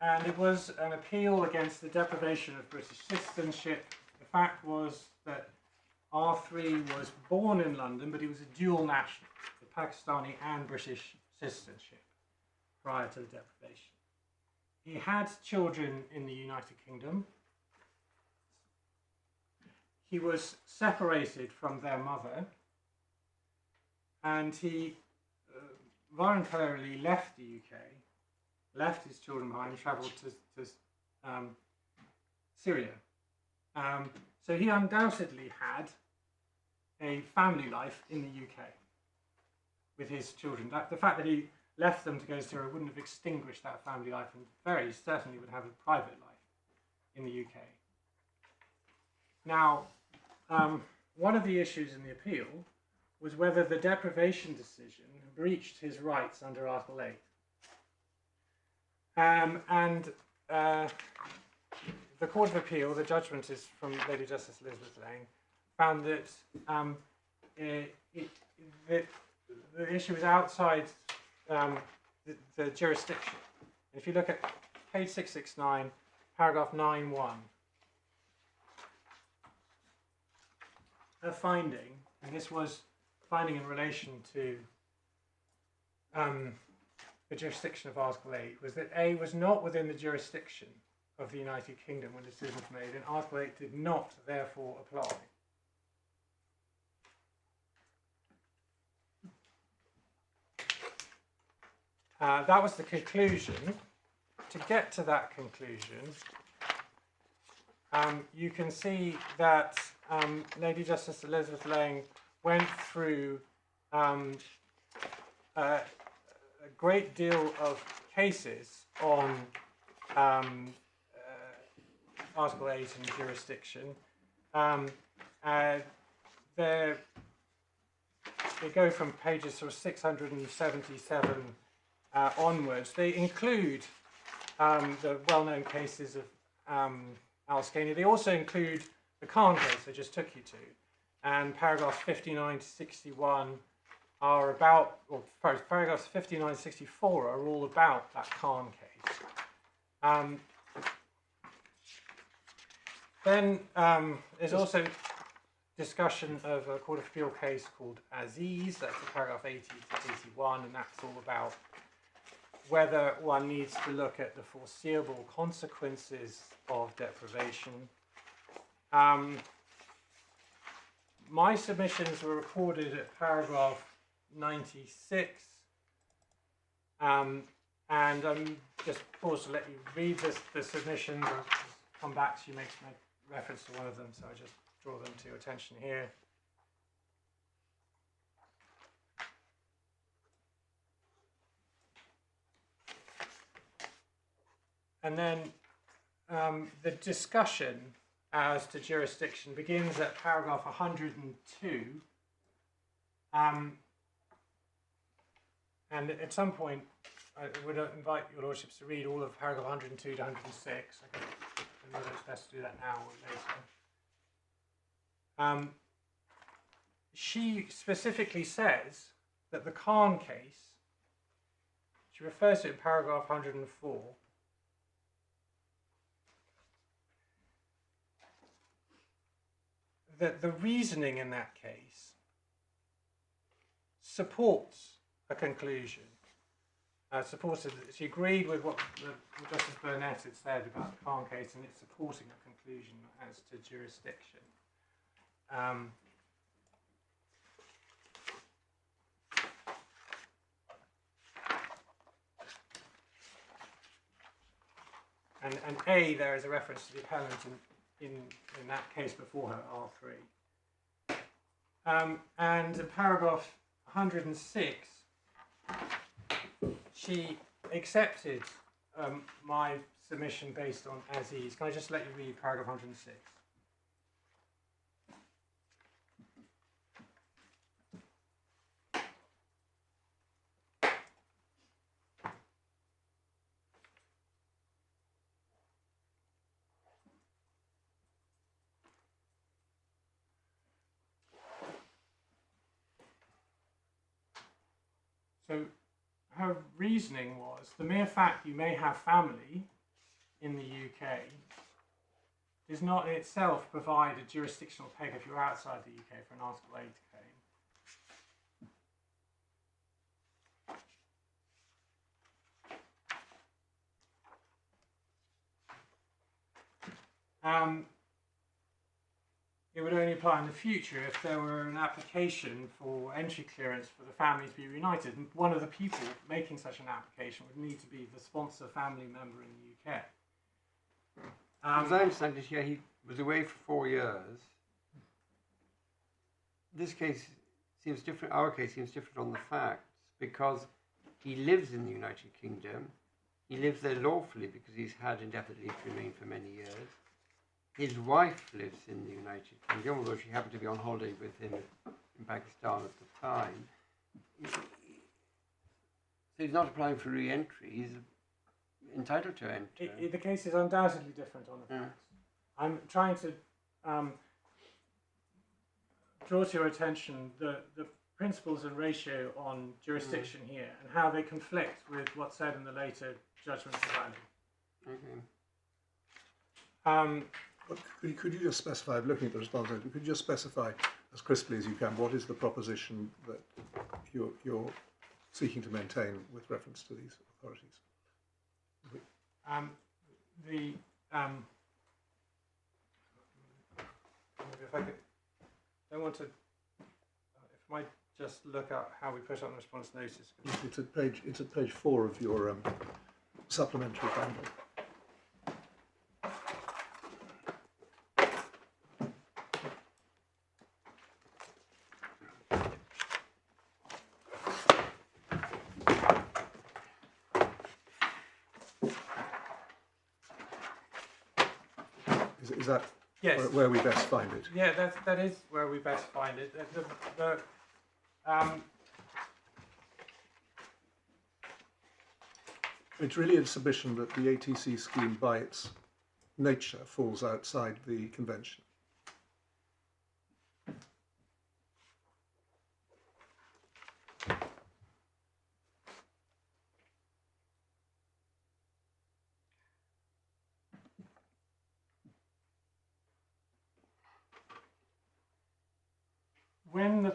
And it was an appeal against the deprivation of British citizenship. The fact was that R3 was born in London, but he was a dual national, with Pakistani and British citizenship prior to the deprivation. He had children in the United Kingdom. He was separated from their mother, and he voluntarily left the UK, left his children behind, and travelled to Syria. So he undoubtedly had a family life in the UK with his children. The fact that he left them to go to Syria wouldn't have extinguished that family life, and very certainly would have a private life in the UK. Now, one of the issues in the appeal was whether the deprivation decision breached his rights under Article 8. The Court of Appeal, the judgment is from Lady Justice Elizabeth Lang, found that the issue is outside the jurisdiction. If you look at page 669, paragraph 9.1, a finding, and this was finding in relation to the jurisdiction of Article 8, was that A was not within the jurisdiction of the United Kingdom when the decision was made, and Article 8 did not therefore apply. That was the conclusion. To get to that conclusion, you can see that Lady Justice Elizabeth Lang went through a great deal of cases on Article 8 and jurisdiction. They go from pages sort of 677 onwards. They include the well-known cases of Al-Scania. They also include the Khan case I just took you to, and paragraphs 59 to 61 are about, or sorry, paragraphs 59 to 64 are all about that Khan case. Then there's also discussion of a Court of Appeal case called Aziz. That's in paragraph 80 to 81, and that's all about whether one needs to look at the foreseeable consequences of deprivation. My submissions were recorded at paragraph 96, and I'm just paused to let you read the submissions. I'll come back to you, make reference to one of them, so I just draw them to your attention here. And then the discussion as to jurisdiction begins at paragraph 102. And at some point, I would invite your lordships to read all of paragraph 102 to 106. I don't know whether it's best to do that now or later. She specifically says that the Khan case, she refers to it in paragraph 104, that the reasoning in that case supports a conclusion. She agreed with what Justice Burnett had said about the Khan case, and it's supporting a conclusion as to jurisdiction. And A, there is a reference to the appellant in that case before her, R3. And in paragraph 106, she accepted my submission based on Aziz. Can I just let you read paragraph 106? So her reasoning was the mere fact you may have family in the UK does not in itself provide a jurisdictional peg if you're outside the UK for an Article 8 claim. It would only apply in the future if there were an application for entry clearance for the family to be reunited. And one of the people making such an application would need to be the sponsor family member in the UK. As I understand it, yeah, he was away for 4 years. This case seems different, our case seems different on the facts, because he lives in the United Kingdom. He lives there lawfully because he's had indefinite leave to remain for many years. His wife lives in the United Kingdom, although she happened to be on holiday with him in Pakistan at the time. So he's not applying for re-entry, he's entitled to enter. The case is undoubtedly different on the facts. I'm trying to draw to your attention the principles and ratio on jurisdiction here and how they conflict with what's said in the later judgment of value. Okay. Could you just specify, looking at the response, could you just specify as crisply as you can what is the proposition that you're seeking to maintain with reference to these authorities? If I could, I want to, if I might just look at how we put it on the response notice. It's at page 4 of your supplementary bundle. Is that Yes. where we best find it? Yeah, that is where we best find it. It's really a submission that the ATC scheme, by its nature, falls outside the convention. when the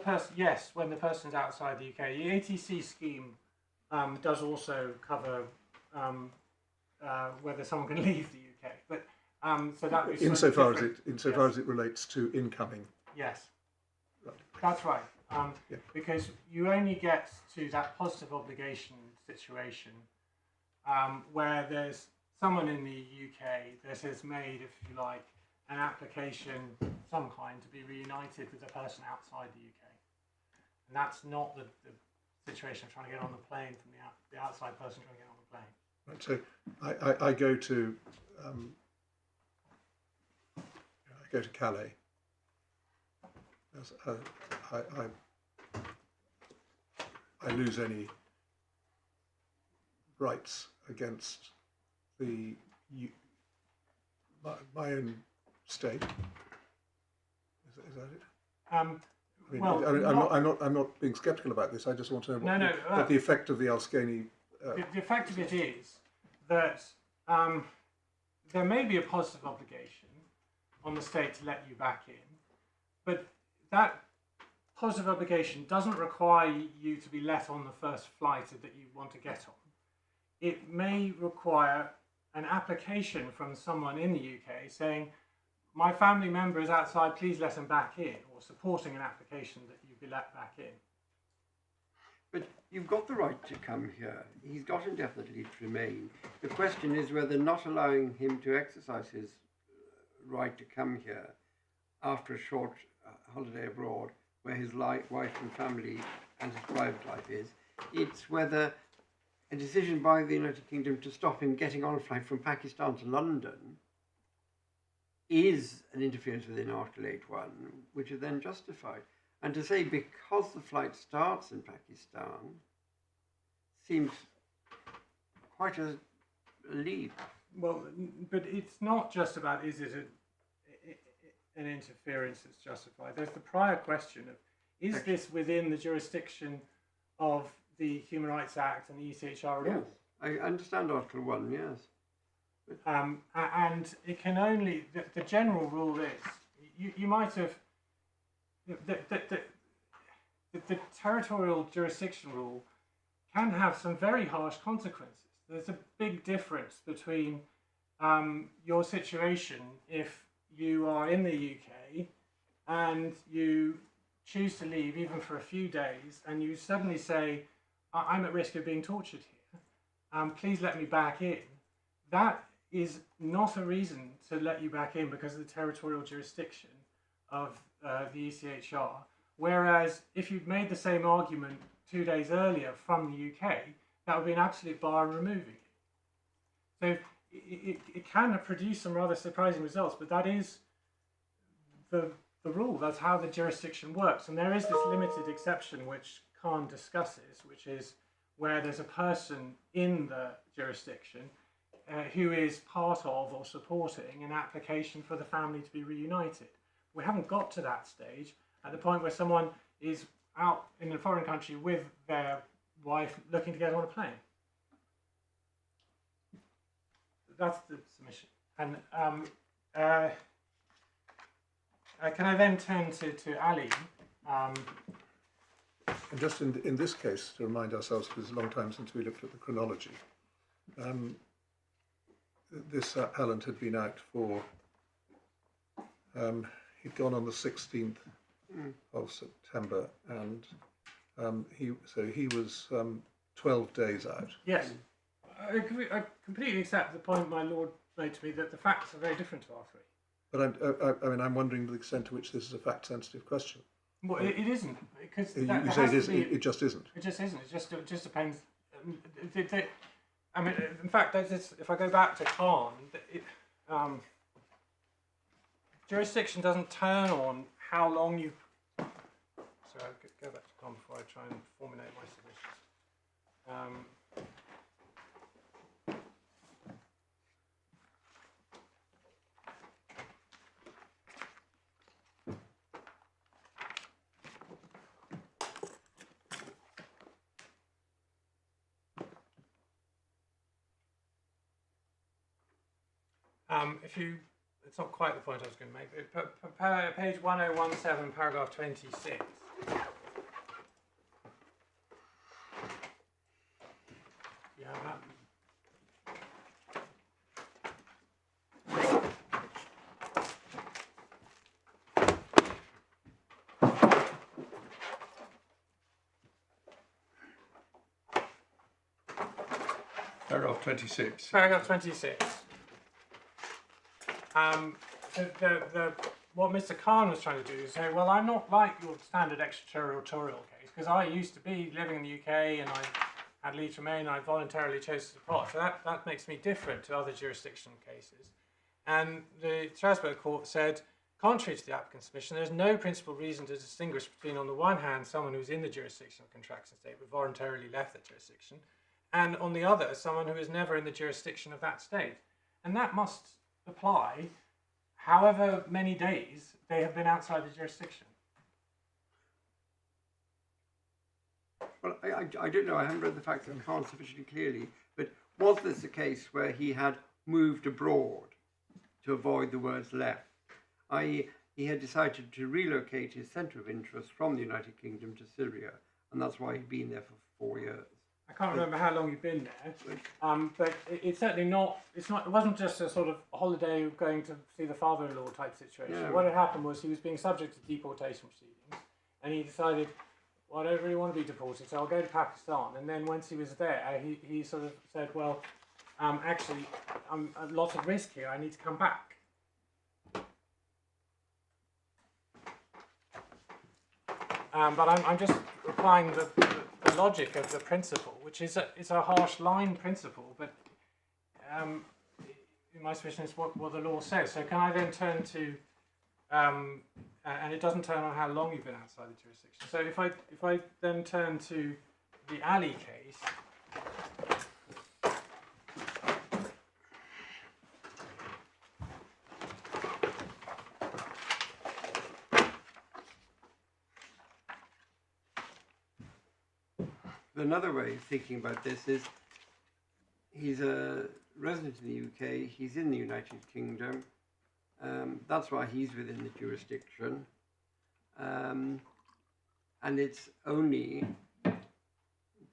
person's outside the UK, the ATC scheme does also cover whether someone can leave the UK, but so that is insofar as it relates to incoming. Yes, Right. that's right. Yeah. Because you only get to that positive obligation situation where there's someone in the UK that has made, if you like, an application of some kind to be reunited with a person outside the UK. And that's not the situation of trying to get on the plane from the outside person trying to get on the plane. Right, so I go to Calais. I lose any rights against my own state. Is that it? I mean, well, I'm not being sceptical about this. I just want to know what the effect of the Alskani. The effect of it is that there may be a positive obligation on the state to let you back in, but that positive obligation doesn't require you to be let on the first flight that you want to get on. It may require an application from someone in the UK saying, my family member is outside, please let him back in, or supporting an application that you be let back in. But you've got the right to come here. He's got indefinite leave to remain. The question is whether not allowing him to exercise his right to come here after a short holiday abroad, where his wife and family and his private life is, it's whether a decision by the United Kingdom to stop him getting on a flight from Pakistan to London is an interference within Article 8.1, which is then justified. And to say because the flight starts in Pakistan seems quite a leap. Well, but it's not just about is it an interference that's justified. There's the prior question of is this within the jurisdiction of the Human Rights Act and the ECHR at all? Yes, I understand Article 1, yes. And it can only, the general rule is, you might have, the territorial jurisdiction rule can have some very harsh consequences. There's a big difference between your situation if you are in the UK and you choose to leave even for a few days and you suddenly say, I'm at risk of being tortured here, please let me back in. That is not a reason to let you back in because of the territorial jurisdiction of the ECHR. Whereas if you'd made the same argument 2 days earlier from the UK, that would be an absolute bar in removing it. So it can produce some rather surprising results, but that is the rule. That's how the jurisdiction works. And there is this limited exception which Khan discusses, which is where there's a person in the jurisdiction who is part of or supporting an application for the family to be reunited. We haven't got to that stage at the point where someone is out in a foreign country with their wife looking to get on a plane. That's the submission. And can I then turn to Ali? And just in this case, to remind ourselves, because it's a long time since we looked at the chronology, this appellant had been out for, he'd gone on the 16th of September, and he was 12 days out. Yes, I completely accept the point my lord made to me that the facts are very different to R3. But I'm wondering the extent to which this is a fact-sensitive question. Well, it isn't, because You say it is. It just isn't. It just isn't. It just depends. I mean, in fact, if I go back to Khan, jurisdiction doesn't turn on how long you. So I'll go back to Khan before I try and formulate my submissions. It's not quite the point I was going to make. Page 1017, paragraph 26. You have that? Paragraph 26. Paragraph 26. What Mr. Khan was trying to do is say, well, I'm not like your standard extraterritorial case, because I used to be living in the UK and I had leave to remain, and I voluntarily chose to depart. So that makes me different to other jurisdictional cases. And the Strasbourg court said, contrary to the applicant's submission, there's no principal reason to distinguish between, on the one hand, someone who's in the jurisdiction of contraction state but voluntarily left that jurisdiction, and on the other, someone who is never in the jurisdiction of that state. And that must apply however many days they have been outside the jurisdiction. Well, I don't know, I haven't read the facts of Khan sufficiently clearly, but was this a case where he had moved abroad to avoid the words left? I.e., he had decided to relocate his centre of interest from the United Kingdom to Syria, and that's why he'd been there for 4 years. I can't remember how long you've been there, but it's certainly not. It wasn't just a sort of holiday going to see the father-in-law type situation. Yeah. What had happened was he was being subject to deportation proceedings, and he decided, well, I don't really want to be deported, so I'll go to Pakistan. And then once he was there, he sort of said, well, actually, I'm at lots of risk here. I need to come back. But I'm just applying the logic of the principle, which is it's a harsh line principle, but in my submission is what the law says. So can I then turn to, and it doesn't turn on how long you've been outside the jurisdiction. So if I then turn to the Ali case, Another way of thinking about this is he's a resident in the UK, he's in the United Kingdom, that's why he's within the jurisdiction, and it's only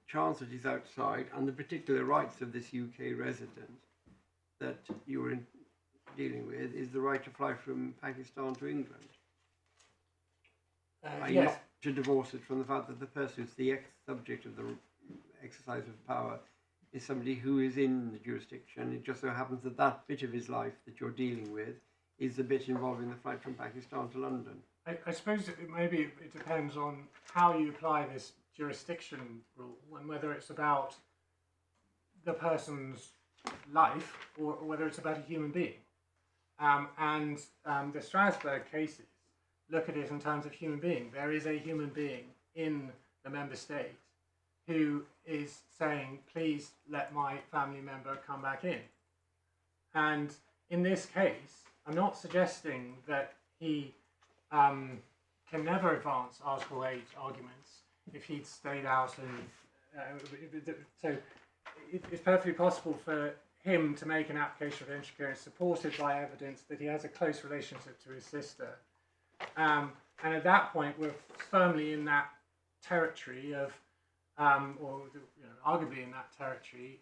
chance that he's outside and the particular rights of this UK resident that you're dealing with is the right to fly from Pakistan to England. yes. Not to divorce it from the fact that the person who's the subject of the exercise of power is somebody who is in the jurisdiction. It just so happens that that bit of his life that you're dealing with is the bit involving the flight from Pakistan to London. I suppose maybe it depends on how you apply this jurisdiction rule and whether it's about the person's life or whether it's about a human being. The Strasbourg cases look at it in terms of human being. There is a human being in the member state who is saying, please let my family member come back in. And in this case, I'm not suggesting that he can never advance Article 8 arguments if he'd stayed out. And so it's perfectly possible for him to make an application for entry clearance supported by evidence that he has a close relationship to his sister. And at that point, we're firmly in that territory of, arguably in that territory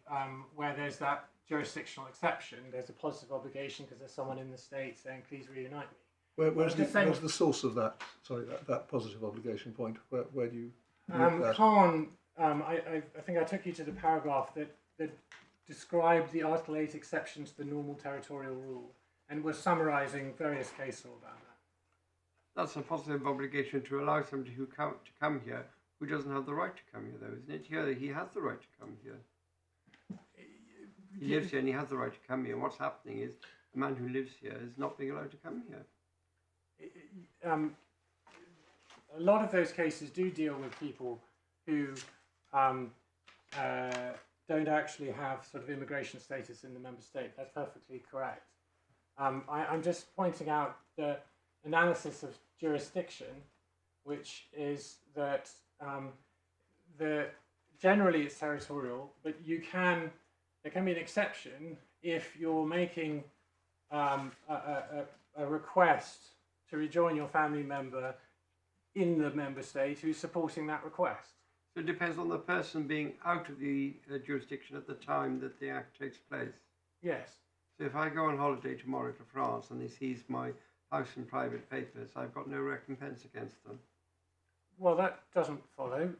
where there's that jurisdictional exception. There's a positive obligation because there's someone in the state saying, "Please reunite me." Where's the source of that? Sorry, that positive obligation point. Where do you? Khan, I think I took you to the paragraph that described the Article 8 exception to the normal territorial rule and was summarising various case law about that. That's a positive obligation to allow somebody to come here who doesn't have the right to come here, though, isn't it? Here, he has the right to come here. He lives here and he has the right to come here. And what's happening is a man who lives here is not being allowed to come here. A lot of those cases do deal with people who don't actually have sort of immigration status in the member state. That's perfectly correct. I'm just pointing out the analysis of jurisdiction, which is that generally it's territorial, but there can be an exception if you're making a request to rejoin your family member in the member state who's supporting that request. So it depends on the person being out of the jurisdiction at the time that the act takes place. Yes. So if I go on holiday tomorrow to France and they seize my house and private papers, I've got no recompense against them. Well, that doesn't follow.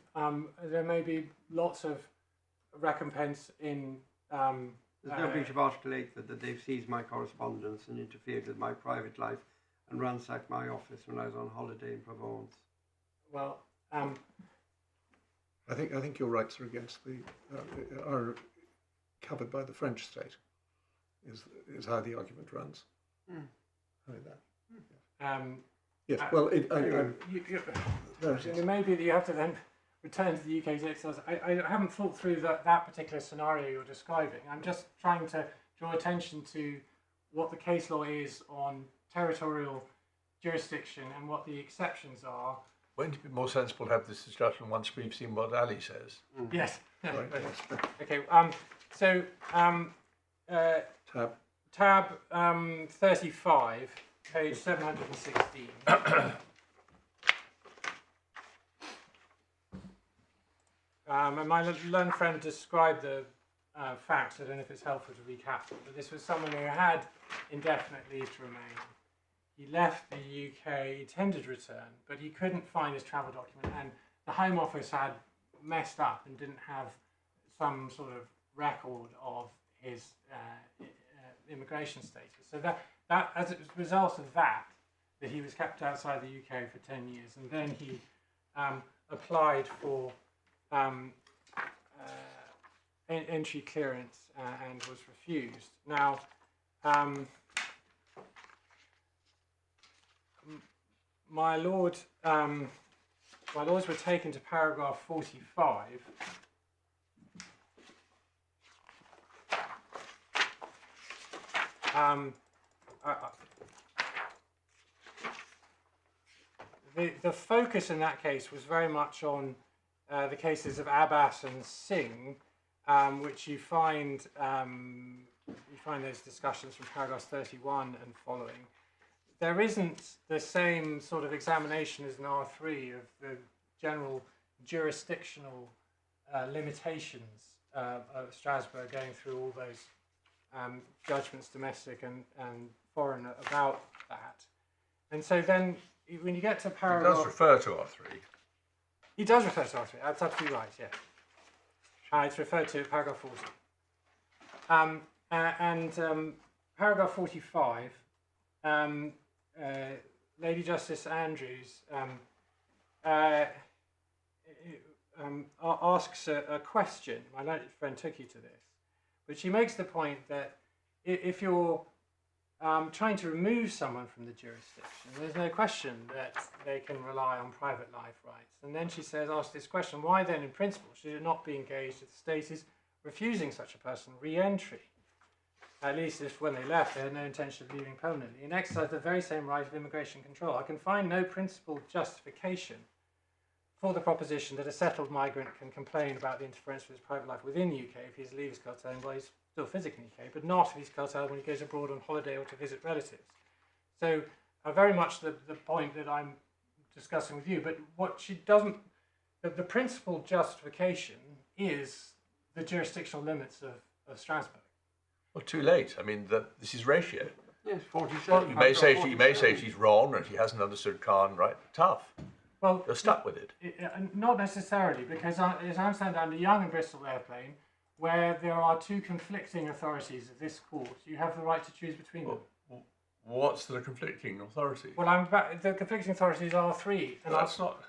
There may be lots of recompense in. There's no breach of Article 8 that they've seized my correspondence and interfered with my private life and ransacked my office when I was on holiday in Provence. Well, I think your rights are against are covered by the French state. Is how the argument runs. I mean that. Yes. Well, it may be that you have to then return to the UK's exercise. I haven't thought through that particular scenario you're describing. I'm just trying to draw attention to what the case law is on territorial jurisdiction and what the exceptions are. Wouldn't it be more sensible to have this discussion once we've seen what Ali says? Yes. right, Okay. So tab 35, page 716. And my learned friend described the facts. I don't know if it's helpful to recap them, but this was someone who had indefinite leave to remain. He left the UK, intended return, but he couldn't find his travel document, and the Home Office had messed up and didn't have some sort of record of his immigration status. So that as a result of that he was kept outside the UK for 10 years, and then he applied for entry clearance and was refused. Now, my lords were taken to paragraph 45. The focus in that case was very much on the cases of Abbas and Singh, which you find those discussions from paragraphs 31 and following. There isn't the same sort of examination as in R3 of the general jurisdictional limitations of Strasbourg, going through all those judgments, domestic and foreign, about that. And so then when you get to paragraph... It does refer to R3. He does refer to R3, that's absolutely right, yes. It's referred to paragraph 40. Paragraph 45, Lady Justice Andrews asks a question. My learned friend took you to this, but she makes the point that if you're trying to remove someone from the jurisdiction, there's no question that they can rely on private life rights. And then she says, ask this question, why then in principle should it not be engaged if the state is refusing such a person re-entry? At least if when they left they had no intention of leaving permanently, and exercise the very same right of immigration control. I can find no principled justification for the proposition that a settled migrant can complain about the interference with his private life within the UK if his leave is curtailed while he's still physically in the UK, but not if he's curtailed when he goes abroad on holiday or to visit relatives. So very much the point that I'm discussing with you, but what she doesn't, the principal justification is the jurisdictional limits of Strasbourg. Well, too late. I mean, this is ratio. Yes, 47. Well, you may say she's wrong and she hasn't understood Khan right. Tough. Well, You're stuck with it. Not necessarily, because as I understand under Young and Bristol Airplane, where there are two conflicting authorities of this court, you have the right to choose between them. What's the conflicting authority? Well, the conflicting authorities are three. And That's not...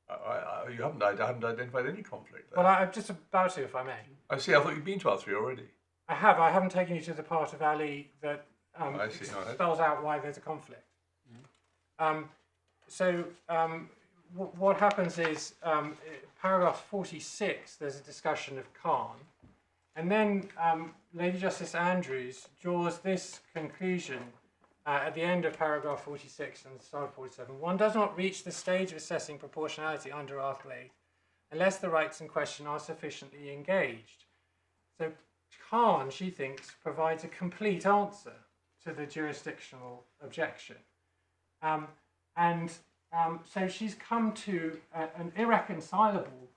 I haven't identified any conflict there. Well, I'm just about to, if I may. I see. I thought you'd been to R3 already. I have. I haven't taken you to the part of Ali that I see. All right. spells out why there's a conflict. What happens is, paragraph 46, there's a discussion of Khan, and then Lady Justice Andrews draws this conclusion at the end of paragraph 46 and the start of 47. One does not reach the stage of assessing proportionality under Article 8 unless the rights in question are sufficiently engaged. So Khan, she thinks, provides a complete answer to the jurisdictional objection. And So she's come to an irreconcilable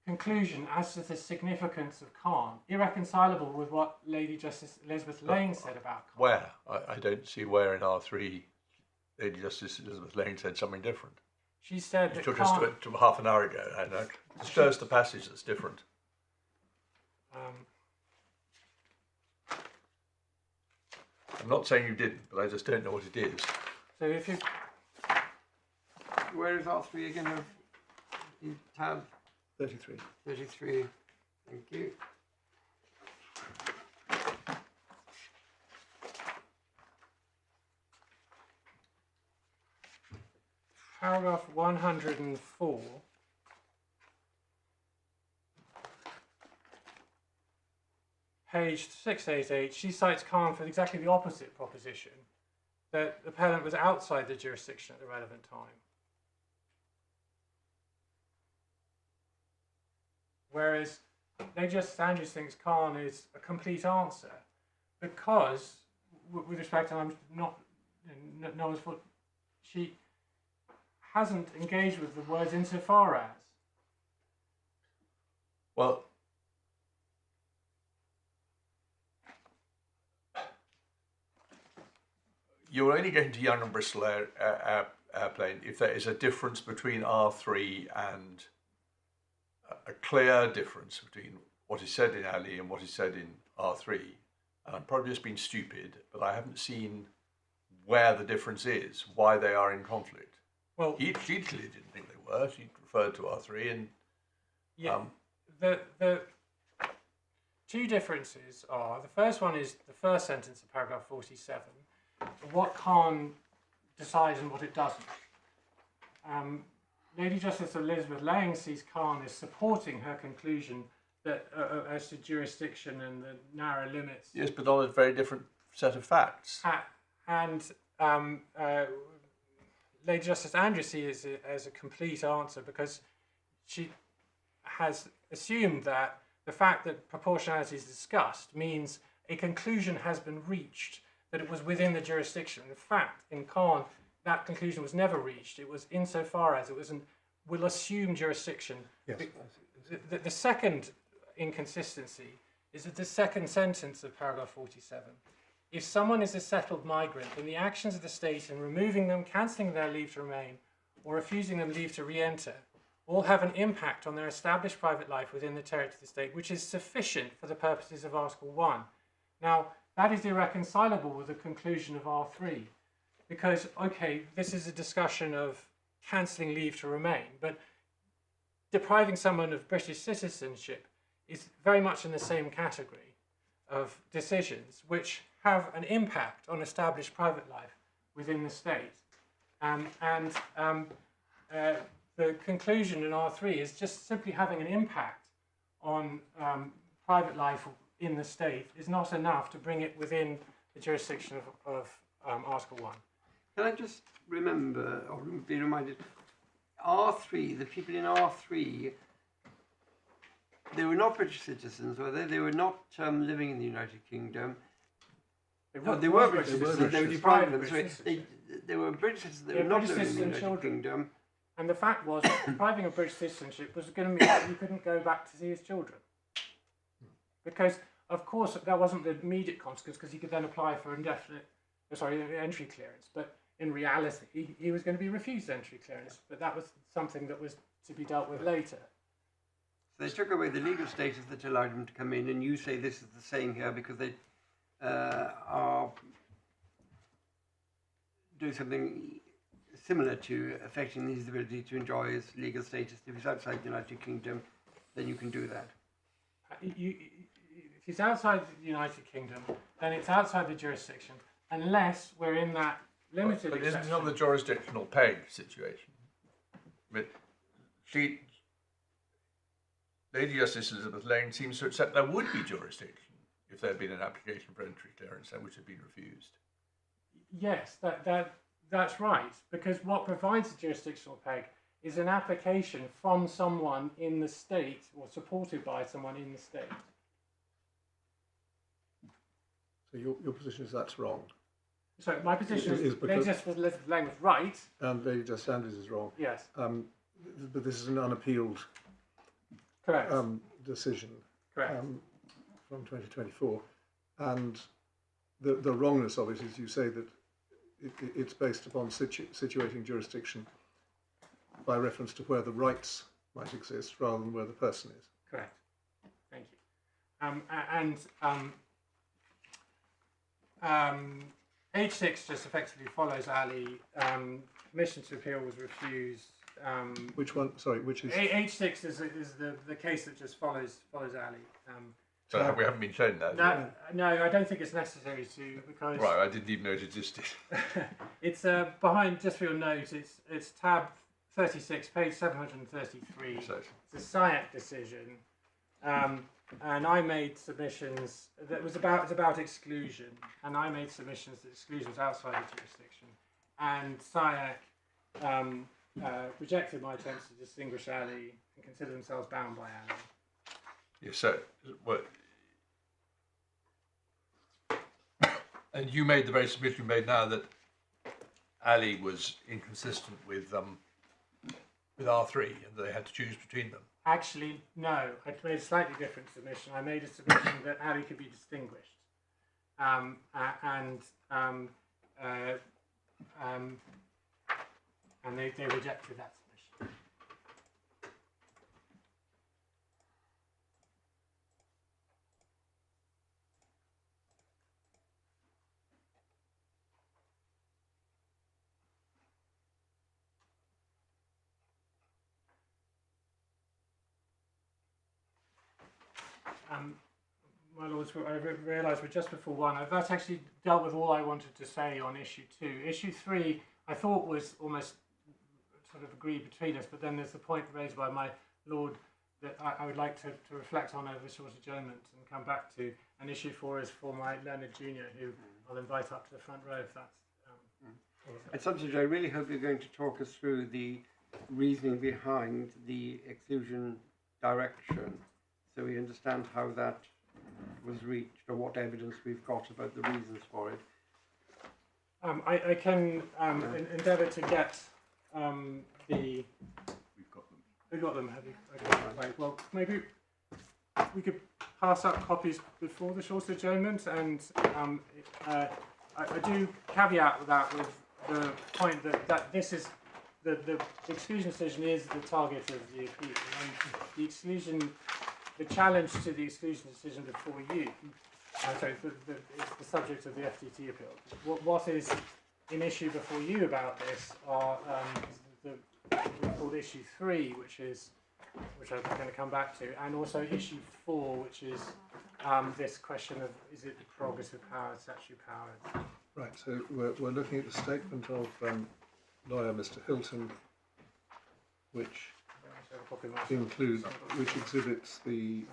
conclusion as to the significance of Khan, irreconcilable with what Lady Justice Elizabeth Lane said about Khan. Where? I don't see where in R3 Lady Justice Elizabeth Lane said something different. She said It that took us Khan, to half an hour ago, and it stirs the passage that's different. I'm not saying you didn't, but I just don't know what it is. so if you Where is R3 again? Of the tab 33. 33. Thank you. paragraph 104, page 688, she cites Khan for exactly the opposite proposition, that the appellant was outside the jurisdiction at the relevant time. Whereas Lady Justice Andrews thinks Khan is a complete answer because, with respect, and I'm not, no one's fault, she hasn't engaged with the words insofar as. Well, you're only getting to Young and Bristol Airplane if there is a difference between R3 and a clear difference between what is said in Ali and what is said in R3. And I'm probably just being stupid, but I haven't seen where the difference is, why they are in conflict. Well, She clearly didn't think they were. She referred to R3 and yeah, the two differences are, the first one is the first sentence of paragraph 47, what Khan decides and what it doesn't. Lady Justice Elizabeth Lang sees Khan as supporting her conclusion that as to jurisdiction and the narrow limits. yes, but on a very different set of facts. And Lady Justice Andrews sees it as a complete answer because she has assumed that the fact that proportionality is discussed means a conclusion has been reached, that it was within the jurisdiction. In fact, in Khan, that conclusion was never reached. It was insofar as it was will assume jurisdiction. Yes. The second inconsistency is that the second sentence of paragraph 47. If someone is a settled migrant, then the actions of the state in removing them, cancelling their leave to remain, or refusing them leave to re-enter, all have an impact on their established private life within the territory of the state, which is sufficient for the purposes of Article 1. Now, that is irreconcilable with the conclusion of R3, because, okay, this is a discussion of cancelling leave to remain, but depriving someone of British citizenship is very much in the same category of decisions which have an impact on established private life within the state. The conclusion in R3 is just simply having an impact on private life in the state is not enough to bring it within the jurisdiction of Article 1. Can I just remember, or be reminded, R3, the people in R3, they were not British citizens, were they? They were not living in the United Kingdom. They were British citizens, they were deprived of them. So they were British citizens, they were not living in the United Kingdom. And the fact was, depriving of British citizenship was going to mean that he couldn't go back to see his children. Because, of course, that wasn't the immediate consequence, because he could then apply for entry clearance. But in reality, he was going to be refused entry clearance. But that was something that was to be dealt with later. So they took away the legal status that allowed him to come in, and you say this is the same here because they are doing something similar to affecting his ability to enjoy his legal status. If he's outside the United Kingdom, then you can do that. If he's outside the United Kingdom, then it's outside the jurisdiction, unless we're in that limited But exception. isn't it on the jurisdictional peg situation? But Lady Justice Elizabeth Lane seems to accept there would be jurisdiction if there had been an application for entry clearance which had been refused. Yes, that's right, because what provides a jurisdictional peg is an application from someone in the state or supported by someone in the state. So your position is that's wrong? So my position Is is because- Justice Elizabeth Lang was right. And Lady Justice Andrews is wrong. Yes, But this is an unappealed correct. decision Correct. from 2024, and the wrongness of it is you say that it's based upon situating jurisdiction by reference to where the rights might exist rather than where the person is. Correct. Thank you. H6 just effectively follows Ali. Permission to appeal was refused. Which one? Sorry, which is? H6 is the case that just follows Ali. So we haven't been shown that. No, I don't think it's necessary to, because Right, I didn't even know it existed. it's behind, just for your note, it's tab 36, page 733. So, It's a SIAC decision, and I made submissions that was about exclusion, and I made submissions that exclusion was outside the jurisdiction, and SIAC rejected my attempts to distinguish Ali and consider themselves bound by Ali. yeah, so, what? And you made the very submission you made now that Ali was inconsistent with R3 and they had to choose between them. Actually, no. I made a slightly different submission. I made a submission that Ali could be distinguished, and they rejected that submission. My lords, I realise we're just before one. That's actually dealt with all I wanted to say on issue 2. Issue 3, I thought was almost sort of agreed between us, but then there's the point raised by my lord that I would like to reflect on over a short adjournment and come back to. And issue 4 is for my learned junior, who I'll invite up to the front row if that's. At some stage, I really hope you're going to talk us through the reasoning behind the exclusion direction, so we understand how that was reached or what evidence we've got about the reasons for it. I can endeavour to get the. We've got them. We've got them, have you? Okay, right. Well, maybe we could pass up copies before the short adjournment, and I do caveat that with the point that this is the exclusion decision is the target of the appeal, and the exclusion. The challenge to the exclusion decision before you, sorry, it's the subject of the FTT appeal. What is in issue before you about this are called issue 3, which I'm going to come back to, and also issue 4, which is this question of is it prerogative powered, statutory powered. Right. So we're looking at the statement of lawyer Mr. Hilton, which which exhibits the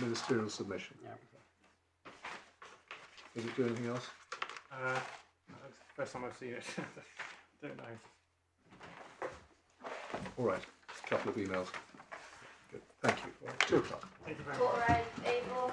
ministerial submission. Yeah. Does it do anything else? That's the first time I've seen it. Don't know. All right. A couple of emails. Good. Thank you. All right. 2 o'clock. Thank you very much. Court arrived able.